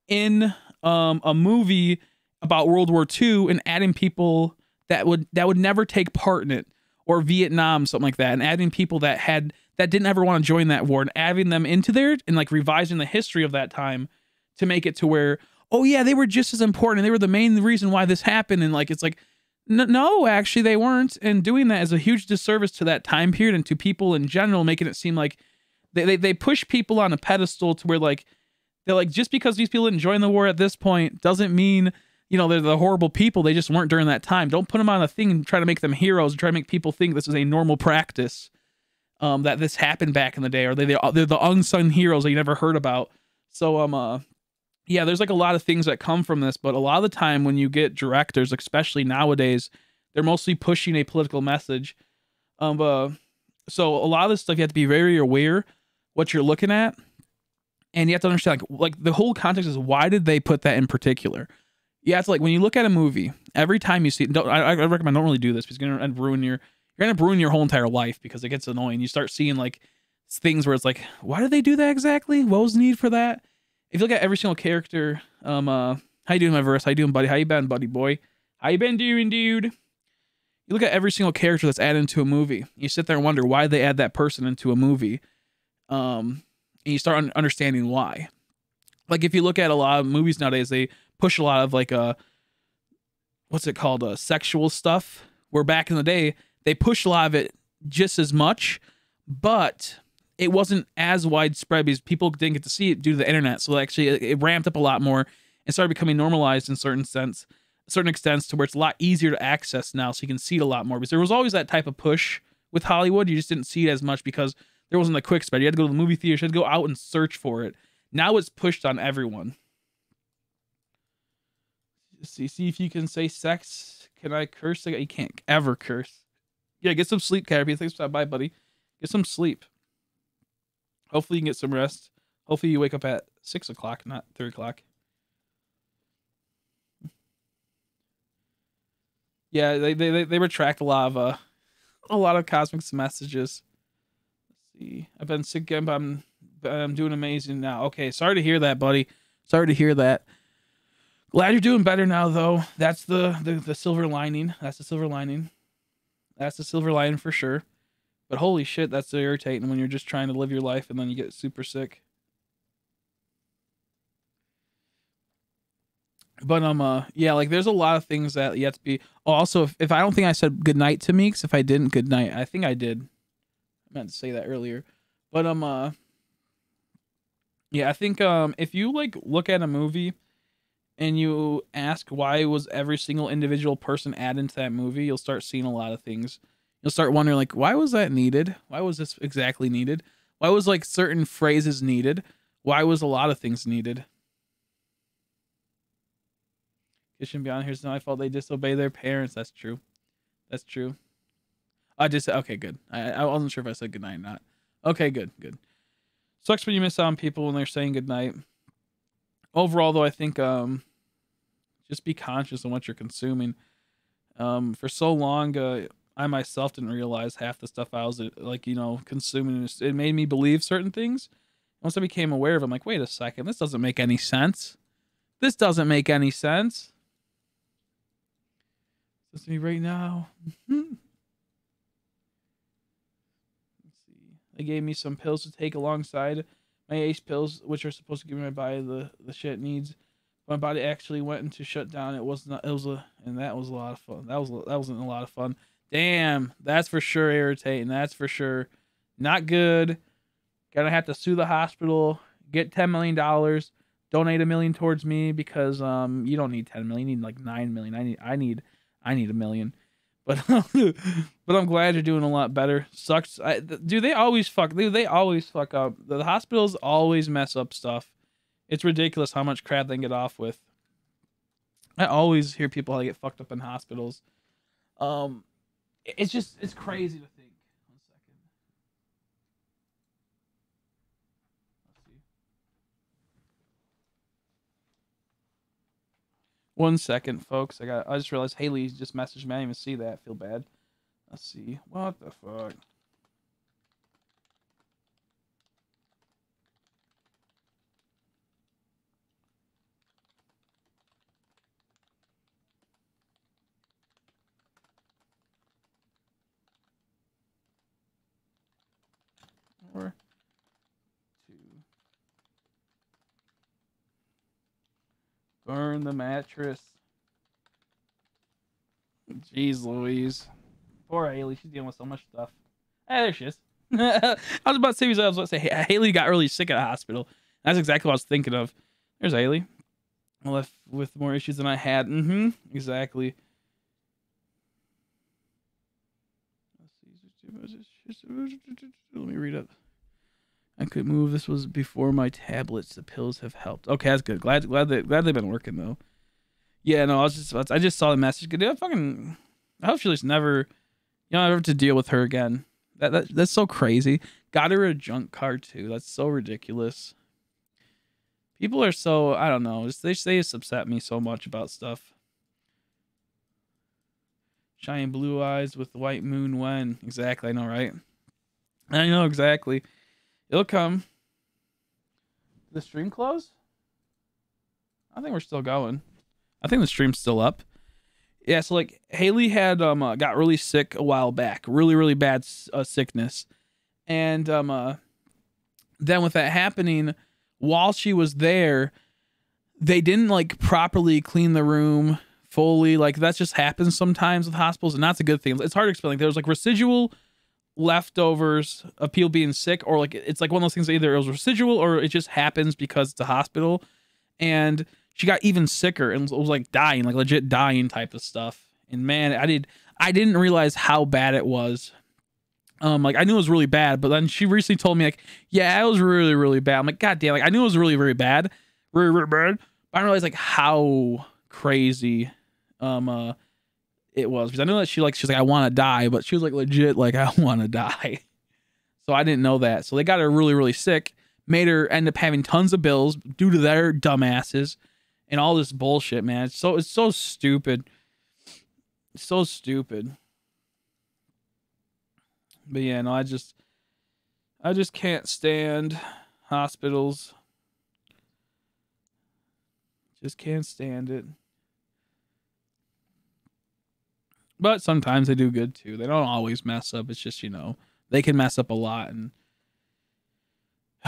Speaker 1: in a movie about World War II and adding people that would never take part in it, or Vietnam, something like that, and adding people that didn't ever want to join that war and adding them into there and like revising the history of that time to make it to where, oh yeah, they were just as important and they were the main reason why this happened. And like it's like no, actually they weren't. And doing that is a huge disservice to that time period and to people in general, making it seem like they push people on a pedestal to where like they're like, just because these people didn't join the war at this point doesn't mean, you know, they're the horrible people. They just weren't during that time. Don't put them on a thing and try to make them heroes and try to make people think this is a normal practice, that this happened back in the day, or they're the unsung heroes that you never heard about. So yeah, there's like a lot of things that come from this, but a lot of the time when you get directors, especially nowadays, they're mostly pushing a political message. So a lot of this stuff you have to be very aware what you're looking at, and you have to understand like the whole context is, why did they put that in particular? Yeah, it's like when you look at a movie, every time you see it, I recommend don't really do this because you're gonna ruin your whole entire life because it gets annoying. You start seeing like things where it's like, why did they do that exactly? What was the need for that? If you look at every single character, how you doing, my verse? How you doing, buddy? How you been, buddy boy? How you been doing, dude? You look at every single character that's added into a movie. You sit there and wonder why they add that person into a movie, and you start understanding why. Like if you look at a lot of movies nowadays, they push a lot of like what's it called, sexual stuff. Where back in the day they pushed a lot of it just as much, but it wasn't as widespread because people didn't get to see it due to the internet. So actually, it ramped up a lot more and started becoming normalized in certain extents to where it's a lot easier to access now, so you can see it a lot more. Because there was always that type of push with Hollywood. You just didn't see it as much because there wasn't the quick spread. You had to go to the movie theater. You had to go out and search for it. Now it's pushed on everyone. See if you can say sex. Can I curse? You can't ever curse. Yeah, get some sleep, Caterpie. Thanks for stopping by, buddy. Get some sleep. Hopefully you can get some rest. Hopefully you wake up at 6 o'clock, not 3 o'clock. Yeah, they retract a lot of cosmic messages. Let's see. I've been sick again, but I'm doing amazing now. Okay, sorry to hear that, buddy. Sorry to hear that. Glad you're doing better now, though. That's the silver lining. That's the silver lining. That's the silver lining for sure. But holy shit, that's so irritating when you're just trying to live your life and then you get super sick. But yeah, like there's a lot of things that yet to be. Oh, also, if I don't think I said goodnight to Meeks, if I didn't, good night. I think I did. I meant to say that earlier. But yeah, I think if you like look at a movie and you ask why was every single individual person added into that movie, you'll start seeing a lot of things. You'll start wondering like, why was that needed? Why was this exactly needed? Why was like certain phrases needed? Why was a lot of things needed? It shouldn't be on here. It's not my fault. They disobey their parents. That's true. That's true. I just okay, good. I wasn't sure if I said goodnight or not. Okay, good. Sucks when you miss out on people when they're saying goodnight. Overall, though, I think just be conscious of what you're consuming. For so long, I myself didn't realize half the stuff I was like, consuming. It made me believe certain things. Once I became aware of it, I'm like, wait a second, this doesn't make any sense. This doesn't make any sense. Listen to me right now. Let's see. They gave me some pills to take alongside my ACE pills, which are supposed to give my body the shit it needs. My body actually went into shutdown. It was not. It was and that was a lot of fun. That wasn't a lot of fun. Damn, that's for sure irritating. That's for sure not good. Gonna have to sue the hospital, get $10 million, donate $1 million towards me because you don't need 10 million, you need like 9 million. I need $1 million. But but I'm glad you're doing a lot better. Sucks. They always fuck. They always fuck up. The hospitals always mess up stuff. It's ridiculous how much crap they can get off with. I always hear people how they get fucked up in hospitals. It's crazy to think. 1 second. Let's see. 1 second, folks. I just realized Haley just messaged me. I didn't even see that. I feel bad. Let's see. What the fuck? Or to burn the mattress. Jeez Louise. Poor Haley. She's dealing with so much stuff. Hey, there she is. I was about to say, Haley got really sick at the hospital. That's exactly what I was thinking of. There's Haley. I left with more issues than I had. Exactly. Let me read it. I could move. This was before my tablets. The pills have helped. Okay, that's good. Glad they've been working though. Yeah, no, I just saw the message. Dude, I hope she just never have to deal with her again. That's so crazy. Got her a junk card too. That's so ridiculous. People are so, I don't know. They just upset me so much about stuff. Shiny blue eyes with the white moon when? Exactly, I know, right? I know exactly. It'll come. Did the stream close? I think we're still going. I think the stream's still up. Yeah, so like Haley had got really sick a while back. Really, really bad sickness. And then with that happening, while she was there, they didn't like properly clean the room fully. Like that just happens sometimes with hospitals, and that's a good thing. It's hard to explain. Like, there's like residual leftovers of people being sick, or like it's like one of those things that either it was residual or it just happens because it's a hospital. And she got even sicker and was like dying, like legit dying type of stuff. And man, I didn't realize how bad it was. Like I knew it was really bad, but then she recently told me like, yeah, it was really, really bad. I'm like, God damn, like I knew it was really, very bad. Really, really bad. But I didn't realize like how crazy it was, because I know that she's like, I want to die, but she was like legit like, I want to die. So I didn't know that. So they got her really, really sick, made her end up having tons of bills due to their dumbasses and all this bullshit, man. It's so stupid. It's so stupid. But yeah, no, I just can't stand hospitals. Just can't stand it. But sometimes they do good too. They don't always mess up. It's just, they can mess up a lot, and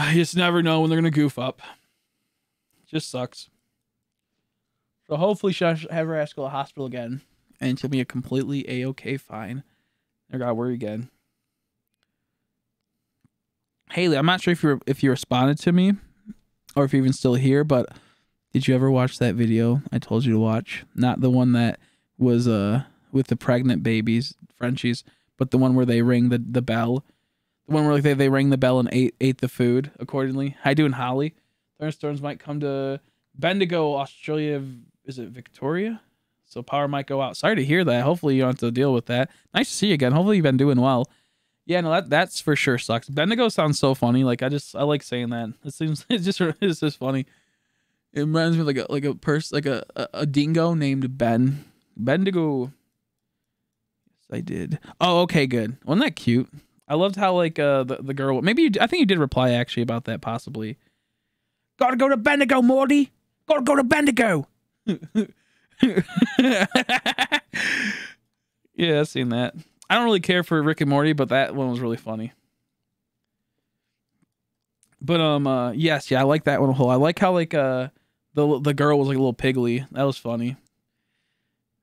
Speaker 1: you just never know when they're going to goof up. It just sucks. So hopefully she'll have her ass go to the hospital again, and she'll be a completely A-okay fine. I gotta worry again. Haley, I'm not sure if you responded to me or if you're even still here, but did you ever watch that video I told you to watch? Not the one that was with the pregnant babies, Frenchies, but the one where they ring the bell. The one where like they rang the bell and ate the food accordingly. How you doing, Holly? Thunderstorms might come to Bendigo, Australia. Is it Victoria? So power might go out. Sorry to hear that. Hopefully you don't have to deal with that. Nice to see you again. Hopefully you've been doing well. Yeah, no, that's for sure sucks. Bendigo sounds so funny. Like I like saying that. It seems it's just funny. It reminds me of like a person, like a dingo named Ben. Bendigo. Yes, I did. Oh, okay, good. Wasn't that cute? I loved how like the girl. Maybe I think you did reply actually about that possibly. Gotta go to Bendigo, Morty. Gotta go to Bendigo. Yeah, I've seen that. I don't really care for Rick and Morty, but that one was really funny. But yes, yeah, I like that one a whole. I like how like the girl was like a little piggly. That was funny.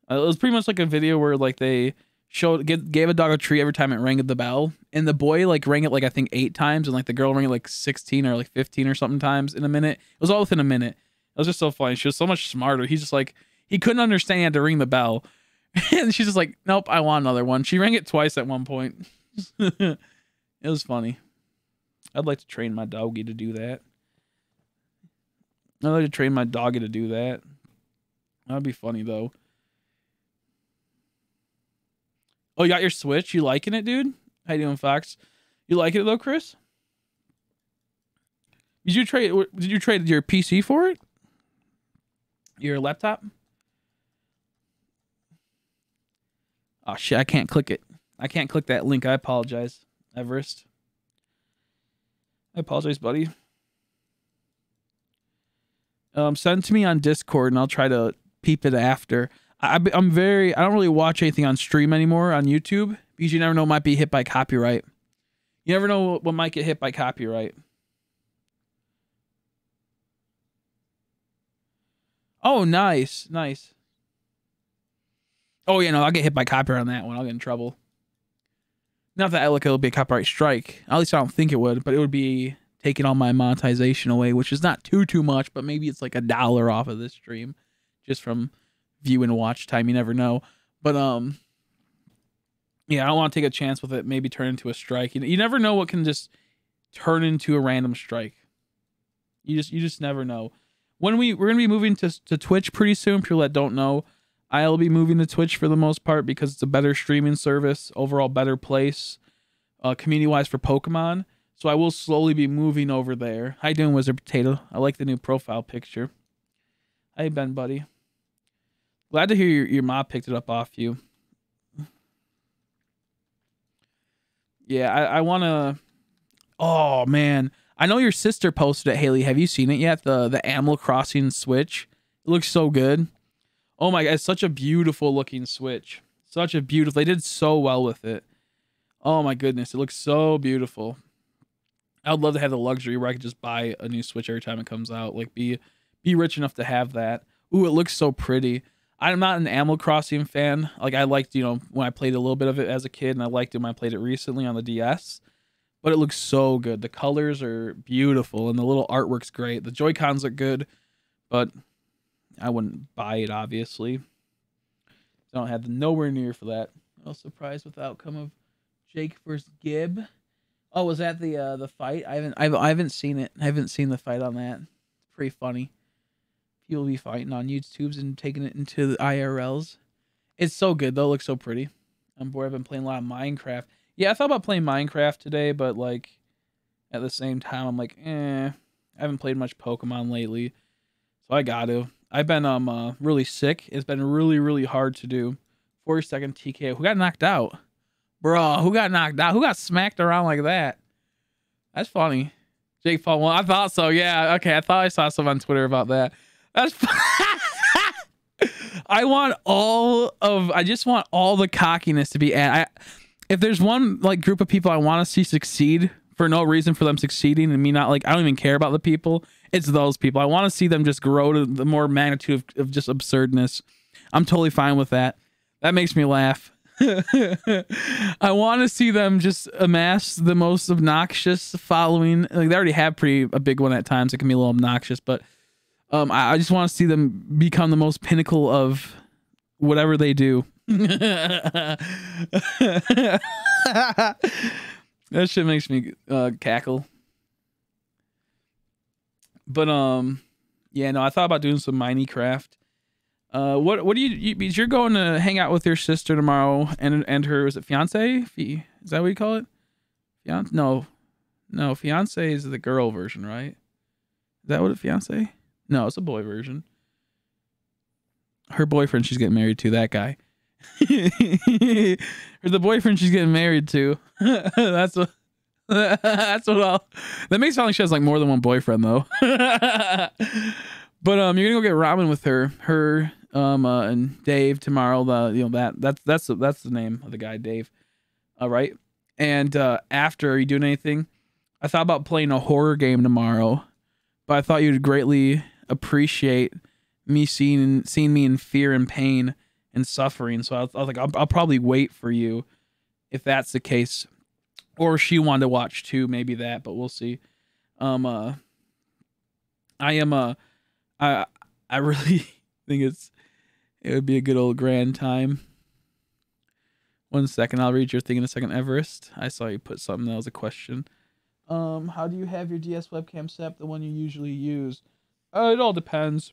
Speaker 1: It was pretty much like a video where like they gave a dog a treat every time it rang the bell, and the boy like rang it like I think 8 times, and like the girl rang it like 16 or like 15 or something times in a minute. It was all within a minute. It was just so funny. She was so much smarter. He's just like, he couldn't understand he had to ring the bell. And she's just like, nope, I want another one. She rang it twice at one point. It was funny. I'd like to train my doggy to do that. I'd like to train my doggy to do that. That'd be funny, though. Oh, you got your Switch? You liking it, dude? How you doing, Fox? You like it, though, Chris? Did you trade your PC for it? Your laptop? Oh shit, I can't click it. I can't click that link. I apologize, Everest. I apologize, buddy. Send it to me on Discord and I'll try to peep it after. I don't really watch anything on stream anymore on YouTube because you never know what might be hit by copyright. You never know what might get hit by copyright. Oh, nice. Nice. Oh, yeah, no, I'll get hit by copyright on that one. I'll get in trouble. Not that it'll be a copyright strike. At least I don't think it would, but it would be taking all my monetization away, which is not too much, but maybe it's like $1 off of this stream just from view and watch time. You never know. But, yeah, I don't want to take a chance with it. Maybe turn into a strike. You never know what can just turn into a random strike. You just never know. We're going to be moving to Twitch pretty soon. People that don't know, I'll be moving to Twitch for the most part because it's a better streaming service, overall better place, community-wise for Pokemon. So I will slowly be moving over there. How you doing, Wizard Potato? I like the new profile picture. How you been, buddy? Glad to hear your mom picked it up off you. Yeah, I want to... Oh, man. I know your sister posted it, Haley. Have you seen it yet? The Animal Crossing Switch. It looks so good. Oh, my God. It's such a beautiful looking Switch. Such a beautiful... They did so well with it. Oh, my goodness. It looks so beautiful. I would love to have the luxury where I could just buy a new Switch every time it comes out. Like, be rich enough to have that. Ooh, it looks so pretty. I'm not an Animal Crossing fan. Like, I liked, you know, when I played a little bit of it as a kid, and I liked it when I played it recently on the DS. But it looks so good. The colors are beautiful, and the little artwork's great. The Joy-Cons look good, but I wouldn't buy it, obviously. I don't have the nowhere near for that. I was surprised with the outcome of Jake versus Gib. Oh, was that the fight? I haven't seen it. I haven't seen the fight on that. It's pretty funny. People be fighting on YouTubes and taking it into the IRLs. It's so good though. It looks so pretty. I'm bored. I've been playing a lot of Minecraft. Yeah, I thought about playing Minecraft today, but like at the same time, I'm like, I haven't played much Pokemon lately, so I got to. I've been really sick. It's been really hard to do. 40-second TKO. Who got knocked out? Bro, who got knocked out? Who got smacked around like that? That's funny. Jake Paul. Well, I thought so. Yeah. Okay. I thought I saw something on Twitter about that. That's I just want all the cockiness to be if there's one like group of people I want to see succeed for no reason for them succeeding and me not like, I don't even care about the people. It's those people. I want to see them just grow to the more magnitude of just absurdness. I'm totally fine with that. That makes me laugh. I want to see them just amass the most obnoxious following. Like they already have a big one at times. It can be a little obnoxious, but I just want to see them become the most pinnacle of whatever they do. That shit makes me cackle. But yeah, no, I thought about doing some Minecraft. What do you're going to hang out with your sister tomorrow and her, is it fiance? Is that what you call it? No, fiance is the girl version, right? Is that what it fiance? No, it's a boy version. Her boyfriend she's getting married to, that guy. The boyfriend she's getting married to. That's what that makes it sound like she has like more than one boyfriend though. But you're gonna go get ramen with her and Dave tomorrow. That's the name of the guy, Dave. All right. And after, are you doing anything? I thought about playing a horror game tomorrow, but I thought you'd greatly appreciate me seeing me in fear and pain and suffering. So I was like, I'll probably wait for you if that's the case. Or she wanted to watch too, maybe that, but we'll see. I really think it would be a good old grand time. 1 second, I'll read your thing in a second, Everest. I saw you put something that was a question. How do you have your DS webcam set up, the one you usually use? It all depends.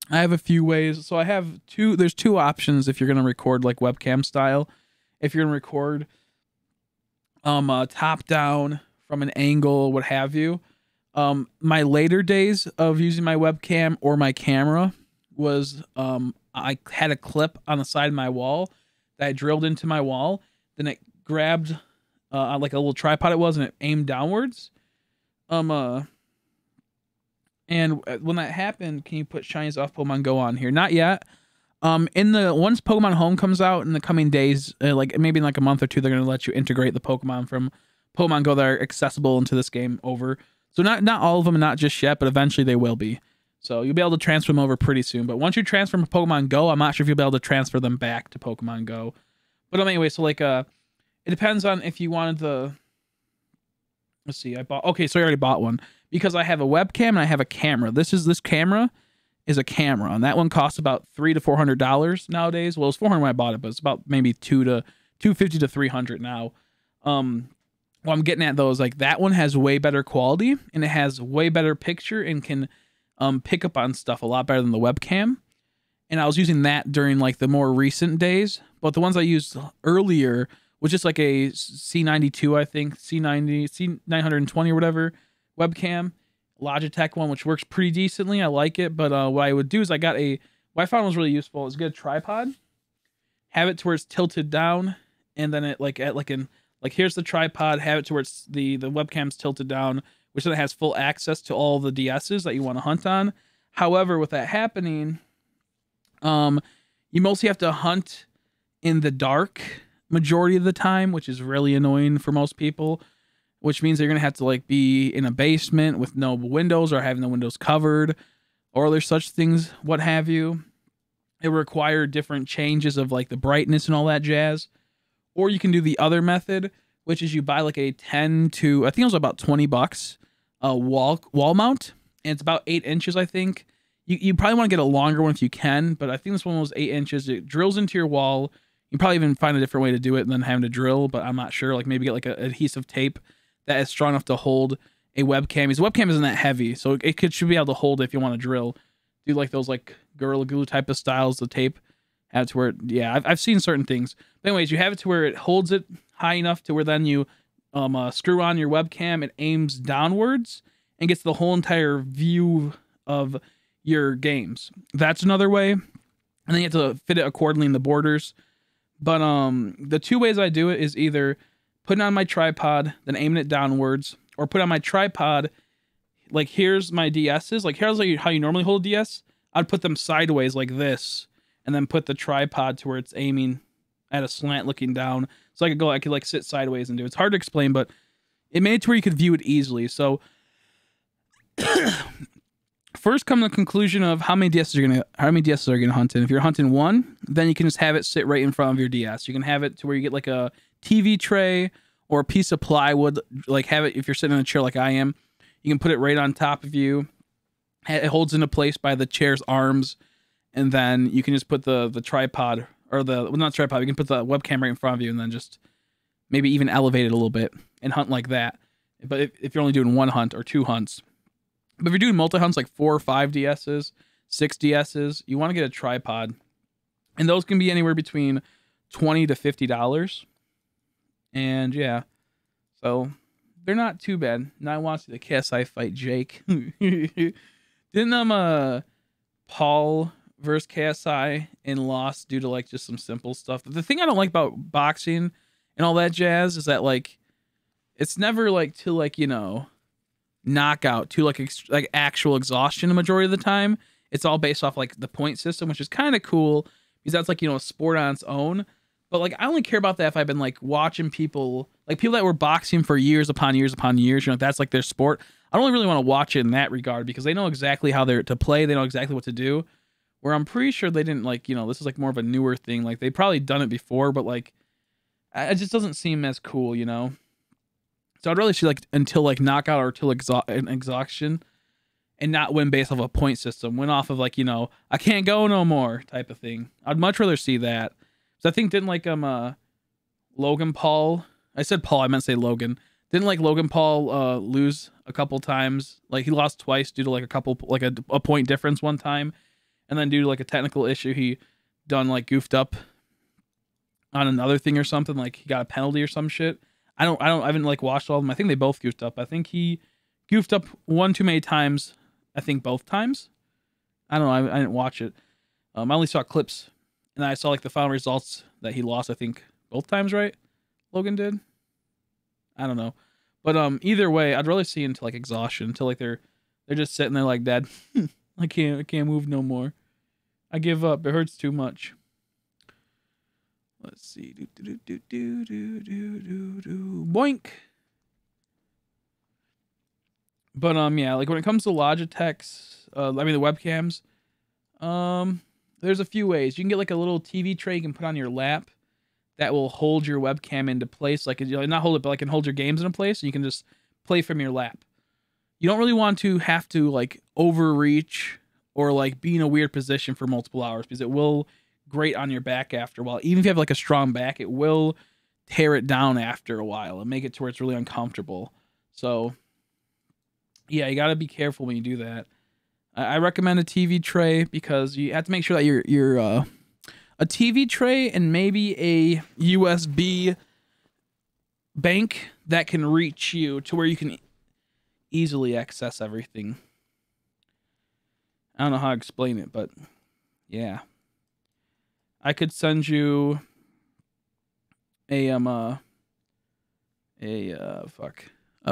Speaker 1: I have a few ways. So I have there's two options if you're going to record like webcam style. If you're going to record top down from an angle, what have you. My later days of using my webcam or my camera was I had a clip on the side of my wall that I drilled into my wall. Then it grabbed like a little tripod it was, and it aimed downwards. And when that happened, can you put Shinies Off Pokemon Go on here? Not yet. Once Pokemon Home comes out in the coming days, like maybe in like a month or two, they're gonna let you integrate the Pokemon from Pokemon Go that are accessible into this game over. So not all of them, not just yet, but eventually they will be. So you'll be able to transfer them over pretty soon. But once you transfer them to Pokemon Go, I'm not sure if you'll be able to transfer them back to Pokemon Go. But anyway, so like it depends on if you wanted the. Let's see, okay, so I already bought one because I have a webcam and I have a camera. This camera is a camera, and that one costs about $300 to $400 nowadays. Well, it's $400 when I bought it, but it's about maybe $250 to $300 now. What I'm getting at though is like that one has way better quality and it has way better picture and can pick up on stuff a lot better than the webcam. And I was using that during like the more recent days, but the ones I used earlier was just like a C92, I think, C90, C920 or whatever webcam, Logitech one, which works pretty decently. I like it, but what I would do is what I found was really useful is get a tripod, have it to where it's tilted down, and then it here's the tripod, have it to where it's the webcam's tilted down, which then has full access to all the DSs that you want to hunt on. However, with that happening, you mostly have to hunt in the dark majority of the time, which is really annoying for most people, which means you're going to have to like be in a basement with no windows or having the windows covered or there's such things, what have you. It will require different changes of like the brightness and all that jazz. Or you can do the other method, which is you buy like a 10 to, I think it was about $20 wall mount, and it's about 8 inches, I think. You probably want to get a longer one if you can, but I think this one was 8 inches. It drills into your wall. You probably even find a different way to do it than having to drill, but I'm not sure. Like maybe get like an adhesive tape that is strong enough to hold a webcam. Because the webcam isn't that heavy, so should be able to hold it if you want to drill. Do like those like Gorilla Glue type of styles, the tape. Have it to where, yeah, I've seen certain things. But anyways, you have it to where it holds it high enough to where then you screw on your webcam, it aims downwards and gets the whole entire view of your games. That's another way. And then you have to fit it accordingly in the borders. But the two ways I do it is either putting on my tripod, then aiming it downwards, or put on my tripod, like here's my DSs, like here's like how you normally hold a DS. I'd put them sideways like this, and then put the tripod to where it's aiming at a slant looking down. So I could like sit sideways and do it. It's hard to explain, but it made it to where you could view it easily. So first come the conclusion of how many DSs are gonna hunt in. If you're hunting one, then you can just have it sit right in front of your DS. You can have it to where you get like a TV tray or a piece of plywood, like have it if you're sitting in a chair like I am. You can put it right on top of you. It holds into place by the chair's arms, and then you can just put the tripod or not tripod. You can put the webcam right in front of you, and then just maybe even elevate it a little bit and hunt like that. But if you're only doing one hunt or two hunts, but if you're doing multi hunts like 4 or 5 DSs, 6 DSs, you want to get a tripod, and those can be anywhere between $20 to $50. And yeah, so they're not too bad. Now I want to see the KSI fight Jake. Didn't Paul versus KSI and lost due to like just some simple stuff. But the thing I don't like about boxing and all that jazz is that like it's never like to like, you know, knockout to like actual exhaustion the majority of the time. It's all based off like the point system, which is kind of cool because that's like, you know, a sport on its own. But like I only care about that if I've been like watching people that were boxing for years upon years upon years, you know, that's like their sport. I don't really want to watch it in that regard because they know exactly how they're to play, they know exactly what to do. Where I'm pretty sure they didn't like, you know, this is like more of a newer thing. Like they probably done it before, but like it just doesn't seem as cool, you know. So I'd rather see like until like knockout or till exhaustion, and not win based off a point system. Win off of like, you know, I can't go no more type of thing. I'd much rather see that. So I think didn't like Logan Paul. I said Paul, I meant to say Logan. Didn't like Logan Paul lose a couple times? Like he lost twice due to like a point difference one time, and then due to like a technical issue, he done like goofed up on another thing or something. Like he got a penalty or some shit. I haven't like watched all of them. I think they both goofed up. I think he goofed up one too many times. I think both times. I don't know. I didn't watch it. I only saw clips, and I saw like the final results that he lost. I think both times, right? Logan did. I don't know, but either way, I'd rather see until like exhaustion, until like they're just sitting there like, Dad, I can't move no more. I give up. It hurts too much. Let's see. Boink. But yeah, like when it comes to Logitech's, I mean the webcams, there's a few ways. You can get like a little TV tray you can put on your lap that will hold your webcam into place. Like, not hold it, but like can hold your games in place, and you can just play from your lap. You don't really want to have to like overreach or like be in a weird position for multiple hours, because it will grate on your back after a while. Even if you have like a strong back, it will tear it down after a while and make it to where it's really uncomfortable. So yeah, you got to be careful when you do that. I recommend a TV tray because you have to make sure that you're a TV tray and maybe a USB bank that can reach you to where you can easily access everything. I don't know how to explain it, but yeah. I could send you a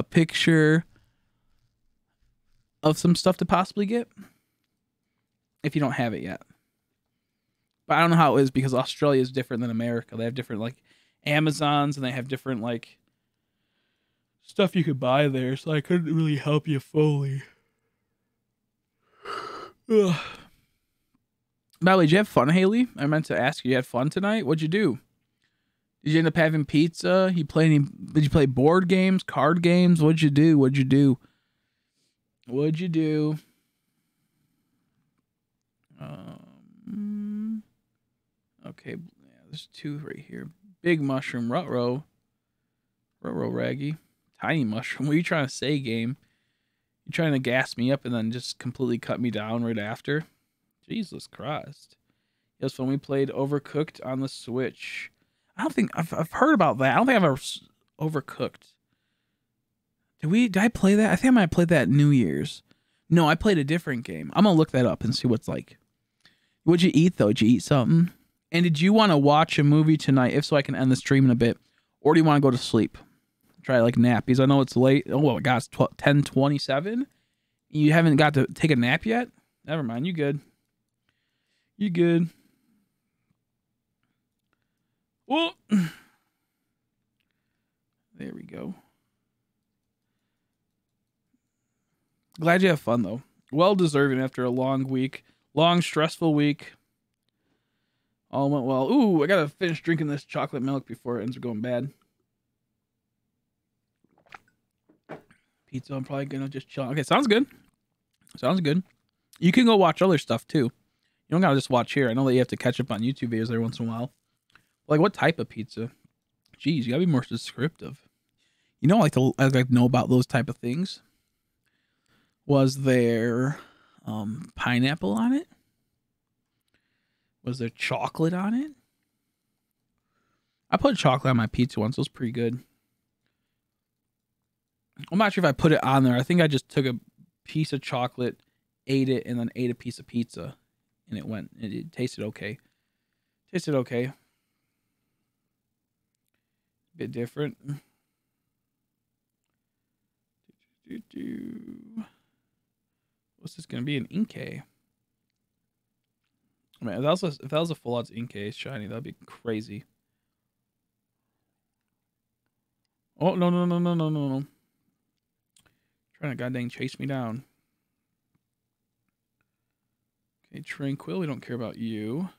Speaker 1: picture of some stuff to possibly get if you don't have it yet. But I don't know how it is because Australia is different than America. They have different like Amazons and they have different like stuff you could buy there, so I couldn't really help you fully. Ugh. By the way, did you have fun, Haley? I meant to ask you. You had fun tonight? What'd you do? Did you end up having pizza? Did you play board games, card games? What'd you do? Okay, yeah, there's two right here. Big mushroom, Ruh-roh, Raggy. Tiny mushroom. What are you trying to say, game? You trying to gas me up and then just completely cut me down right after? Jesus Christ. It was fun. We played Overcooked on the Switch. I don't think I've heard about that. I don't think I've ever Overcooked. Did I play that? I think I might have played that at New Year's. No, I played a different game. I'm gonna look that up and see what's like. What'd you eat though? Did you eat something? And did you want to watch a movie tonight? If so, I can end the stream in a bit. Or do you want to go to sleep? Try like nap because I know it's late. Oh my God, it's 10:27. You haven't got to take a nap yet? Never mind. You good. You good. Well, there we go. Glad you have fun though. Well deserving after a long week. Long, stressful week. All went well. Ooh, I gotta finish drinking this chocolate milk before it ends up going bad. Pizza, I'm probably gonna just chill. Okay, sounds good. Sounds good. You can go watch other stuff too. You don't gotta just watch here. I know that you have to catch up on YouTube videos every once in a while. Like what type of pizza? Jeez, you gotta be more descriptive. You know, I like to know about those type of things. Was there pineapple on it? Was there chocolate on it? I put chocolate on my pizza once. It was pretty good. I'm not sure if I put it on there. I think I just took a piece of chocolate, ate it, and then ate a piece of pizza. And it tasted okay. Tasted okay. Bit different. What's this gonna be? An Inkay. I mean, if that was a full odds Inkay shiny, that'd be crazy. Oh no. Trying to goddamn chase me down. Okay, Tranquil, we don't care about you.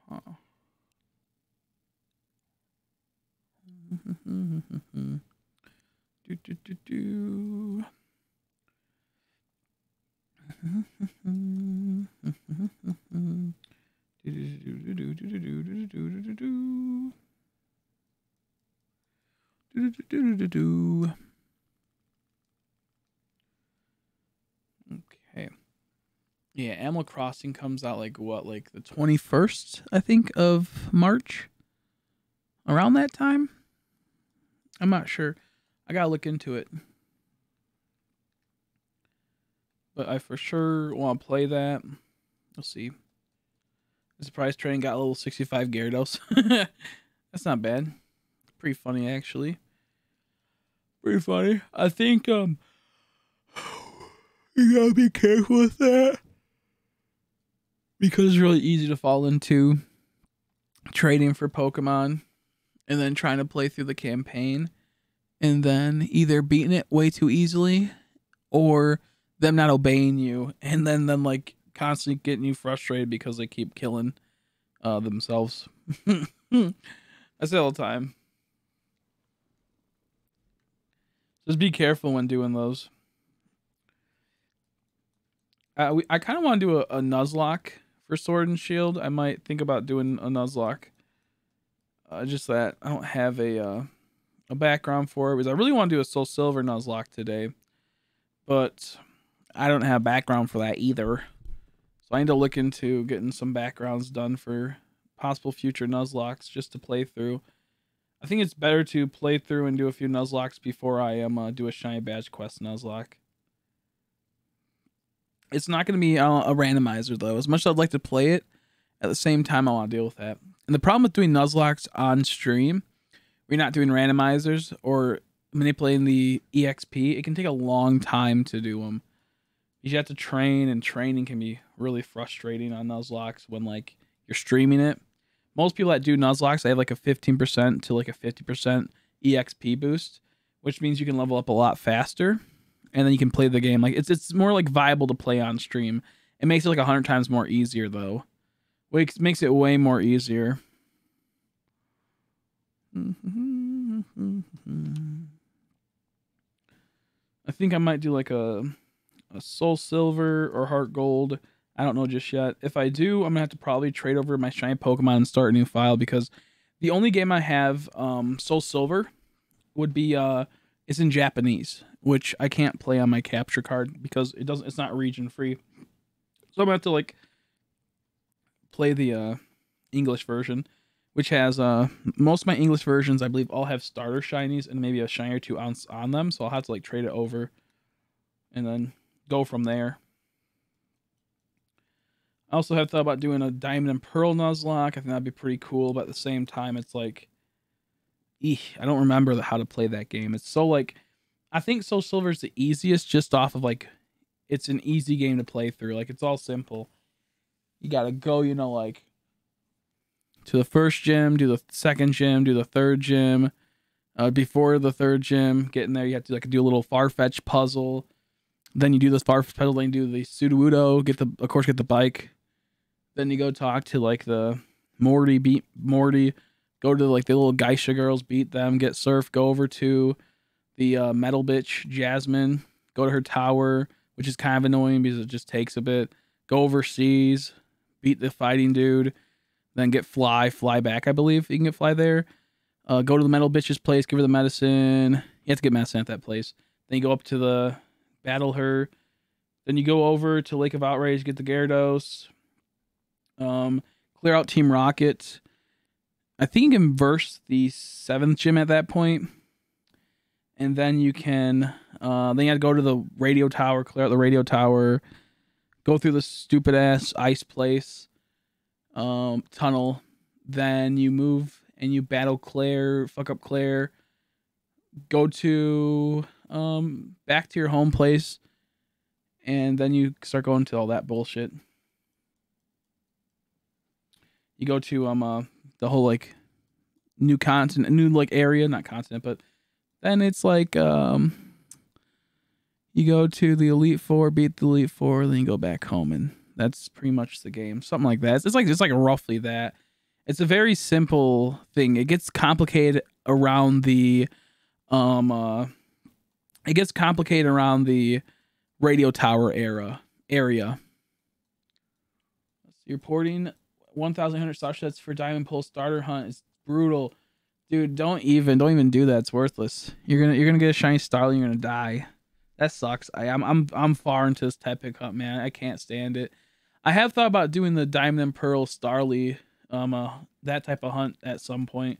Speaker 1: Huh. Okay. Yeah, Animal Crossing comes out like what, like the 21st, I think, of March? Around that time? I'm not sure. I gotta look into it. But I for sure want to play that. We'll see. The surprise train got a little 65 Gyarados. That's not bad. Pretty funny, actually. Pretty funny. I think, you gotta be careful with that. Because it's really easy to fall into trading for Pokemon and then trying to play through the campaign and then either beating it way too easily or them not obeying you and then them like constantly getting you frustrated because they keep killing themselves. I say all the time. Just be careful when doing those. I kind of want to do a Nuzlocke for Sword and Shield. I might think about doing a Nuzlocke. Just that I don't have a background for it because I really want to do a Soul Silver Nuzlocke today, but I don't have a background for that either. So I need to look into getting some backgrounds done for possible future Nuzlocks just to play through. I think it's better to play through and do a few Nuzlocks before I do a shiny badge quest Nuzlocke. It's not going to be a randomizer though. As much as I'd like to play it, at the same time I want to deal with that. And the problem with doing Nuzlocks on stream, we're not doing randomizers or manipulating the EXP. It can take a long time to do them. You have to train, and training can be really frustrating on Nuzlocke when like you're streaming it. Most people that do Nuzlocke, they have like a 15% to like a 50% EXP boost, which means you can level up a lot faster, and then you can play the game. Like it's more like viable to play on stream. It makes it like 100 times more easier though. Which makes it way more easier. I think I might do like a Soul Silver or Heart Gold. I don't know just yet. If I do, I'm gonna have to probably trade over my shiny Pokemon and start a new file, because the only game I have Soul Silver would be it's in Japanese, which I can't play on my capture card because it's not region free. So I'm gonna have to like play the English version, which has most of my English versions I believe all have starter shinies and maybe a shiny or two on them. So I'll have to like trade it over and then go from there. I also have thought about doing a Diamond and Pearl Nuzlocke. I think that'd be pretty cool, but at the same time, it's like, I don't remember how to play that game. It's so like, I think Soul Silver is the easiest just off of like, it's an easy game to play through. Like, it's all simple. You gotta go, like, to the first gym, do the second gym, do the third gym. Before the third gym, get in there, you have to like do a little Farfetch puzzle. Then you do this Farfetch puzzle, then you do the Sudowoodo, get the bike. Then you go talk to like the Morty, beat Morty, go to like the little Geisha girls, beat them, get Surf, go over to the metal bitch Jasmine, go to her tower, which is kind of annoying because it just takes a bit. Go overseas, beat the fighting dude, then get fly back. I believe you can get fly there. Go to the metal bitch's place, give her the medicine. You have to get medicine at that place. Then you go up to the battle her. Then you go over to Lake of Outrage, get the Gyarados. Clear out Team Rocket. I think you can verse the 7th gym at that point. And then you can then you have to go to the radio tower, clear out the radio tower, go through the stupid ass ice place tunnel. Then you move and you battle Claire, fuck up Claire. Go to back to your home place, and then you start going to all that bullshit. You go to the whole like new continent, new like area, not continent, but then it's like you go to the Elite Four, beat the Elite Four, then you go back home, and that's pretty much the game. Something like that. It's like roughly that. It's a very simple thing. It gets complicated around the radio tower area. You're porting 1,100 star sets for Diamond Pulse starter hunt. It's brutal, dude. Don't even do that. It's worthless. You're gonna get a shiny Starly. You're gonna die. That sucks. I'm far into this Tepig hunt, man. I can't stand it. I have thought about doing the Diamond and Pearl Starly, that type of hunt at some point.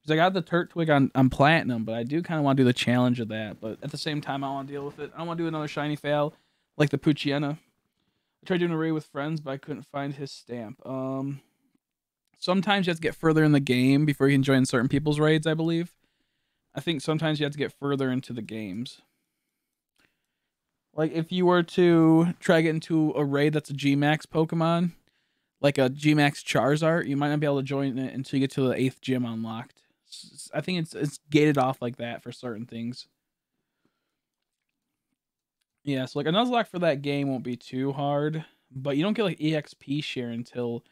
Speaker 1: Because I got the Turtwig on Platinum, but I do kind of want to do the challenge of that. But at the same time, I want to deal with it. I don't want to do another shiny fail like the Poochyena. I tried doing a raid with friends, but I couldn't find his stamp. Sometimes you have to get further in the game before you can join certain people's raids, I believe. I think sometimes you have to get further into the games. Like, if you were to try to get into a raid that's a G-Max Pokemon, like a G-Max Charizard, you might not be able to join it until you get to the 8th gym unlocked. I think it's gated off like that for certain things. Yeah, so like a Nuzlocke for that game won't be too hard, but you don't get like EXP share until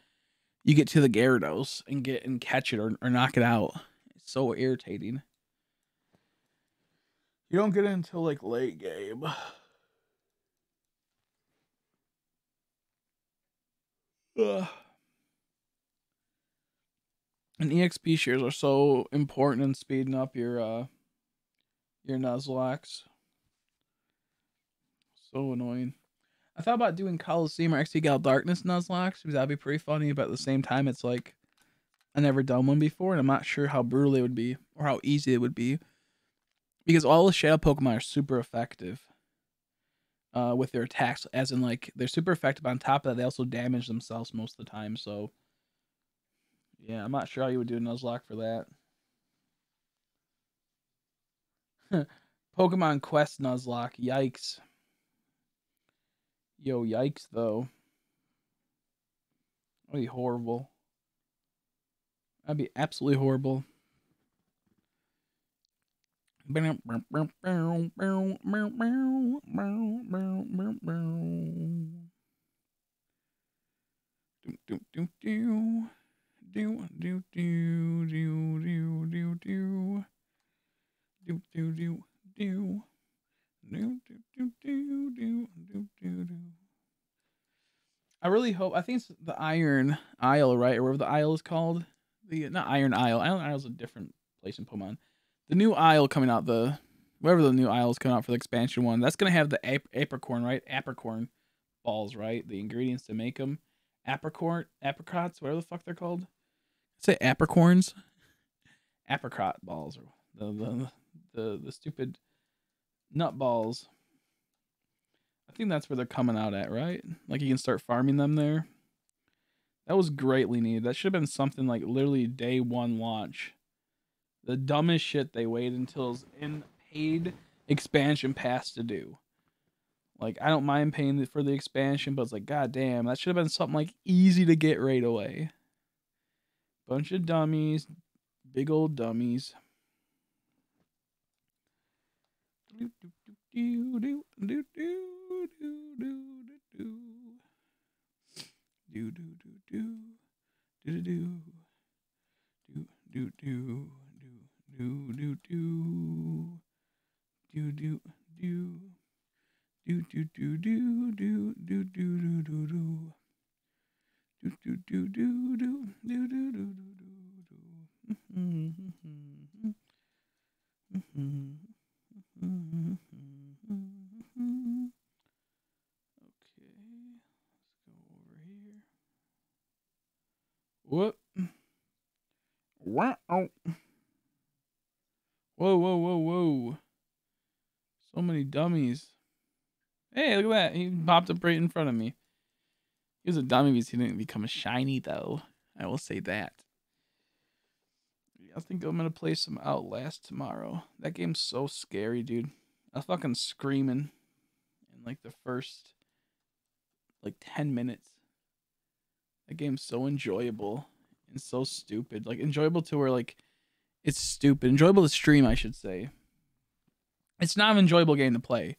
Speaker 1: you get to the Gyarados and catch it or knock it out. It's so irritating. You don't get it until like late game. Ugh. And EXP shares are so important in speeding up your Nuzlocks. So annoying. I thought about doing Coliseum or XP Gal Darkness Nuzlocke because that'd be pretty funny, but at the same time, it's like I never done one before, and I'm not sure how brutal it would be or how easy it would be because all the shadow Pokemon are super effective with their attacks, as in like they're super effective. On top of that, they also damage themselves most of the time. So yeah, I'm not sure how you would do a Nuzlocke for that. Pokemon Quest Nuzlocke, yikes. Yo, yikes though. That'd be horrible. That'd be absolutely horrible. I really hope. I think it's the Iron Isle, right, or whatever the isle is called. The not Iron Isle. Iron Isle is a different place in Pokemon. The new isle coming out, the whatever the new isle is coming out for the expansion one, that's gonna have the apricorn, right? Apricorn balls, right? The ingredients to make them. Apricots, whatever the fuck they're called. Say apricorns, apricot balls, or the stupid nut balls. I think that's where they're coming out at, right? Like you can start farming them there. That was greatly needed. That should have been something like literally day one launch. The dumbest shit they waited until it's in paid expansion pass to do. Like I don't mind paying for the expansion, but it's like, god damn, that should have been something like easy to get right away. Bunch of dummies, big old dummies. What? Wow. Whoa, whoa, whoa, whoa. So many dummies. Hey, look at that. He popped up right in front of me. He was a dummy because he didn't become a shiny, though. I will say that. I think I'm going to play some Outlast tomorrow. That game's so scary, dude. I was fucking screaming in like the first like 10 minutes. That game's so enjoyable and so stupid. Like enjoyable to where like it's stupid. Enjoyable to stream, I should say. It's not an enjoyable game to play.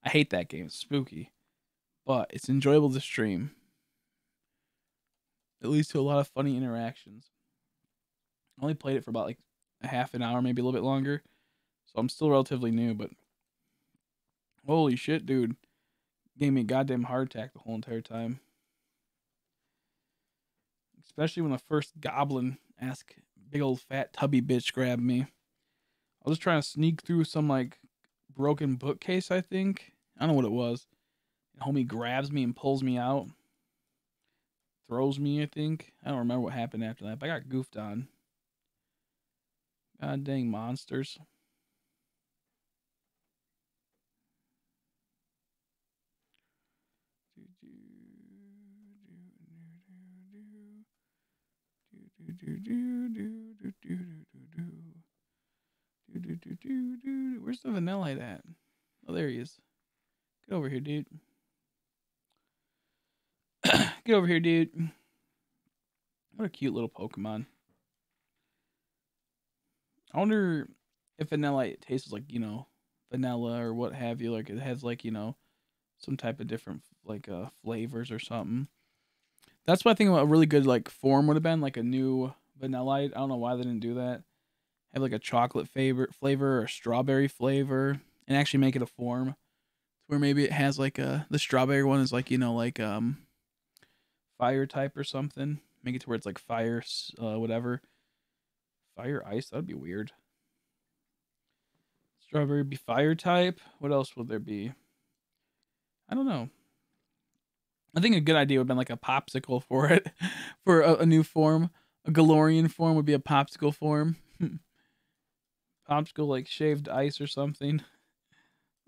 Speaker 1: I hate that game. It's spooky. But it's enjoyable to stream. It leads to a lot of funny interactions. I only played it for about like a half an hour, maybe a little bit longer. So I'm still relatively new, but holy shit, dude. Gave me a goddamn heart attack the whole entire time. Especially when the first goblin-esque big old fat tubby bitch grabbed me. I was just trying to sneak through some like broken bookcase, I think. I don't know what it was. And homie grabs me and pulls me out. Throws me, I think. I don't remember what happened after that, but I got goofed on. God dang monsters. Where's the Vanillite at? Oh, there he is. Get over here, dude. Get over here, dude. What a cute little Pokemon. I wonder if Vanillite tastes like, vanilla or what have you. Like it has like, some type of different like flavors or something. That's what I think a really good like form would have been, like a new Vanillite. I don't know why they didn't do that. Have like a chocolate flavor or strawberry flavor, and actually make it a form where maybe it has like the strawberry one is like fire type or something. Make it to where it's like fire whatever. Fire ice, that'd be weird. Strawberry be fire type. What else would there be? I don't know. I think a good idea would have been like a popsicle for it, for a new form. A Galorian form would be a popsicle form. Popsicle like shaved ice or something.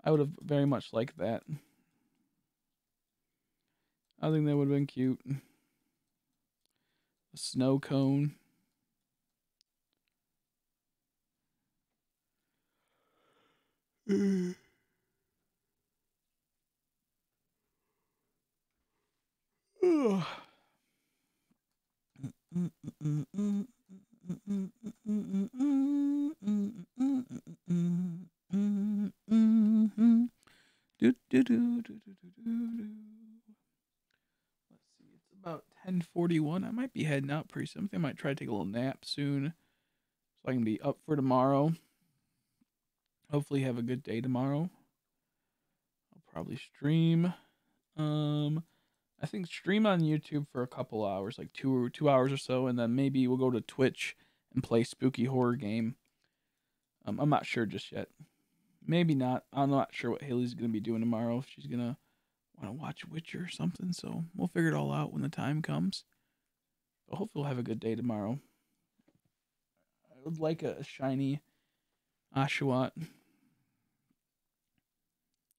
Speaker 1: I would have very much liked that. I think that would have been cute. A snow cone. Let's see, it's about 10:41. I might be heading out pretty soon. I think I might try to take a little nap soon so I can be up for tomorrow. Hopefully have a good day tomorrow. I'll probably stream. I think stream on YouTube for a couple hours, like 2 hours or so, and then maybe we'll go to Twitch and play spooky horror game. I'm not sure just yet. Maybe not. I'm not sure what Haley's gonna be doing tomorrow. If she's gonna want to watch Witcher or something, so we'll figure it all out when the time comes. But hopefully we'll have a good day tomorrow. I would like a shiny Oshawott.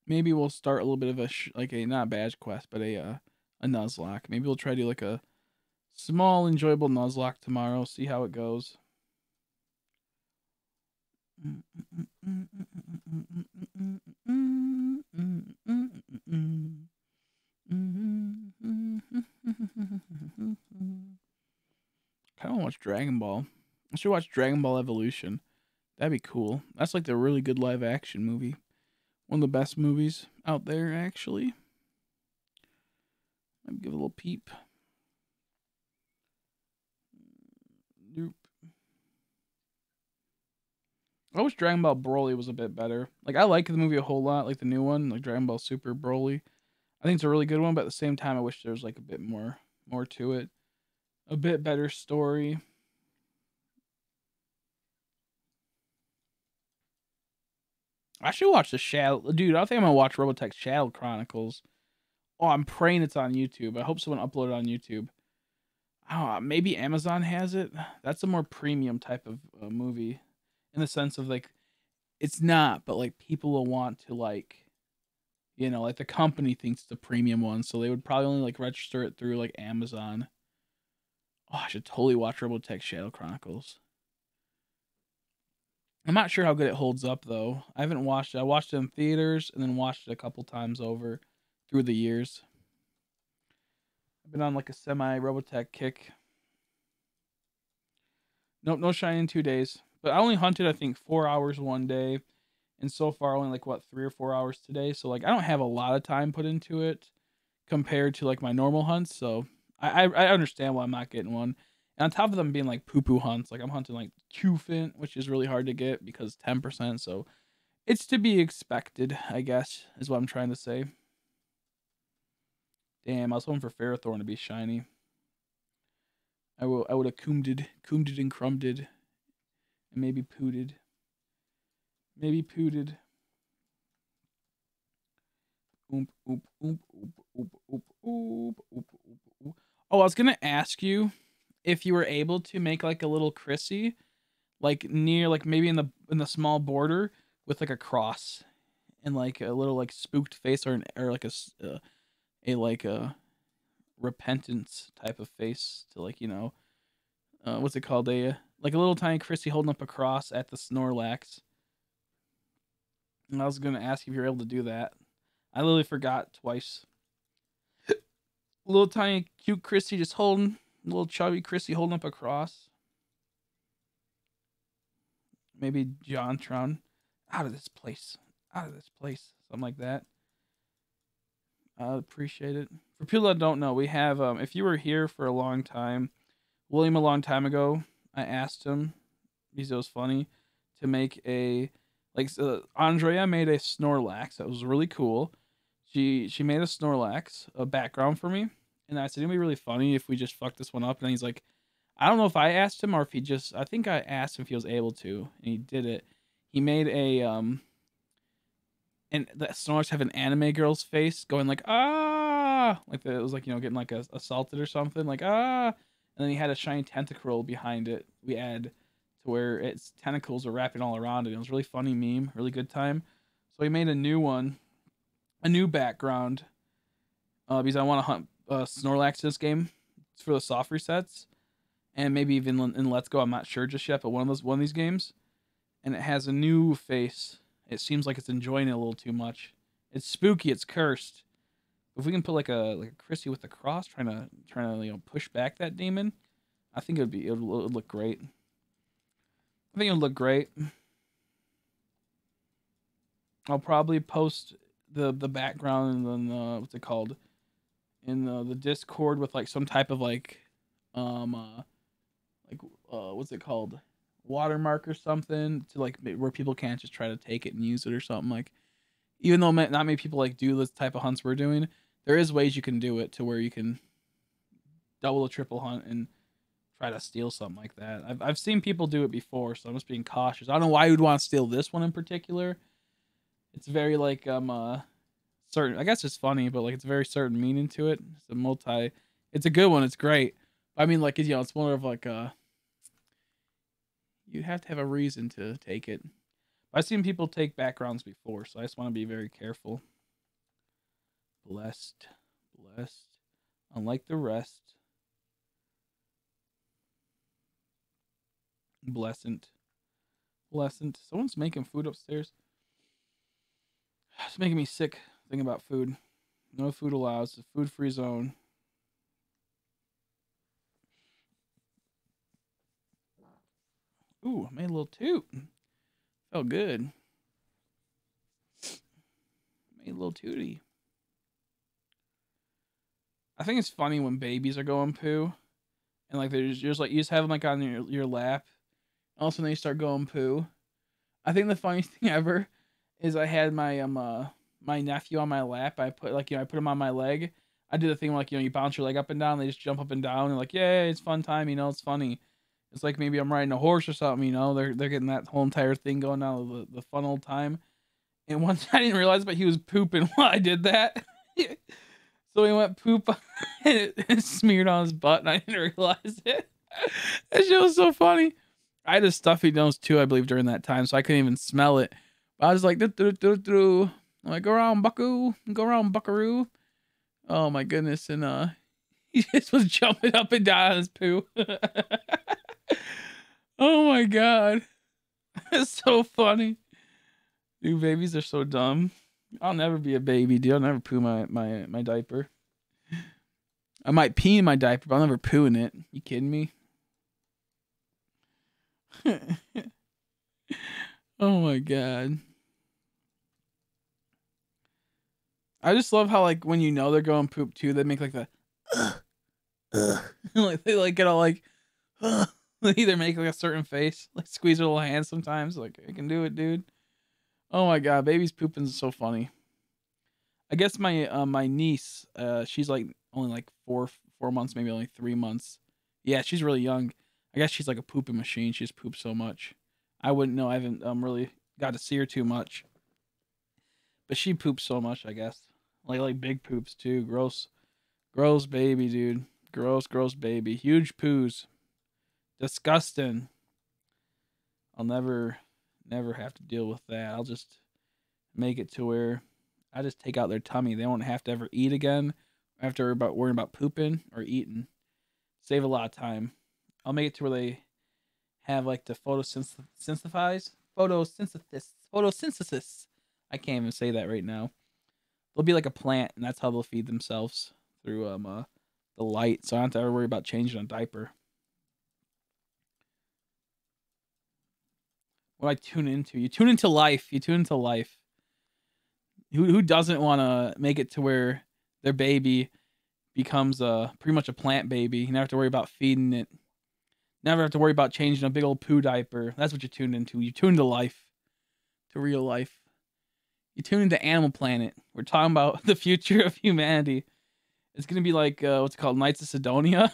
Speaker 1: Maybe we'll start a little bit of a not badge quest, but a Nuzlocke. Maybe we'll try to do like a small enjoyable Nuzlocke tomorrow. See how it goes. I kind of watch Dragon Ball. I should watch Dragon Ball Evolution. That'd be cool. That's like the really good live action movie. One of the best movies out there, actually. Let me give it a little peep. Nope. I wish Dragon Ball Broly was a bit better. Like, I like the movie a whole lot, like the new one, like Dragon Ball Super Broly. I think it's a really good one, but at the same time, I wish there was like a bit more to it. A bit better story. I should watch the Shadow. Dude, I think I'm gonna watch Robotech Shadow Chronicles. Oh, I'm praying it's on YouTube. I hope someone uploaded it on YouTube. Oh, maybe Amazon has it. That's a more premium type of movie, in the sense of like, it's not, but like people will want to like, like the company thinks it's a premium one, so they would probably only like register it through like Amazon. Oh, I should totally watch Robotech Shadow Chronicles. I'm not sure how good it holds up though. I haven't watched it. I watched it in theaters and then watched it a couple times over through the years. I've been on like a semi Robotech kick. Nope, no shiny in 2 days. But I only hunted I think 4 hours one day, and so far only like 3 or 4 hours today. So like I don't have a lot of time put into it compared to like my normal hunts. So I understand why I'm not getting one. And on top of them being like poo poo hunts, like I'm hunting like Cufant, which is really hard to get because 10%. So it's to be expected, I guess, is what I'm trying to say. Damn, I was hoping for Ferrothorn to be shiny. I would have coomeded and crumbed, and maybe pooted. Maybe pooted. Oop, oop, oop, oop, oop, oop, oop, oop, oop. Oh, I was gonna ask you if you were able to make like a little Chrissy, like near, like maybe in the small border with like a cross and like a little like spooked face, or like a like a repentance type of face to like what's it called, a like a little tiny Chrissy holding up a cross at the Snorlax. And I was gonna ask if you're able to do that. I literally forgot twice. Little tiny cute Chrissy just holding, little chubby Chrissy holding up a cross. Maybe Jontron, out of this place, something like that. I'd appreciate it. For people that don't know, we have if you were here for a long time, William a long time ago, I asked him because it was funny to make a Andrea made a Snorlax that was really cool. She made a Snorlax a background for me, and I said it'd be really funny if we just fucked this one up. And he's like, I don't know if I asked him or if he just, I think I asked him if he was able to, and he did it. He made a and the Snorlax have an anime girl's face going like ah, like it was like getting like assaulted or something, like ah, and then he had a shiny tentacle behind it. We add to where its tentacles are wrapping all around it. It was a really funny meme, really good time. So we made a new one, a new background, because I want to hunt Snorlax this game for the soft resets, and maybe even in Let's Go. I'm not sure just yet, but one of these games, and it has a new face. It seems like it's enjoying it a little too much. It's spooky. It's cursed. If we can put like a Chrissy with the cross, trying to push back that demon, I think it would look great. I think it would look great. I'll probably post the background and then what's it called in the Discord with like some type of what's it called, watermark or something to like where people can't just try to take it and use it or something. Like, even though not many people like do this type of hunts we're doing, there is ways you can do it to where you can double or triple hunt and try to steal something like that. I've seen people do it before, so I'm just being cautious. I don't know why you'd want to steal this one in particular. It's very like certain. I guess it's funny, but like it's a very certain meaning to it. It's a good one. It's great. I mean, like, it's more of like you have to have a reason to take it. I've seen people take backgrounds before, so I just want to be very careful. Blessed. Unlike the rest. Blessant. Someone's making food upstairs. It's making me sick thinking about food. No food allowed. It's a food-free zone. Ooh, I made a little toot. Felt good. Made a little tootie. I think it's funny when babies are going poo, and like you're just like, you just have them like on your lap, and all of a sudden they start going poo. I think the funniest thing ever is I had my my nephew on my lap. I put I put him on my leg. I do the thing where, like, you bounce your leg up and down. They just jump up and down and like, yeah, it's fun time. It's funny. It's like maybe I'm riding a horse or something. They're getting that whole entire thing going down, the fun old time. And once I didn't realize, but he was pooping while I did that. So he went poop and it smeared on his butt, and I didn't realize it. That shit was so funny. I had a stuffy nose too, I believe, during that time, so I couldn't even smell it. But I was like, I'm like, go around, buckaroo. Oh my goodness. And he just was jumping up and down on his poo. Oh my god. It's so funny. Dude, babies are so dumb. I'll never be a baby, dude. I'll never poo my diaper. I might pee in my diaper, but I'll never poo in it. You kidding me? Oh my god. I just love how, like, when they're going poop too, they make like the like they like get all like they either make like a certain face, like squeeze their little hands sometimes, like, I can do it, dude. Oh my god, babies pooping is so funny. I guess my niece, she's like only like 4 months, maybe only 3 months. Yeah, she's really young. I guess she's like a pooping machine. She just poops so much. I wouldn't know. I haven't really got to see her too much. But she poops so much, I guess. Like big poops too. Gross baby, dude. Gross baby. Huge poos. Disgusting. I'll never have to deal with that. I'll just make it to where I just take out their tummy. They won't have to ever eat again. I have to worry about pooping or eating. Save a lot of time. I'll make it to where they have like the photosynthesis. I can't even say that right now. They'll be like a plant, and that's how they'll feed themselves, through the light. So I don't have to ever worry about changing a diaper. What I tune into? You tune into life. Who doesn't want to make it to where their baby becomes pretty much a plant baby? You never have to worry about feeding it. Never have to worry about changing a big old poo diaper. That's what you tuned into. You tuned to life. To real life. You tune into Animal Planet. We're talking about the future of humanity. It's going to be like, what's it called? Knights of Sidonia?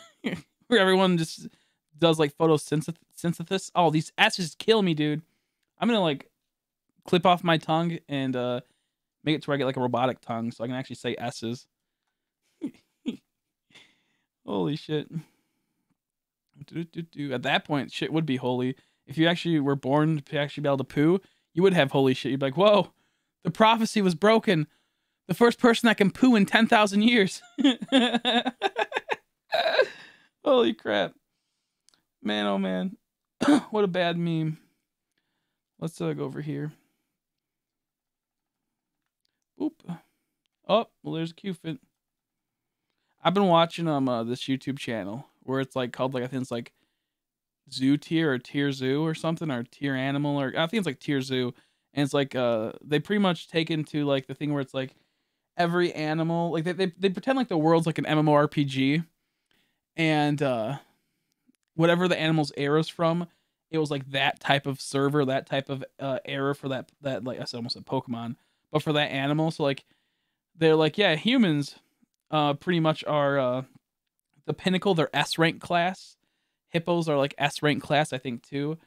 Speaker 1: Where everyone just does like photosynthesis. Oh, these S's kill me, dude. I'm going to like clip off my tongue and make it to where I get like a robotic tongue so I can actually say S's. Holy shit. At that point, shit would be holy. If you actually were born to actually be able to poo, you would have holy shit. You'd be like, whoa, the prophecy was broken. The first person that can poo in 10,000 years. Holy crap. Man, oh man. What a bad meme. Let's go over here. Oop. Oh, well, there's a Cufant. I've been watching this YouTube channel where it's like called, like, I think it's like Zoo Tier or Tier Zoo or something, or Tier Animal, or I think it's like Tier Zoo. And it's like they pretty much take into like the thing where it's like every animal, like they pretend like the world's like an MMORPG, and whatever the animal's era's from, it was like that type of server, that type of era for that like I said, almost said Pokemon, but for that animal. So like they're like, yeah, humans pretty much are the pinnacle. They're S rank class. Hippos are like S rank class, I think, too.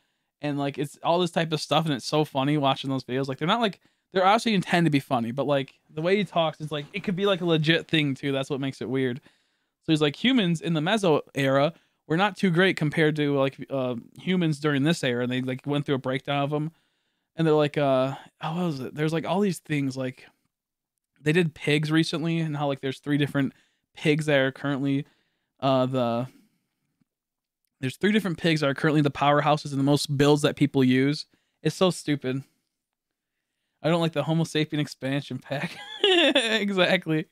Speaker 1: And like it's all this type of stuff, and it's so funny watching those videos. Like they're not like, they're obviously intend to be funny, but like the way he talks, it's like it could be like a legit thing too. That's what makes it weird. So he's like, humans in the Meso era were not too great compared to like humans during this era, and they like went through a breakdown of them. And they're like, oh, what was it? There's like all these things, like they did pigs recently, and how like there's 3 different pigs that are currently there's 3 different pigs that are currently the powerhouses and the most builds that people use. It's so stupid. I don't like the Homo sapien expansion pack. Exactly.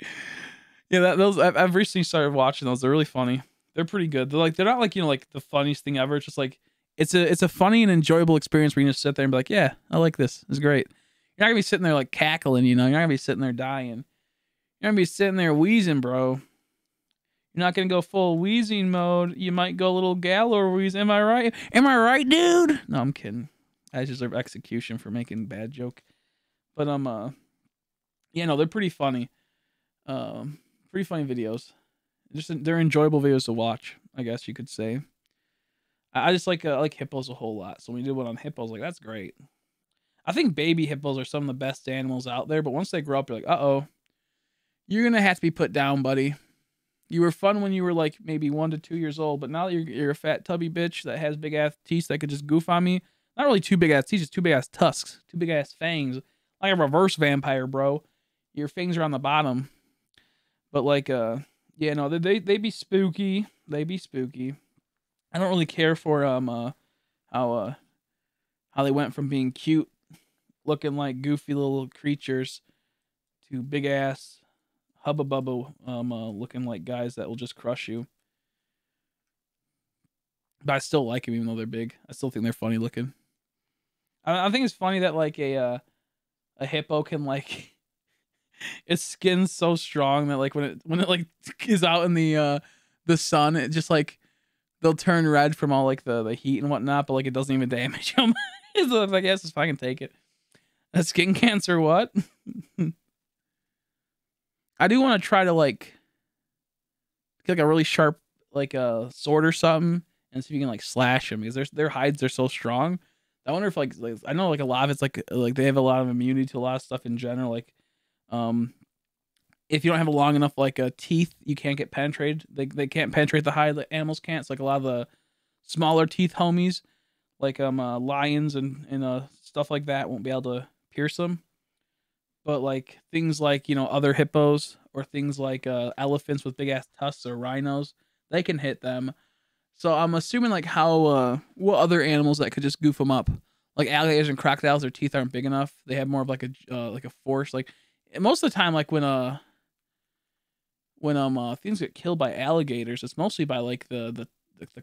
Speaker 1: Yeah, those I've recently started watching those. They're really funny. They're pretty good. They're not like, you know, like the funniest thing ever. It's just like it's a funny and enjoyable experience where you just sit there and be like, yeah, I like this. It's great. You're not gonna be sitting there like cackling, you know. You're not gonna be sitting there dying. You're gonna be sitting there wheezing, bro. You're not gonna go full wheezing mode. You might go a little Galor wheeze. Am I right? Am I right, dude? No, I'm kidding. I deserve execution for making bad joke. But yeah, no, they're pretty funny. Pretty funny videos. They're enjoyable videos to watch, I guess you could say. I just like hippos a whole lot. So when we did one on hippos, like that's great. I think baby hippos are some of the best animals out there. But once they grow up, you're like, uh-oh, you're gonna have to be put down, buddy. You were fun when you were like maybe 1 to 2 years old, but now that you're a fat tubby bitch that has big ass teeth that could just goof on me. Not really 2 big ass teeth, just 2 big ass tusks, 2 big ass fangs, like a reverse vampire, bro. Your fangs are on the bottom, but like yeah, no, they be spooky. They be spooky. I don't really care for how they went from being cute, looking like goofy little creatures, to big ass hubba bubba looking like guys that will just crush you. But I still like them even though they're big. I still think they're funny looking. I think it's funny that like a hippo can like its skin's so strong that like when it like is out in the sun, it just like they'll turn red from all like the heat and whatnot, but like it doesn't even damage them. It's like, yes, if I can take it. A skin cancer, what? I do want to try to like get like a really sharp like a sword or something and see if you can like slash them, because their hides are so strong. I wonder if like I know like a lot of it's like they have a lot of immunity to a lot of stuff in general. Like if you don't have a long enough like teeth, you can't get penetrated. They can't penetrate the hide. Like animals can't. It's like a lot of the smaller teeth homies, like lions and stuff like that, won't be able to pierce them. But like things like, you know, other hippos or things like elephants with big ass tusks or rhinos, they can hit them. So I'm assuming like how what other animals that could just goof them up, like alligators and crocodiles, their teeth aren't big enough. They have more of like a force. Like most of the time, like when things get killed by alligators, it's mostly by like the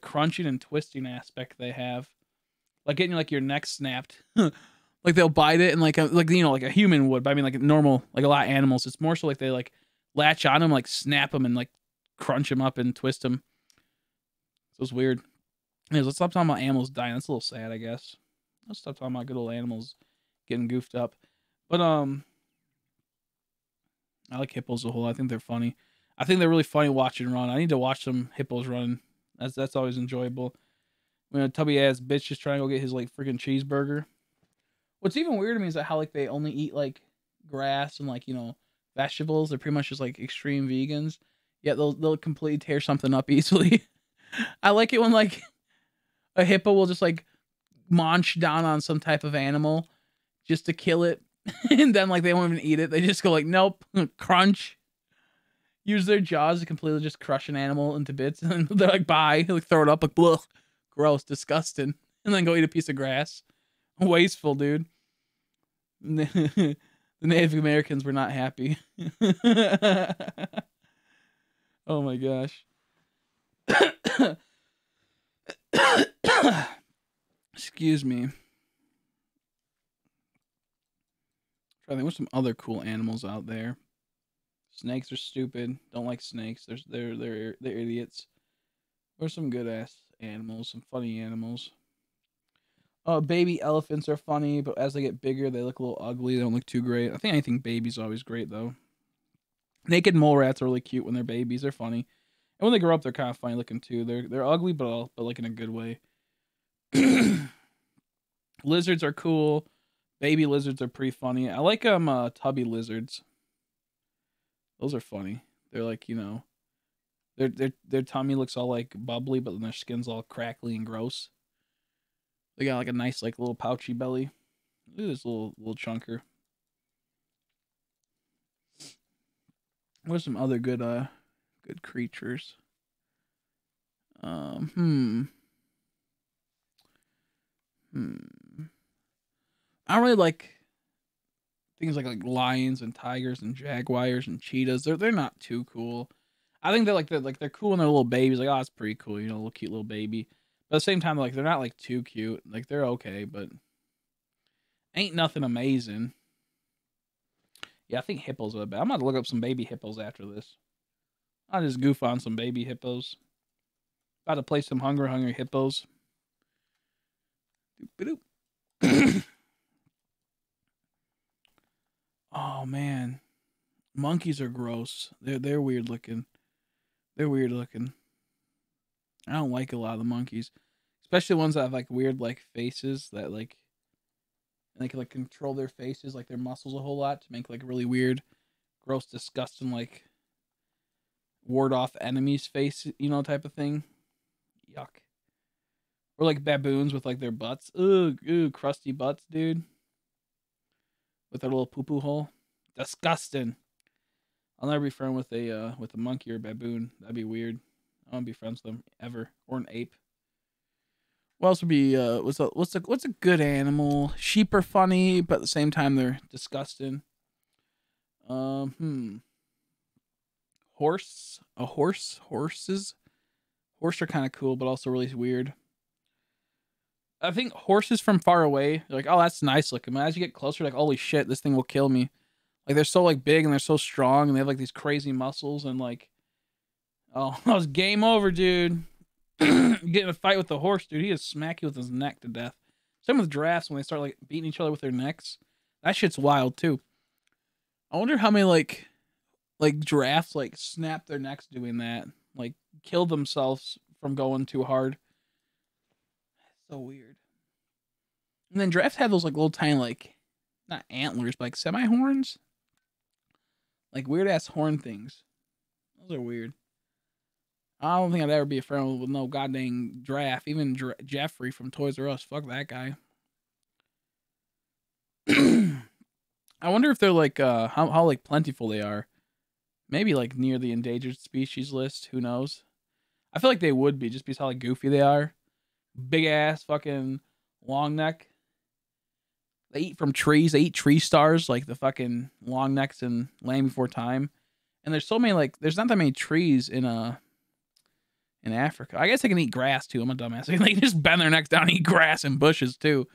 Speaker 1: crunching and twisting aspect they have, like getting like your neck snapped. Like they'll bite it and like you know, like a human would, but I mean like normal, like a lot of animals, it's more so like they like latch on them, like snap them and like crunch them up and twist them. So it's weird. Anyways, let's stop talking about animals dying. That's a little sad, I guess. Let's stop talking about good old animals getting goofed up. But I like hippos a whole lot. I think they're funny. I think they're really funny watching run. I need to watch some hippos run. That's always enjoyable. When a tubby ass bitch just trying to go get his like freaking cheeseburger. What's even weird to me is that how like they only eat like grass and like, you know, vegetables. They're pretty much just like extreme vegans. Yet they'll completely tear something up easily. I like it when like a hippo will just like munch down on some type of animal just to kill it, and then like they won't even eat it. They just go like, nope, crunch. Use their jaws to completely just crush an animal into bits, and they're like, bye, like throw it up, like, blech, gross, disgusting, and then go eat a piece of grass. Wasteful, dude. The Native Americans were not happy. Oh my gosh. Excuse me. I think there's some other cool animals out there. Snakes are stupid. Don't like snakes. They're idiots. There's some good ass animals, some funny animals. Baby elephants are funny, but as they get bigger, they look a little ugly. They don't look too great. I think anything baby's always great though. Naked mole rats are really cute when they're babies. They're funny, and when they grow up, they're kind of funny looking too. They're ugly, but like in a good way. Lizards are cool. Baby lizards are pretty funny. I like tubby lizards. Those are funny. They're like, you know, their tummy looks all like bubbly, but then their skin's all crackly and gross. They got like a nice like little pouchy belly. Look at this little chunker. What's some other good creatures? I don't really like things like lions and tigers and jaguars and cheetahs. They're not too cool. I think they're cool when they're little babies. Like, oh, it's pretty cool, you know, a little cute little baby. But at the same time, like they're not like too cute. Like they're okay, but ain't nothing amazing. Yeah, I think hippos are bad. I'm gonna look up some baby hippos after this. I'll just goof on some baby hippos. About to play some hungry hippos. Oh man, monkeys are gross. They're weird looking. They're weird looking. I don't like a lot of the monkeys, especially ones that have like weird like faces that like they can like control their faces, like their muscles a whole lot to make like really weird, gross, disgusting like ward off enemies face, you know, type of thing. Yuck. Or like baboons with like their butts. Ooh, crusty butts, dude. With their little poo poo hole. Disgusting. I'll never be friends with a monkey or a baboon. That'd be weird. I won't be friends with them ever. Or an ape. What else would be what's a good animal? Sheep are funny, but at the same time they're disgusting. Horses. Horses are kind of cool, but also really weird. I think horses from far away, you're like, oh, that's nice looking. But as you get closer, like, holy shit, this thing will kill me. Like they're so like big and they're so strong and they have like these crazy muscles and like, oh, that was game over, dude. You get in a fight with the horse, dude. He just smack you with his neck to death. Same with giraffes when they start like beating each other with their necks. That shit's wild too. I wonder how many like giraffes like snap their necks doing that, like kill themselves from going too hard. So weird. And then giraffes have those like little tiny like not antlers, but like semi horns, like weird ass horn things. Those are weird. I don't think I'd ever be a friend with no goddamn giraffe. Even Jeffrey from Toys R Us. Fuck that guy. I wonder if they're like how like plentiful they are. Maybe like near the endangered species list. Who knows? I feel like they would be just because how like goofy they are. Big ass fucking long neck. They eat from trees. They eat tree stars like the fucking long necks in Land Before Time. And there's so many like there's not that many trees in Africa. I guess they can eat grass too. I'm a dumbass. They can just bend their necks down and eat grass and bushes too.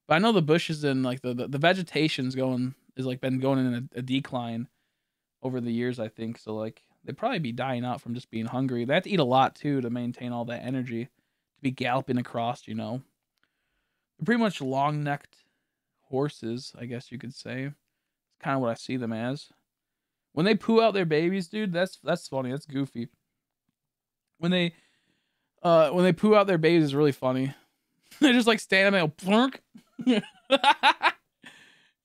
Speaker 1: But I know the bushes and like the vegetation's been going in a decline over the years, I think. So like they'd probably be dying out from just being hungry. They have to eat a lot too to maintain all that energy to be galloping across, you know. They're pretty much long necked horses, I guess you could say. It's kind of what I see them as. When they poo out their babies, dude, that's funny. That's goofy. When they poo out their babies is really funny. They're just like standing there, plunk.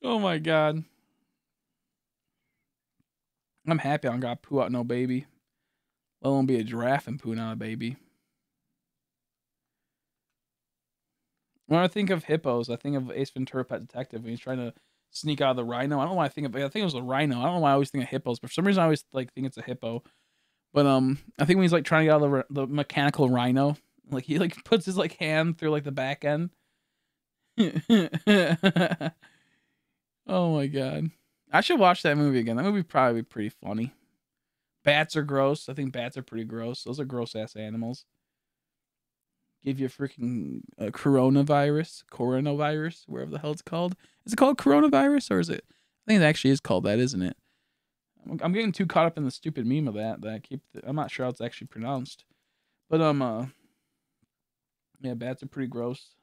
Speaker 1: Oh my god. I'm happy I don't got poo out no baby. Let alone be a giraffe and pooing out a baby. When I think of hippos, I think of Ace Ventura: Pet Detective when he's trying to sneak out of the rhino. I don't know why I think it was a rhino. I don't know why I always think of hippos, but for some reason I always like think it's a hippo. But I think when he's like trying to get out of the mechanical rhino, like he like puts his like hand through like the back end. Oh my god. I should watch that movie again. That movie probably be pretty funny. Bats are gross. I think bats are pretty gross. Those are gross ass animals. Give you a freaking coronavirus, wherever the hell it's called. Is it called coronavirus or is it? I think it actually is called that, isn't it? I'm getting too caught up in the stupid meme of that I keep. I'm not sure how it's actually pronounced, but yeah, bats are pretty gross.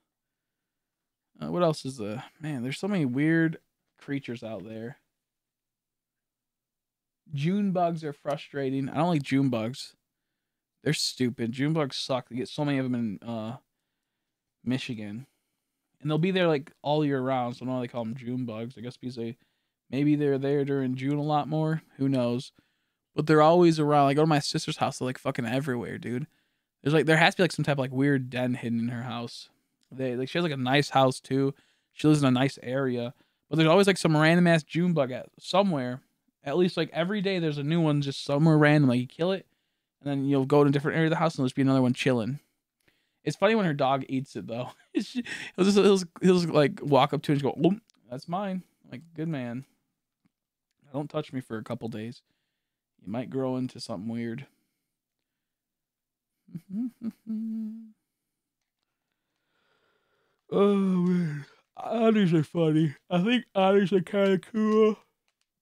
Speaker 1: What else is man? There's so many weird creatures out there. June bugs are frustrating. I don't like June bugs. They're stupid. June bugs suck. They get so many of them in Michigan, and they'll be there like all year round. So I don't know why they call them June bugs. I guess because maybe they're there during June a lot more. Who knows? But they're always around. I go to my sister's house. They're like fucking everywhere, dude. There has to be like some type of like weird den hidden in her house. She has like a nice house too. She lives in a nice area, but there's always like some random ass June bug somewhere. At least like every day there's a new one just somewhere random. Like you kill it, and then you'll go to a different area of the house and there'll just be another one chilling. It's funny when her dog eats it though. He'll just like walk up to it and go, "Oh, that's mine." I'm like, good man. Don't touch me for a couple days. You might grow into something weird. Oh man, otters are funny. I think otters are kind of cool,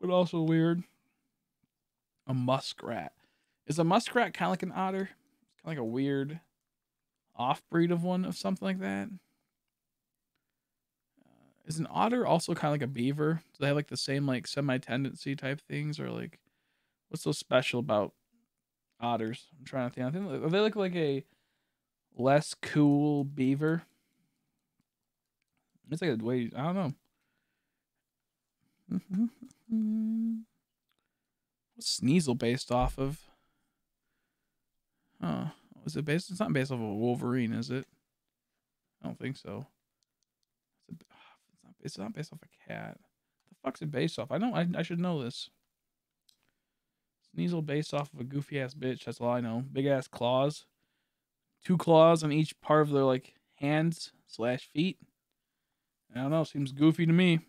Speaker 1: but also weird. A muskrat. Is a muskrat kind of like an otter? Kind of like a weird off-breed of one of something like that. Is an otter also kind of like a beaver? Do they have like the same like semi-tendency type things, or like what's so special about otters? I'm trying to think. I think they look like a less cool beaver. It's like a way. I don't know. What's Sneasel based off of? Oh, is it based? It's not based off of a Wolverine, is it? I don't think so. It's not based off a cat. The fuck's it based off? I know. I should know this. Sneasel based off of a goofy ass bitch. That's all I know. Big ass claws. 2 claws on each part of their like hands / feet. I don't know. Seems goofy to me.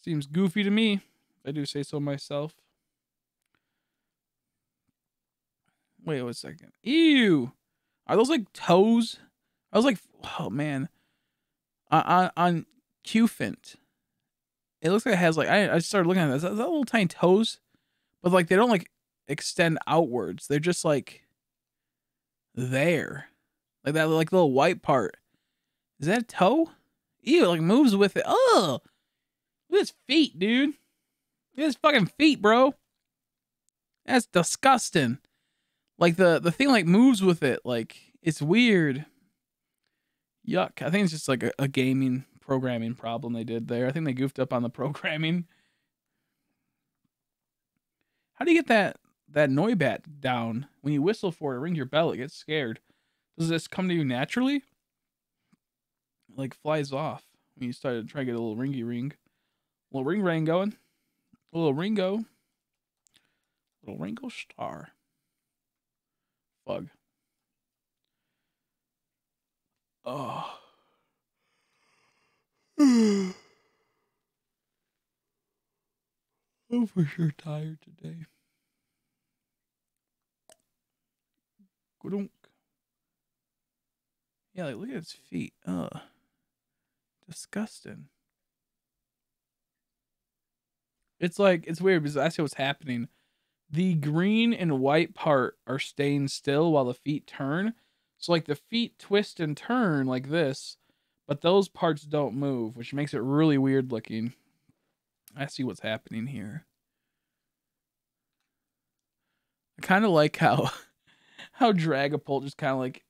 Speaker 1: Seems goofy to me. If I do say so myself. Wait a second. Ew. Are those like toes? I was like, oh man. On Cufant, it looks like it has like I started looking at this. Is that little tiny toes? But like they don't like extend outwards. They're just like there. Like that like little white part. Is that a toe? Ew, it like moves with it. Oh, look at his feet, dude. Look at his fucking feet, bro. That's disgusting. Like the thing like moves with it. Like it's weird. Yuck. I think it's just like a gaming programming problem they did there. I think they goofed up on the programming. How do you get that Noibat down? When you whistle for it, ring your bell, it gets scared. Does this come to you naturally? Like flies off when you start to try to get a little ringy ring. A little ring going. A little Ringo. Little Ringo Star. Fug. Oh. I'm for sure tired today. Gudunk. Yeah, like look at its feet. Ugh. Disgusting. It's like it's weird because I see what's happening. The green and white part are staying still while the feet turn. So like the feet twist and turn like this, but those parts don't move, which makes it really weird looking. I see what's happening here. I kind of like how Dragapult just kind of like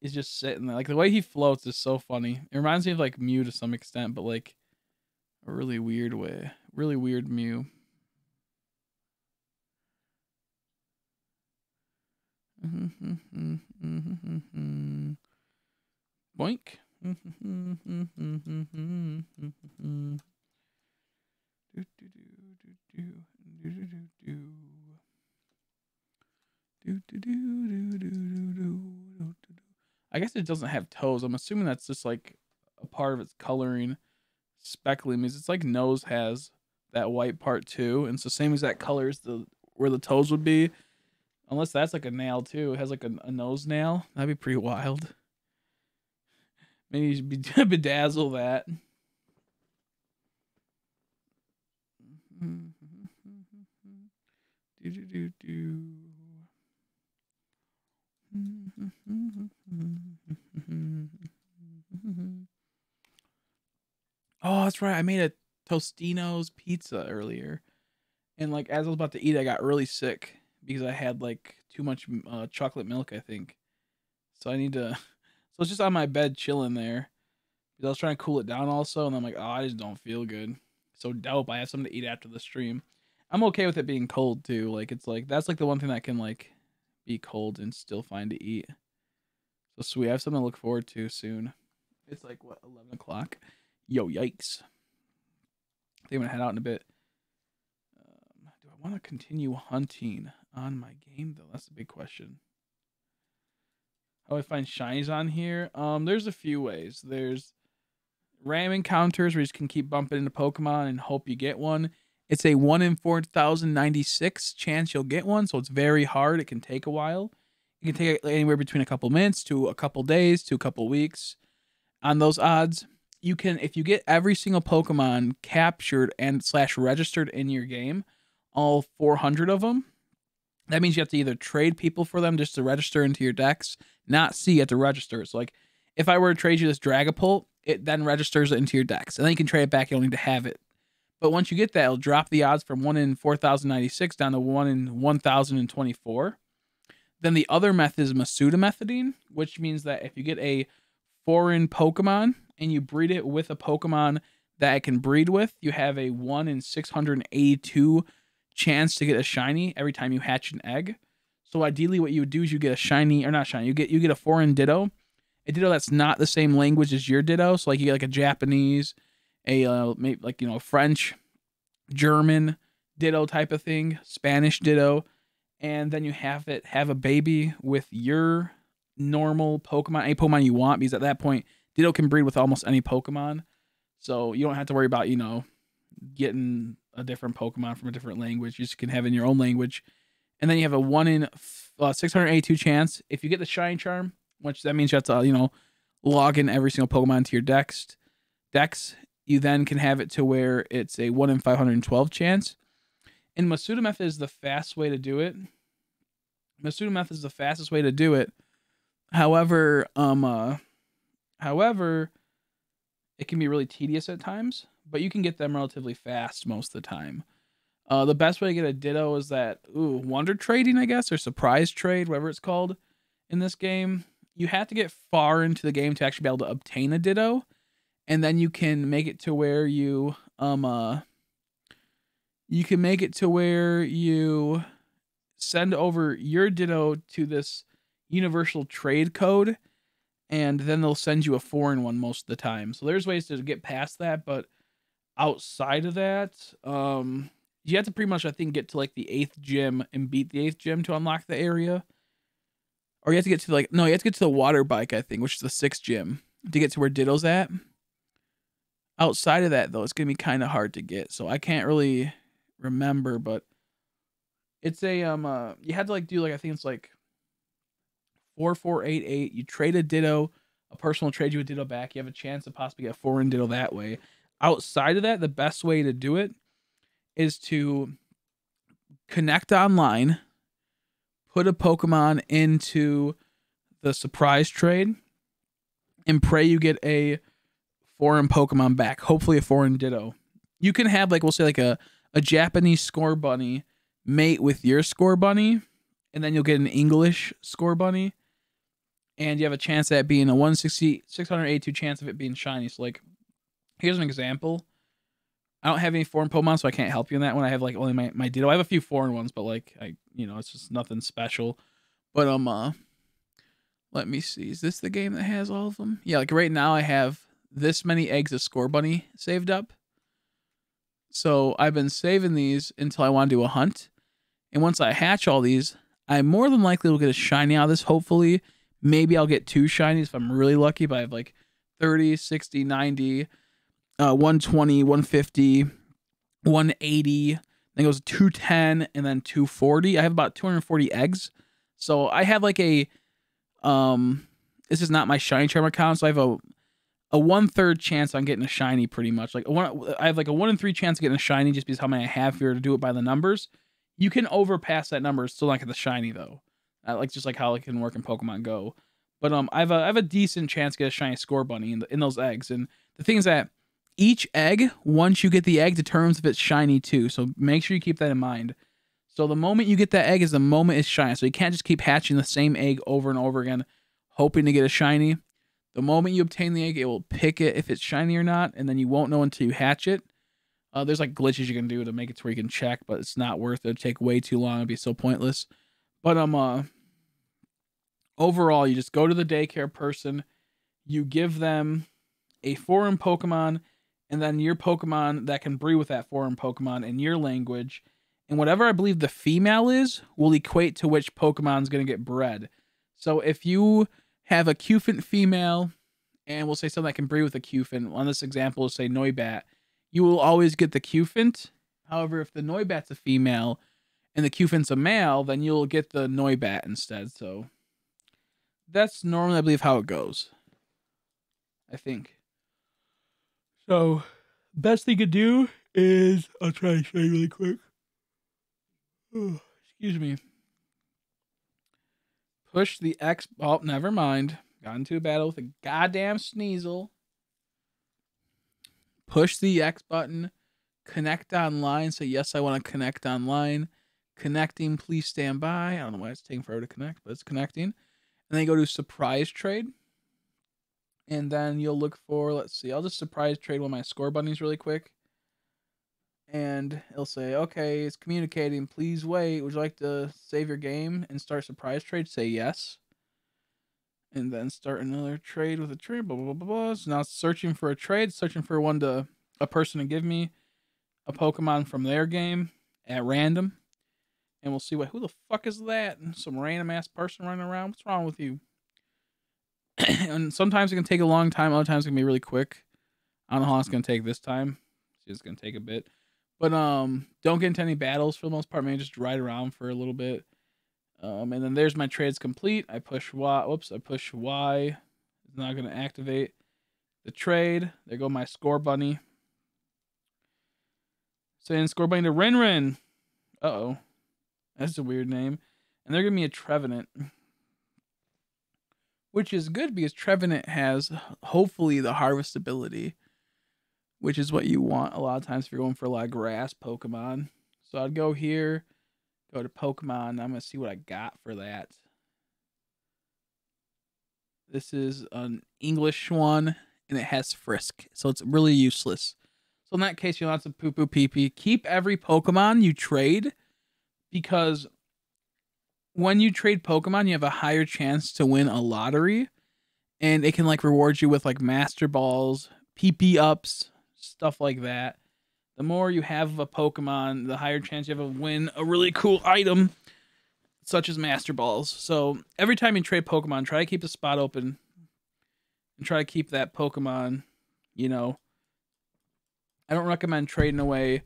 Speaker 1: is just sitting there. Like the way he floats is so funny. It reminds me of like Mew to some extent, but like a really weird way. Really weird Mew. Boink. I guess it doesn't have toes. I'm assuming that's just like a part of its coloring. Speckling means its like nose has that white part too, and so same as that color as the where the toes would be. Unless that's like a nail too. It has like a nose nail. That'd be pretty wild. Maybe you should bedazzle that. Oh, that's right. I made a Tostino's pizza earlier, and like as I was about to eat, I got really sick because I had like too much chocolate milk, I think. So I need to. So it's just on my bed chilling there. Because I was trying to cool it down also, and I'm like, oh, I just don't feel good. So dope. I have something to eat after the stream. I'm okay with it being cold too. Like it's like that's like the one thing that can like be cold and still fine to eat. So sweet. I have something to look forward to soon. It's like what 11 o'clock. Yo, yikes. I think I'm gonna head out in a bit. Do I want to continue hunting on my game though? That's a big question. How do I find shinies on here? There's a few ways. There's random encounters where you just can keep bumping into Pokemon and hope you get one. It's a 1 in 4,096 chance you'll get one, so it's very hard. It can take a while. It can take anywhere between a couple minutes to a couple days to a couple weeks. On those odds, you can, if you get every single Pokemon captured and / registered in your game, all 400 of them, that means you have to either trade people for them just to register into your decks, not see, you have to register. So like, if I were to trade you this Dragapult, it then registers it into your decks, and then you can trade it back. You don't need to have it. But once you get that, it'll drop the odds from 1 in 4,096 down to 1 in 1,024. Then the other method is Masudamethodine, which means that if you get a foreign Pokemon and you breed it with a Pokemon that it can breed with, you have a 1 in 682 chance to get a shiny every time you hatch an egg. So ideally what you would do is you get a shiny, or not shiny, you get a foreign Ditto. A Ditto that's not the same language as your Ditto. So like you get like a Japanese, maybe like, you know, French, German Ditto type of thing, Spanish Ditto, and then you have it have a baby with your normal Pokemon, any Pokemon you want, because at that point Ditto can breed with almost any Pokemon, so you don't have to worry about, you know, getting a different Pokemon from a different language. You just can have it in your own language, and then you have a 1 in 682 chance if you get the Shiny Charm, which that means you have to, you know, log in every single Pokemon to your decks. You then can have it to where it's a 1 in 512 chance. And Masuda method is the fast way to do it. Masuda method is the fastest way to do it. However, it can be really tedious at times, but you can get them relatively fast most of the time. The best way to get a Ditto is that wonder trading, I guess, or surprise trade, whatever it's called in this game. You have to get far into the game to actually be able to obtain a Ditto. And then you can make it to where you send over your Ditto to this universal trade code, and then they'll send you a foreign one most of the time. So there's ways to get past that, but outside of that, you have to pretty much, I think, get to like the 8th gym and beat the 8th gym to unlock the area. Or you have to get to you have to get to the water bike, I think, which is the 6th gym to get to where Ditto's at. Outside of that, though, it's going to be kind of hard to get. So I can't really remember, but it's a, you had to like do like, I think it's like 4488. You trade a Ditto, a person will trade you a Ditto back. You have a chance to possibly get a foreign Ditto that way. Outside of that, the best way to do it is to connect online, put a Pokemon into the surprise trade, and pray you get a foreign Pokemon back, hopefully a foreign Ditto. You can have, like, we'll say like a Japanese Score Bunny mate with your Score Bunny, and then you'll get an English Score Bunny, and you have a chance at being a 682 chance of it being shiny. So like, here's an example. I don't have any foreign Pokemon, so I can't help you in that one. I have like only my Ditto. I have a few foreign ones, but like it's just nothing special. But Let me see. Is this the game that has all of them? Yeah, like right now I have this many eggs of Score Bunny saved up. So I've been saving these until I want to do a hunt. And once I hatch all these, I more than likely will get a shiny out of this, hopefully. Maybe I'll get 2 shinies if I'm really lucky, but I have like 30, 60, 90, 120, 150, 180, then it goes 210, and then 240. I have about 240 eggs. So I have like a, this is not my shiny charm account, so I have a 1/3 chance on getting a shiny pretty much. Like I have like a 1 in 3 chance of getting a shiny just because how many I have here to do it by the numbers. You can overpass that number, still not get the shiny though. Like just like how it can work in Pokemon Go. But I have a decent chance to get a shiny Score Bunny in those eggs. And the thing is that each egg, once you get the egg, determines if it's shiny too. So make sure you keep that in mind. So the moment you get that egg is the moment it's shiny. So you can't just keep hatching the same egg over and over again, hoping to get a shiny. The moment you obtain the egg, it will pick it if it's shiny or not, and then you won't know until you hatch it. There's like glitches you can do to make it to where you can check, but it's not worth it. It'd take way too long. It'd be so pointless. But overall, you just go to the daycare person, you give them a foreign Pokemon, and then your Pokemon that can breed with that foreign Pokemon in your language. And whatever I believe the female is will equate to which Pokemon is going to get bred. So if you have a Cufant female, and we'll say something that can breed with a Cufant, on this example, we'll say Noibat, you will always get the Cufant. However, if the Noibat's a female and the Cufant's a male, then you'll get the Noibat instead. So that's normally, I believe, how it goes. I think. So, best thing to do is, I'll try to show you really quick. Oh, excuse me. Push the X. Oh, never mind. Got into a battle with a goddamn Sneasel. Push the X button. Connect online. Say, yes, I want to connect online. Connecting, please stand by. I don't know why it's taking forever to connect, but it's connecting. And then you go to surprise trade. And then you'll look for, let's see, I'll just surprise trade one of my Score Bunnies really quick. And it'll say, okay, it's communicating. Please wait. Would you like to save your game and start surprise trade? Say yes. And then start another trade with a trade. Blah, blah, blah, blah. So now it's searching for a trade, searching for a person to give me a Pokemon from their game at random. And we'll see who the fuck is that? Some random ass person running around. What's wrong with you? And sometimes it can take a long time. Other times it can be really quick. I don't know how long it's going to take this time. It's going to take a bit. But don't get into any battles for the most part. Maybe just ride around for a little bit. And then there's my trades complete. I push Y. Whoops, I push Y. It's not going to activate the trade. There go my Score Bunny. Saying Score Bunny to Rin. Uh-oh. That's a weird name. And they're giving me a Trevenant. Which is good because Trevenant has, hopefully, the harvest ability. Which is what you want a lot of times if you're going for a lot of grass Pokemon. So I'd go here, go to Pokemon. I'm going to see what I got for that. This is an English one, and it has Frisk. So it's really useless. So in that case, you'll have to poo-poo pee-pee. Keep every Pokemon you trade, because when you trade Pokemon, you have a higher chance to win a lottery. And it can like reward you with like Master Balls, PP ups, stuff like that. The more you have of a Pokemon, the higher chance you have of win a really cool item, such as Master Balls. So every time you trade Pokemon, try to keep the spot open and try to keep that Pokemon, you know. I don't recommend trading away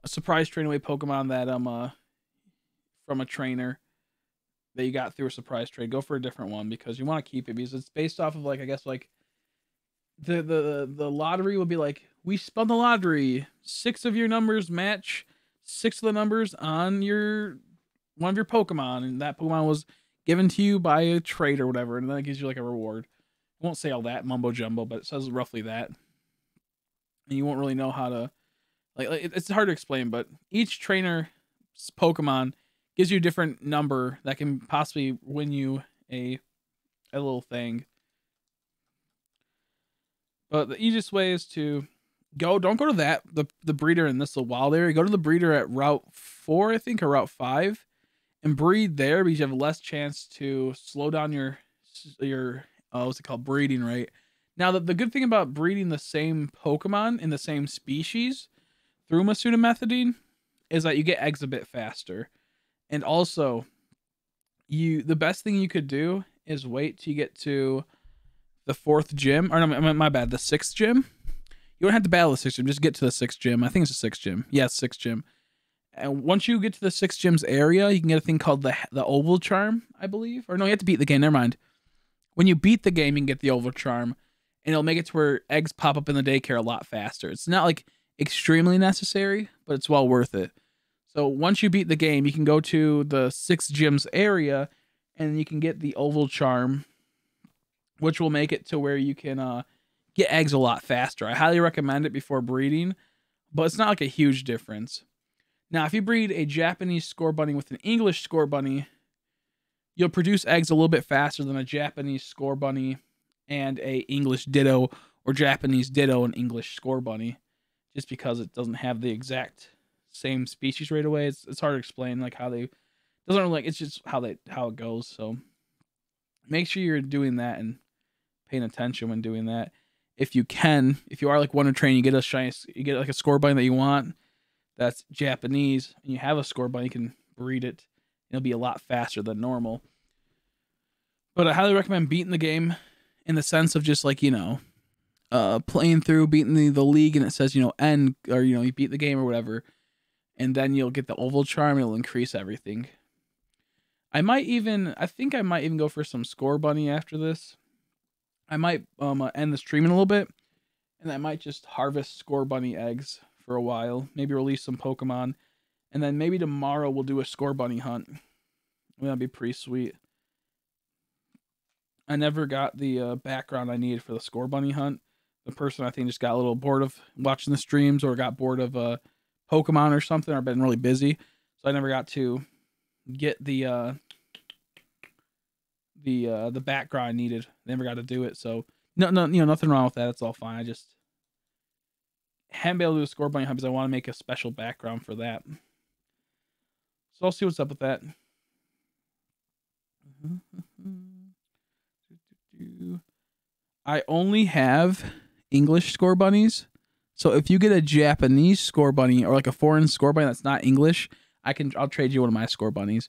Speaker 1: a surprise trading away Pokemon that from a trainer that you got through a surprise trade. Go for a different one because you want to keep it, because it's based off of like, I guess like the lottery will be like, we spun the lottery, 6 of your numbers match 6 of the numbers on one of your Pokemon, and that Pokemon was given to you by a trade or whatever, and then it gives you like a reward. I won't say all that mumbo jumbo, but it says roughly that, and you won't really know how to like it's hard to explain, but each trainer's Pokemon gives you a different number that can possibly win you a little thing. But the easiest way is to don't go to the breeder in this little wild area. Go to the breeder at Route 4, I think, or Route 5, and breed there because you have less chance to slow down your what's it called, breeding, right? Now the good thing about breeding the same Pokemon in the same species through Methadine is that you get eggs a bit faster. And also, the best thing you could do is wait till you get to the 4th gym, or no, my bad, the 6th gym. You don't have to battle the 6th gym, just get to the 6th gym. I think it's the 6th gym. Yeah, 6th gym. And once you get to the 6th gym's area, you can get a thing called the Oval Charm, I believe. Or no, you have to beat the game. Never mind. When you beat the game, you can get the Oval Charm, and it'll make it to where eggs pop up in the daycare a lot faster. It's not like extremely necessary, but it's well worth it. So once you beat the game, you can go to the 6th gym's area, and you can get the Oval Charm, which will make it to where you can get eggs a lot faster. I highly recommend it before breeding, but it's not like a huge difference. Now, if you breed a Japanese Scorbunny with an English Scorbunny, you'll produce eggs a little bit faster than a Japanese Scorbunny and a English Ditto, or Japanese Ditto and English Scorbunny, just because it doesn't have the exact same species right away. It's hard to explain, like how they doesn't really, like, it's just how it goes. So make sure you're doing that and paying attention when doing that. If you are like Wonder Train, you get like a Scorbunny that you want that's Japanese, and you have a Scorbunny, you can breed it. It'll be a lot faster than normal. But I highly recommend beating the game in the sense of just like, playing through, beating the league, and it says, end, or, you beat the game or whatever. And then you'll get the Oval Charm, and it'll increase everything. I think I might even go for some Scorbunny after this. I might end the stream in a little bit, and I might just harvest Scorbunny eggs for a while. Maybe release some Pokemon, and then maybe tomorrow we'll do a Scorbunny hunt. That'd be pretty sweet. I never got the background I needed for the Scorbunny hunt. The person, I think, just got a little bored of watching the streams, or got bored of Pokemon or something, or been really busy, so I never got to get the background I needed. Never got to do it. So no, nothing wrong with that. It's all fine. I just haven't been able to do a Scorbunny hunt because I want to make a special background for that. So I'll see what's up with that. I only have English Scorbunnies. So if you get a Japanese Scorbunny, or like a foreign Scorbunny that's not English, I'll trade you one of my Scorbunnies.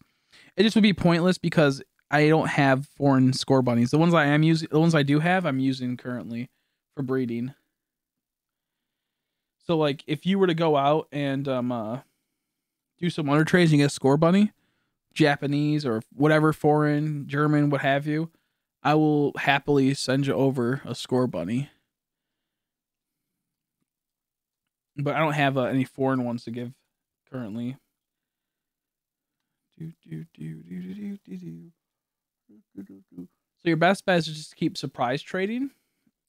Speaker 1: It just would be pointless because I don't have foreign Scorbunnies. The ones I do have, I'm using currently for breeding. So like if you were to go out and do some Wonder Trades and get a Scorbunny, Japanese or whatever, foreign, German, what have you, I will happily send you over a Scorbunny. But I don't have any foreign ones to give currently. So your best bet is just to keep surprise trading.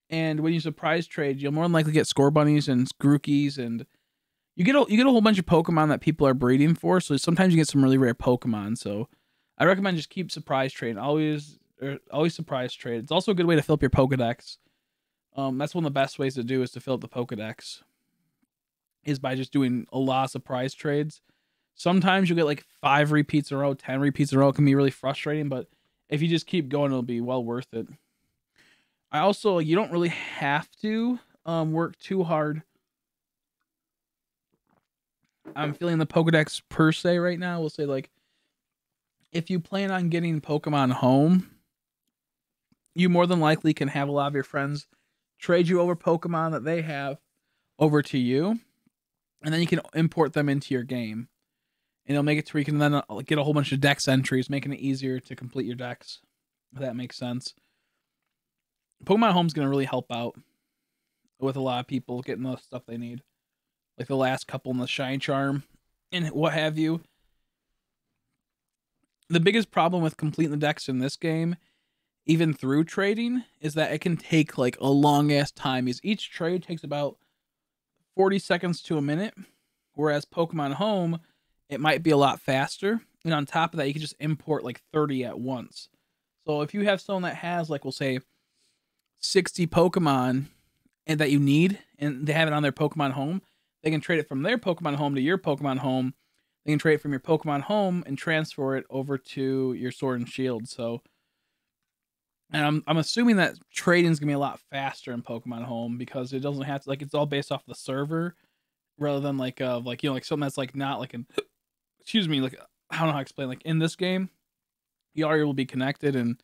Speaker 1: And when you surprise trade, you'll more than likely get Scorbunnies and Grookys, and you get a whole bunch of Pokemon that people are breeding for. So sometimes you get some really rare Pokemon. So I recommend just keep surprise trading. Always surprise trade. It's also a good way to fill up your Pokedex. That's one of the best ways to do is to fill up the Pokedex, is by just doing a lot of surprise trades. Sometimes you'll get like 5 repeats in a row, 10 repeats in a row. It can be really frustrating, but if you just keep going, it'll be well worth it. You don't really have to work too hard. I'm feeling the Pokedex per se right now. We'll say, like, if you plan on getting Pokemon home, you more than likely can have a lot of your friends trade you over Pokemon that they have over to you, and then you can import them into your game. And it'll make it to where you can then get a whole bunch of dex entries, making it easier to complete your decks, if that makes sense. Pokemon Home's going to really help out with a lot of people getting the stuff they need. Like the last couple in the Shine Charm and what have you. The biggest problem with completing the decks in this game, even through trading, is that it can take like a long ass time. Each trade takes about 40 seconds to a minute, whereas Pokemon Home, it might be a lot faster. And on top of that, you can just import like 30 at once. So if you have someone that has, like, we'll say 60 Pokemon and that you need, and they have it on their Pokemon Home, they can trade it from their Pokemon Home to your Pokemon Home. They can trade it from your Pokemon Home and transfer it over to your Sword and Shield. So And I'm assuming that trading is gonna be a lot faster in Pokemon Home because it doesn't have to, like, it's all based off the server rather than like like something that's like not like an excuse me, like, I don't know how to explain, like in this game you already will be connected, and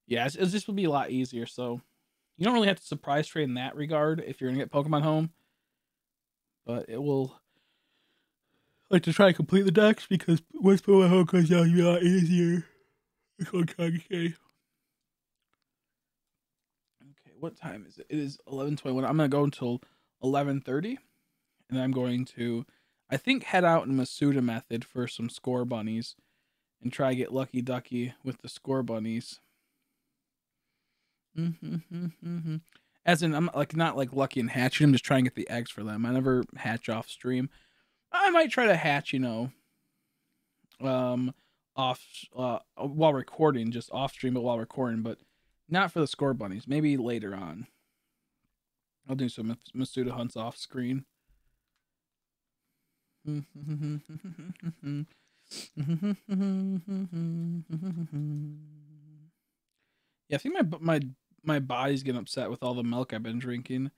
Speaker 1: yeah, it's just will be a lot easier. So you don't really have to surprise trade in that regard if you're gonna get Pokemon Home, but it will like to try to complete the decks because once Pokemon Home comes out, it'll be a lot easier. That's what I'm trying to say. Okay, what time is it? It is 11:21. I'm gonna go until 11:30, and I'm going to, I think, head out in Masuda method for some score bunnies and try to get lucky ducky with the score bunnies. As in, I'm like not like lucky and hatching. I'm just trying to get the eggs for them. I never hatch off stream. I might try to hatch, um, off while recording, just off stream, but while recording, but not for the score bunnies. Maybe later on. I'll do some Masuda hunts off screen. Yeah, I think my body's getting upset with all the milk I've been drinking.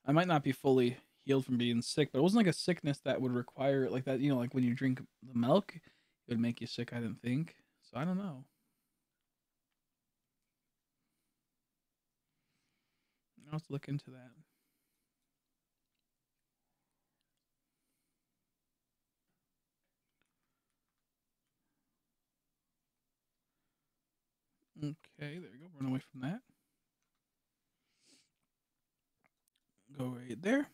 Speaker 1: I might not be fully healed from being sick, but it wasn't like a sickness that would require like that. Like when you drink the milk, it would make you sick. I didn't think so. I don't know. I'll have to look into that. Okay, there we go. Run away from that. Go right there.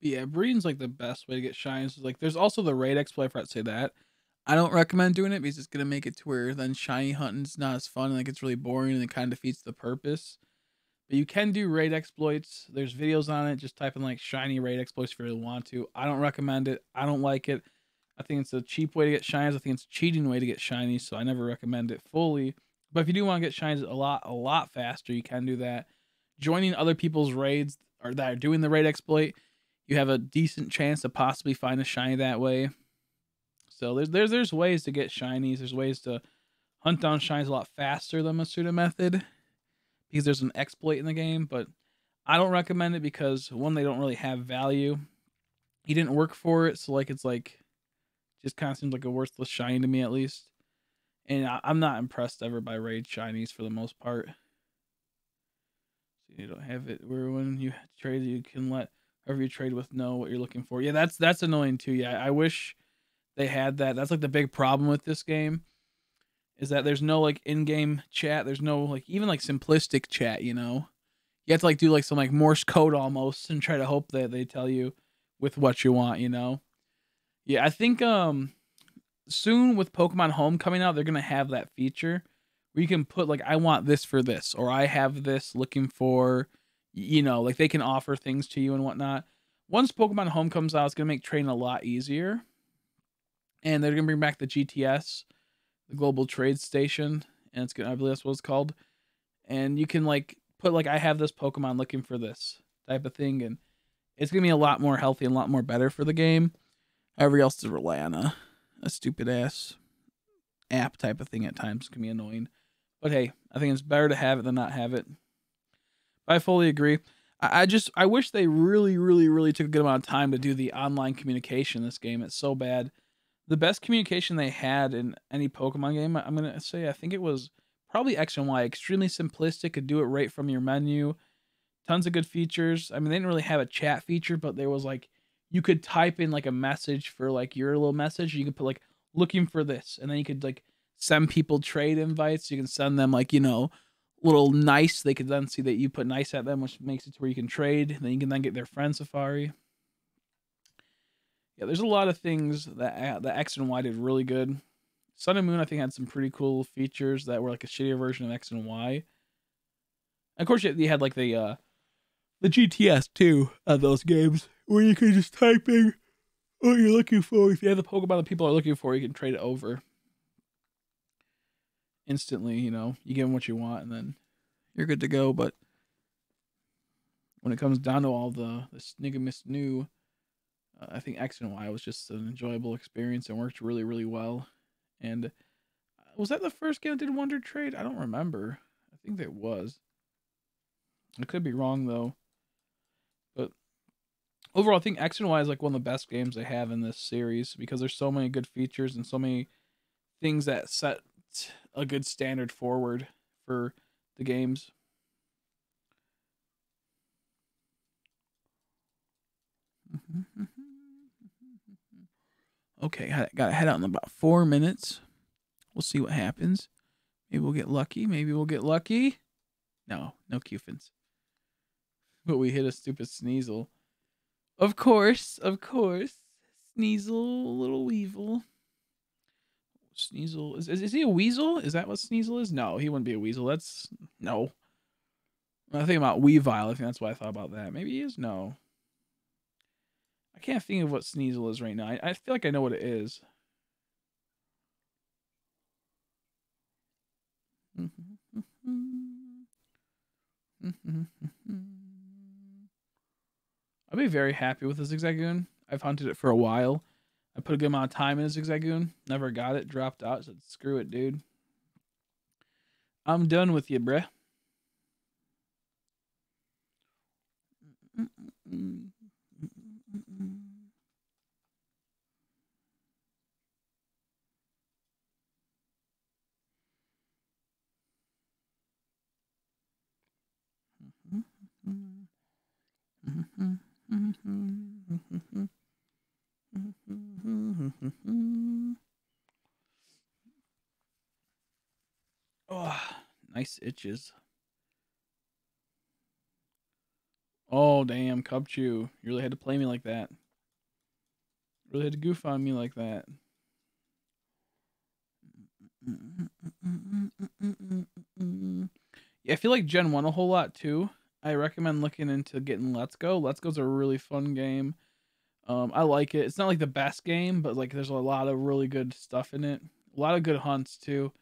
Speaker 1: But yeah, breeding's like the best way to get shines. Like, there's also the raid exploit. I forgot to say that. I don't recommend doing it because it's gonna make it to where then shiny hunting's not as fun and like it's really boring and it kind of defeats the purpose. But you can do raid exploits. There's videos on it. Just type in like shiny raid exploits if you really want to. I don't recommend it. I don't like it. I think it's a cheap way to get shinies. I think it's a cheating way to get shinies, so I never recommend it fully. But if you do want to get shinies a lot faster, you can do that. Joining other people's raids or that are doing the raid exploit, you have a decent chance to possibly find a shiny that way. So there's ways to get shinies. There's ways to hunt down shinies a lot faster than Masuda method because there's an exploit in the game, but I don't recommend it because one, they don't really have value. He didn't work for it, so like it's like just kind of seems like a worthless shiny to me at least. And I'm not impressed ever by raid shinies for the most part. So you don't have it where when you trade, you can let whoever you trade with know what you're looking for. Yeah, that's annoying too. Yeah, I wish they had that. That's like the big problem with this game is that there's no like in-game chat. There's no like even like simplistic chat. You have to like do like some like Morse code almost and try to hope that they tell you with what you want. Yeah, I think soon with Pokemon Home coming out, they're gonna have that feature where you can put like I want this for this or I have this looking for, like they can offer things to you and whatnot. Once Pokemon Home comes out, it's gonna make trading a lot easier, and they're gonna bring back the GTS, the Global Trade Station, and it's gonna, I believe that's what it's called, and you can like put like I have this Pokemon looking for this type of thing, and it's gonna be a lot more healthy and a lot more better for the game. Everybody else to rely on a stupid ass app type of thing at times can be annoying. But hey, I think it's better to have it than not have it. I fully agree. I wish they really, really, really took a good amount of time to do the online communication in this game. It's so bad. The best communication they had in any Pokemon game, I'm gonna say, I think it was probably X and Y. Extremely simplistic, could do it right from your menu. Tons of good features. I mean, they didn't really have a chat feature, but there was like you could type in like a message for like your little message. You could put like looking for this, and then you could like send people trade invites. You can send them like little nice. They could then see that you put nice at them, which makes it to where you can trade. Then you can then get their friend Safari. Yeah, there's a lot of things that the X and Y did really good. Sun and Moon, I think, had some pretty cool features that were like a shittier version of X and Y. And of course, you had like the GTS too of those games where you can just type in what you're looking for. If you have the Pokemon that people are looking for, you can trade it over instantly. You give them what you want, and then you're good to go. But when it comes down to all the Snigamus new I think X and Y was just an enjoyable experience and worked really, really well. And was that the first game that did Wonder Trade? I don't remember. I think that was. I could be wrong though. But overall, I think X and Y is like one of the best games they have in this series because there's so many good features and so many things that set a good standard forward for the games. Okay, got to head out in about 4 minutes. We'll see what happens. Maybe we'll get lucky. Maybe we'll get lucky. No Cufants. But we hit a stupid Sneasel. Of course. Sneasel, little weevil. Sneasel. Is he a weasel? Is that what Sneasel is? No, he wouldn't be a weasel. That's... No. When I think about Weavile, I think that's why I thought about that. Maybe he is? No. I can't think of what Sneasel is right now. I feel like I know what it is. I'd be very happy with the Zigzagoon. I've hunted it for a while. I put a good amount of time in a Zigzagoon. Never got it. Dropped out. Said, screw it, dude. I'm done with you, bruh. Oh, nice itches. Oh, damn, Cubchew. You really had to play me like that. Really had to goof on me like that. Yeah, I feel like Gen 1 a whole lot too. I recommend looking into getting Let's Go. Let's Go's a really fun game. I like it. It's not like the best game, but like there's a lot of really good stuff in it. A lot of good hunts too.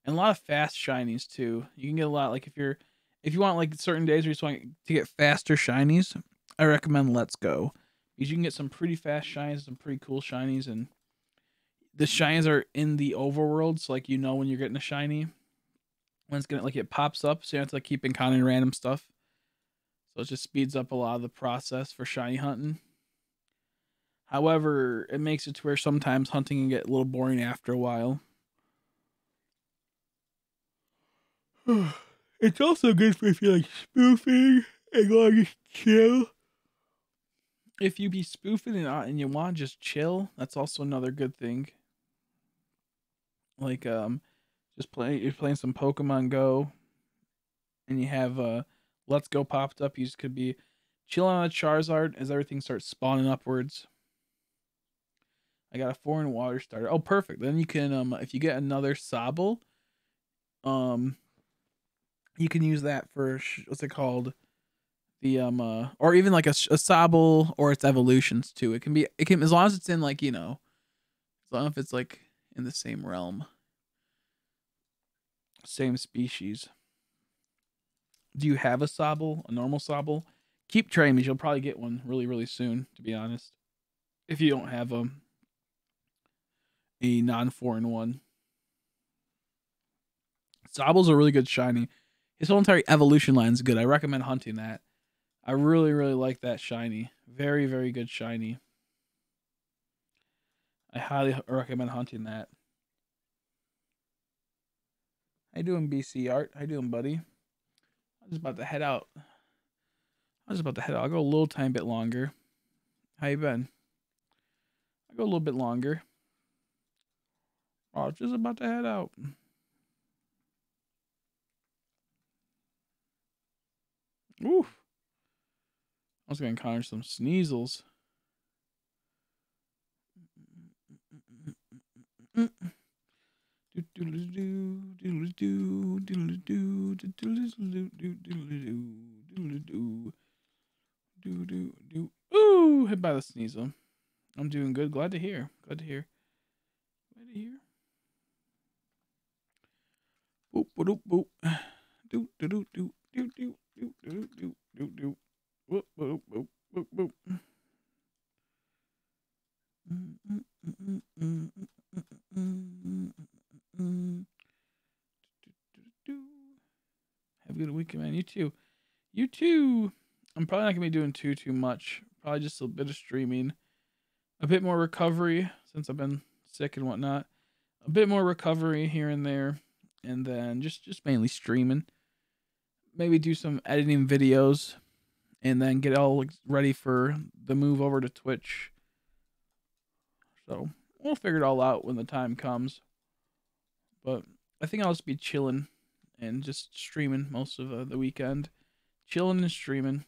Speaker 1: And a lot of fast shinies too. You can get a lot like if you want like certain days where you just want to get faster shinies, I recommend Let's Go. Because you can get some pretty fast shinies, some pretty cool shinies, and the shinies are in the overworld, so like you know when you're getting a shiny. When it's gonna like it pops up, so you have to like keep encountering random stuff. So it just speeds up a lot of the process for shiny hunting. However, it makes it to where sometimes hunting can get a little boring after a while. It's also good for if you're like spoofing and want to just chill. If you be spoofing and you want to just chill, that's also another good thing. Like you're playing some Pokemon Go, and you have Let's Go popped up. You just could be chilling on a Charizard as everything starts spawning upwards. I got a foreign water starter. Oh, perfect. Then you can if you get another Sobble, you can use that for what's it called? The or even like a Sobble or its evolutions too. It can as long as it's in like, you know, as long as it's like in the same realm. Same species. Do you have a Sobble? A normal Sobble? Keep trying because you'll probably get one really, really soon, to be honest. If you don't have a non-foreign one. Sobble's a really good shiny. His whole entire evolution line is good. I recommend hunting that. I really, really like that shiny. Very, very good shiny. I highly recommend hunting that. How you doing, BC Art? How you doing, buddy? I'm just about to head out. I'll go a little tiny bit longer. How you been? I'll go a little bit longer. Oh, just about to head out. Oof. I was gonna encounter some Sneasels. Ooh, hit by the Sneasel. I'm doing good. Glad to hear. Glad to hear. Boop, boop, boop. Do do do do do do do do do do do. Boop, boop, boop, boop, boop. Mm, mm, mm, mm. Have a good weekend, man. You too. You too. I'm probably not gonna be doing too much. Probably just a bit of streaming, a bit more recovery since I've been sick and whatnot. A bit more recovery here and there, and then just mainly streaming. Maybe do some editing videos, and then get all ready for the move over to Twitch. So we'll figure it all out when the time comes. But I think I'll just be chilling and just streaming most of the weekend. Chilling and streaming.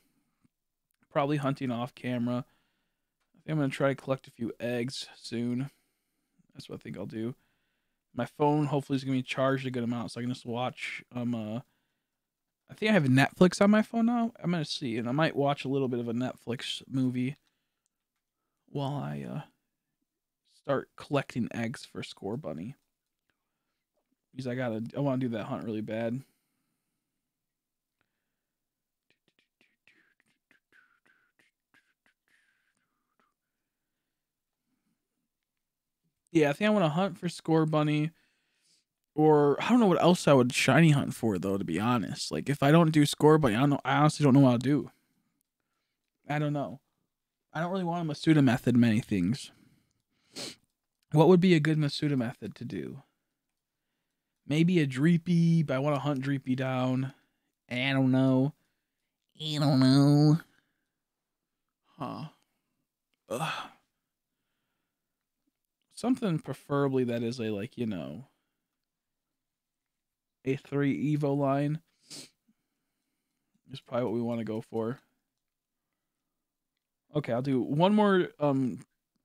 Speaker 1: Probably hunting off camera. I think I'm going to try to collect a few eggs soon. That's what I think I'll do. My phone hopefully is going to be charged a good amount so I can just watch. I think I have Netflix on my phone now. I'm going to see. And I might watch a little bit of a Netflix movie while I start collecting eggs for Score Bunny. Because I want to do that hunt really bad. Yeah, I think I want to hunt for Score Bunny. Or I don't know what else I would shiny hunt for though, to be honest. Like if I don't do Score Bunny, I honestly don't know what I'll do. I don't know. I don't really want a Masuda method many things. What would be a good Masuda method to do? Maybe a Dreepy, but I want to hunt Dreepy down. I don't know. Huh. Ugh. Something preferably that is a, like, a 3 Evo line is probably what we want to go for. Okay, I'll do one more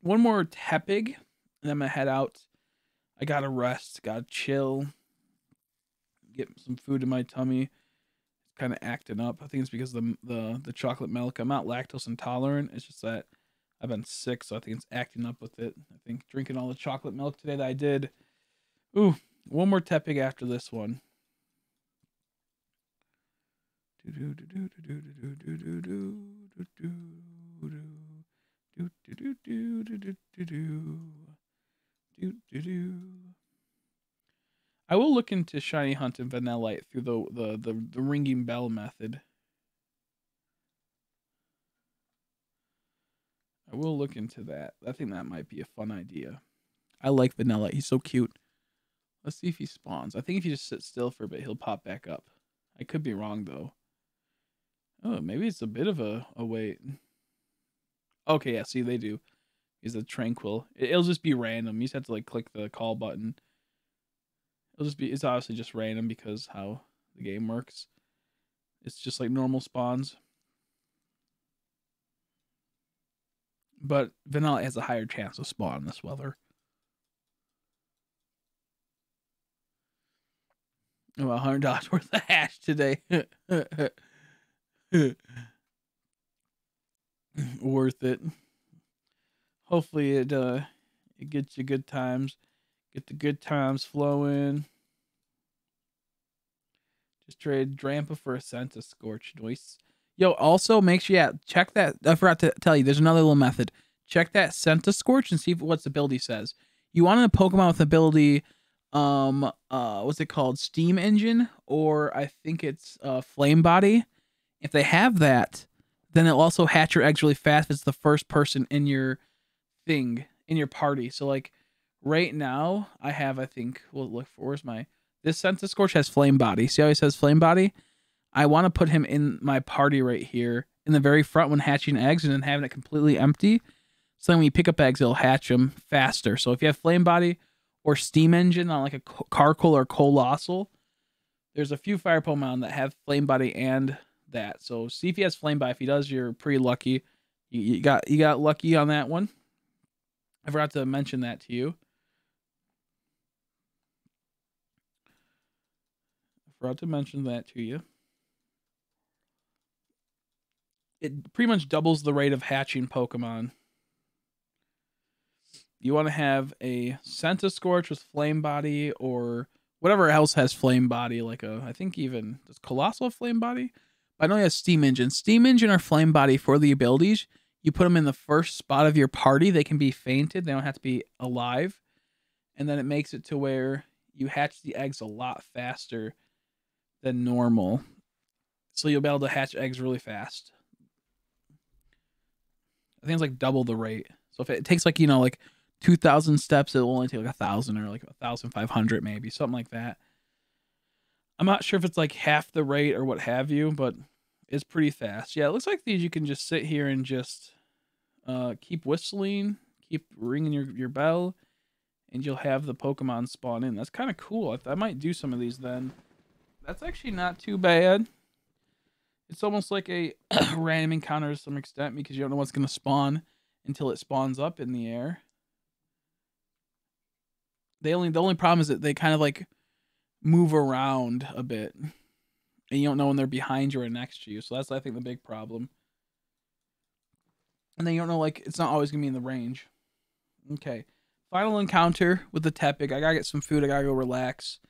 Speaker 1: Tepig, and then I'm gonna head out. I gotta rest, gotta chill, get some food in my tummy. It's kind of acting up. I think it's because of the chocolate milk. I'm not lactose intolerant. It's just that I've been sick, so I think it's acting up with it. I think drinking all the chocolate milk today that I did. Ooh, one more Tepig after this one. I will look into shiny hunt and vanillite through the ringing bell method. I will look into that. I think that might be a fun idea. I like vanillite. He's so cute. Let's see if he spawns. I think if you just sit still for a bit, he'll pop back up. I could be wrong though. Oh, maybe it's a bit of a wait. Okay, yeah, see, they do. He's a tranquil. It'll just be random. You just have to like click the call button. It's obviously just random because how the game works. It's just like normal spawns. But vanilla has a higher chance of spawn in this weather. Oh, $100 worth of hash today. Worth it. Hopefully it gets you good times. Get the good times flowing. Just trade Drampa for a Senta Scorch. Noise. Yo, also make sure, check that. I forgot to tell you, there's another little method. Check that Senta Scorch and see what its ability says. You want a Pokemon with ability, what's it called? Steam Engine, or I think it's Flame Body. If they have that, then it'll also hatch your eggs really fast if it's the first person in your thing, in your party. So like right now, I have, I think, we'll look for, where's my, this Senta Scorch has Flame Body. See how he says Flame Body? I want to put him in my party right here in the very front when hatching eggs and then having it completely empty. So then when you pick up eggs, it'll hatch them faster. So if you have Flame Body or Steam Engine on like a Carkol or Colossal, there's a few fire Pokemon that have Flame Body and that. So see if he has Flame Body. If he does, you're pretty lucky. You got lucky on that one. I forgot to mention that to you. It pretty much doubles the rate of hatching Pokemon. You want to have a Senta Scorch with Flame Body or whatever else has Flame Body, like I think even, does Colossal have Flame Body? I know he has Steam Engine. Steam Engine or Flame Body for the abilities. You put them in the first spot of your party. They can be fainted. They don't have to be alive. And then it makes it to where you hatch the eggs a lot faster than normal. So you'll be able to hatch eggs really fast. I think it's like double the rate. So if it takes like, you know, like 2,000 steps, it'll only take like 1,000 or like 1,500 maybe, something like that. I'm not sure if it's like half the rate or what have you, but it's pretty fast. Yeah, it looks like these you can just sit here and just keep whistling, keep ringing your bell, and you'll have the Pokemon spawn in. That's kind of cool. I might do some of these then. That's actually not too bad. It's almost like a random encounter to some extent because you don't know what's going to spawn until it spawns up in the air. The only problem is that they kind of like move around a bit, and you don't know when they're behind you or next to you. So that's, I think, the big problem. And then you don't know, like, it's not always gonna be in the range. Okay, final encounter with the Tepig. I gotta get some food. I gotta go relax.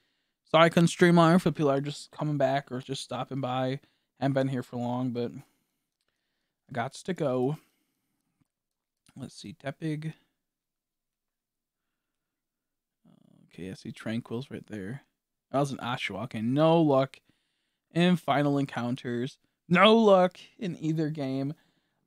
Speaker 1: Sorry I couldn't stream longer for people that are just coming back or just stopping by. I haven't been here for long, but I got to go. Let's see, Tepig. Okay, I see Tranquil's right there. That was an Oshawott. Okay, no luck in final encounters. No luck in either game.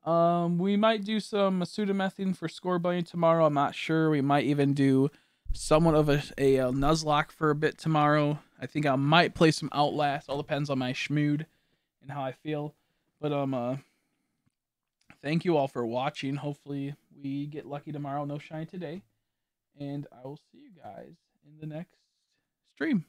Speaker 1: We might do some Pseudomethine for score bunny tomorrow. I'm not sure. We might even do somewhat of a Nuzlocke for a bit tomorrow. I think I might play some Outlast. All depends on my schmood and how I feel. But thank you all for watching. Hopefully we get lucky tomorrow. No shine today. And I will see you guys in the next stream.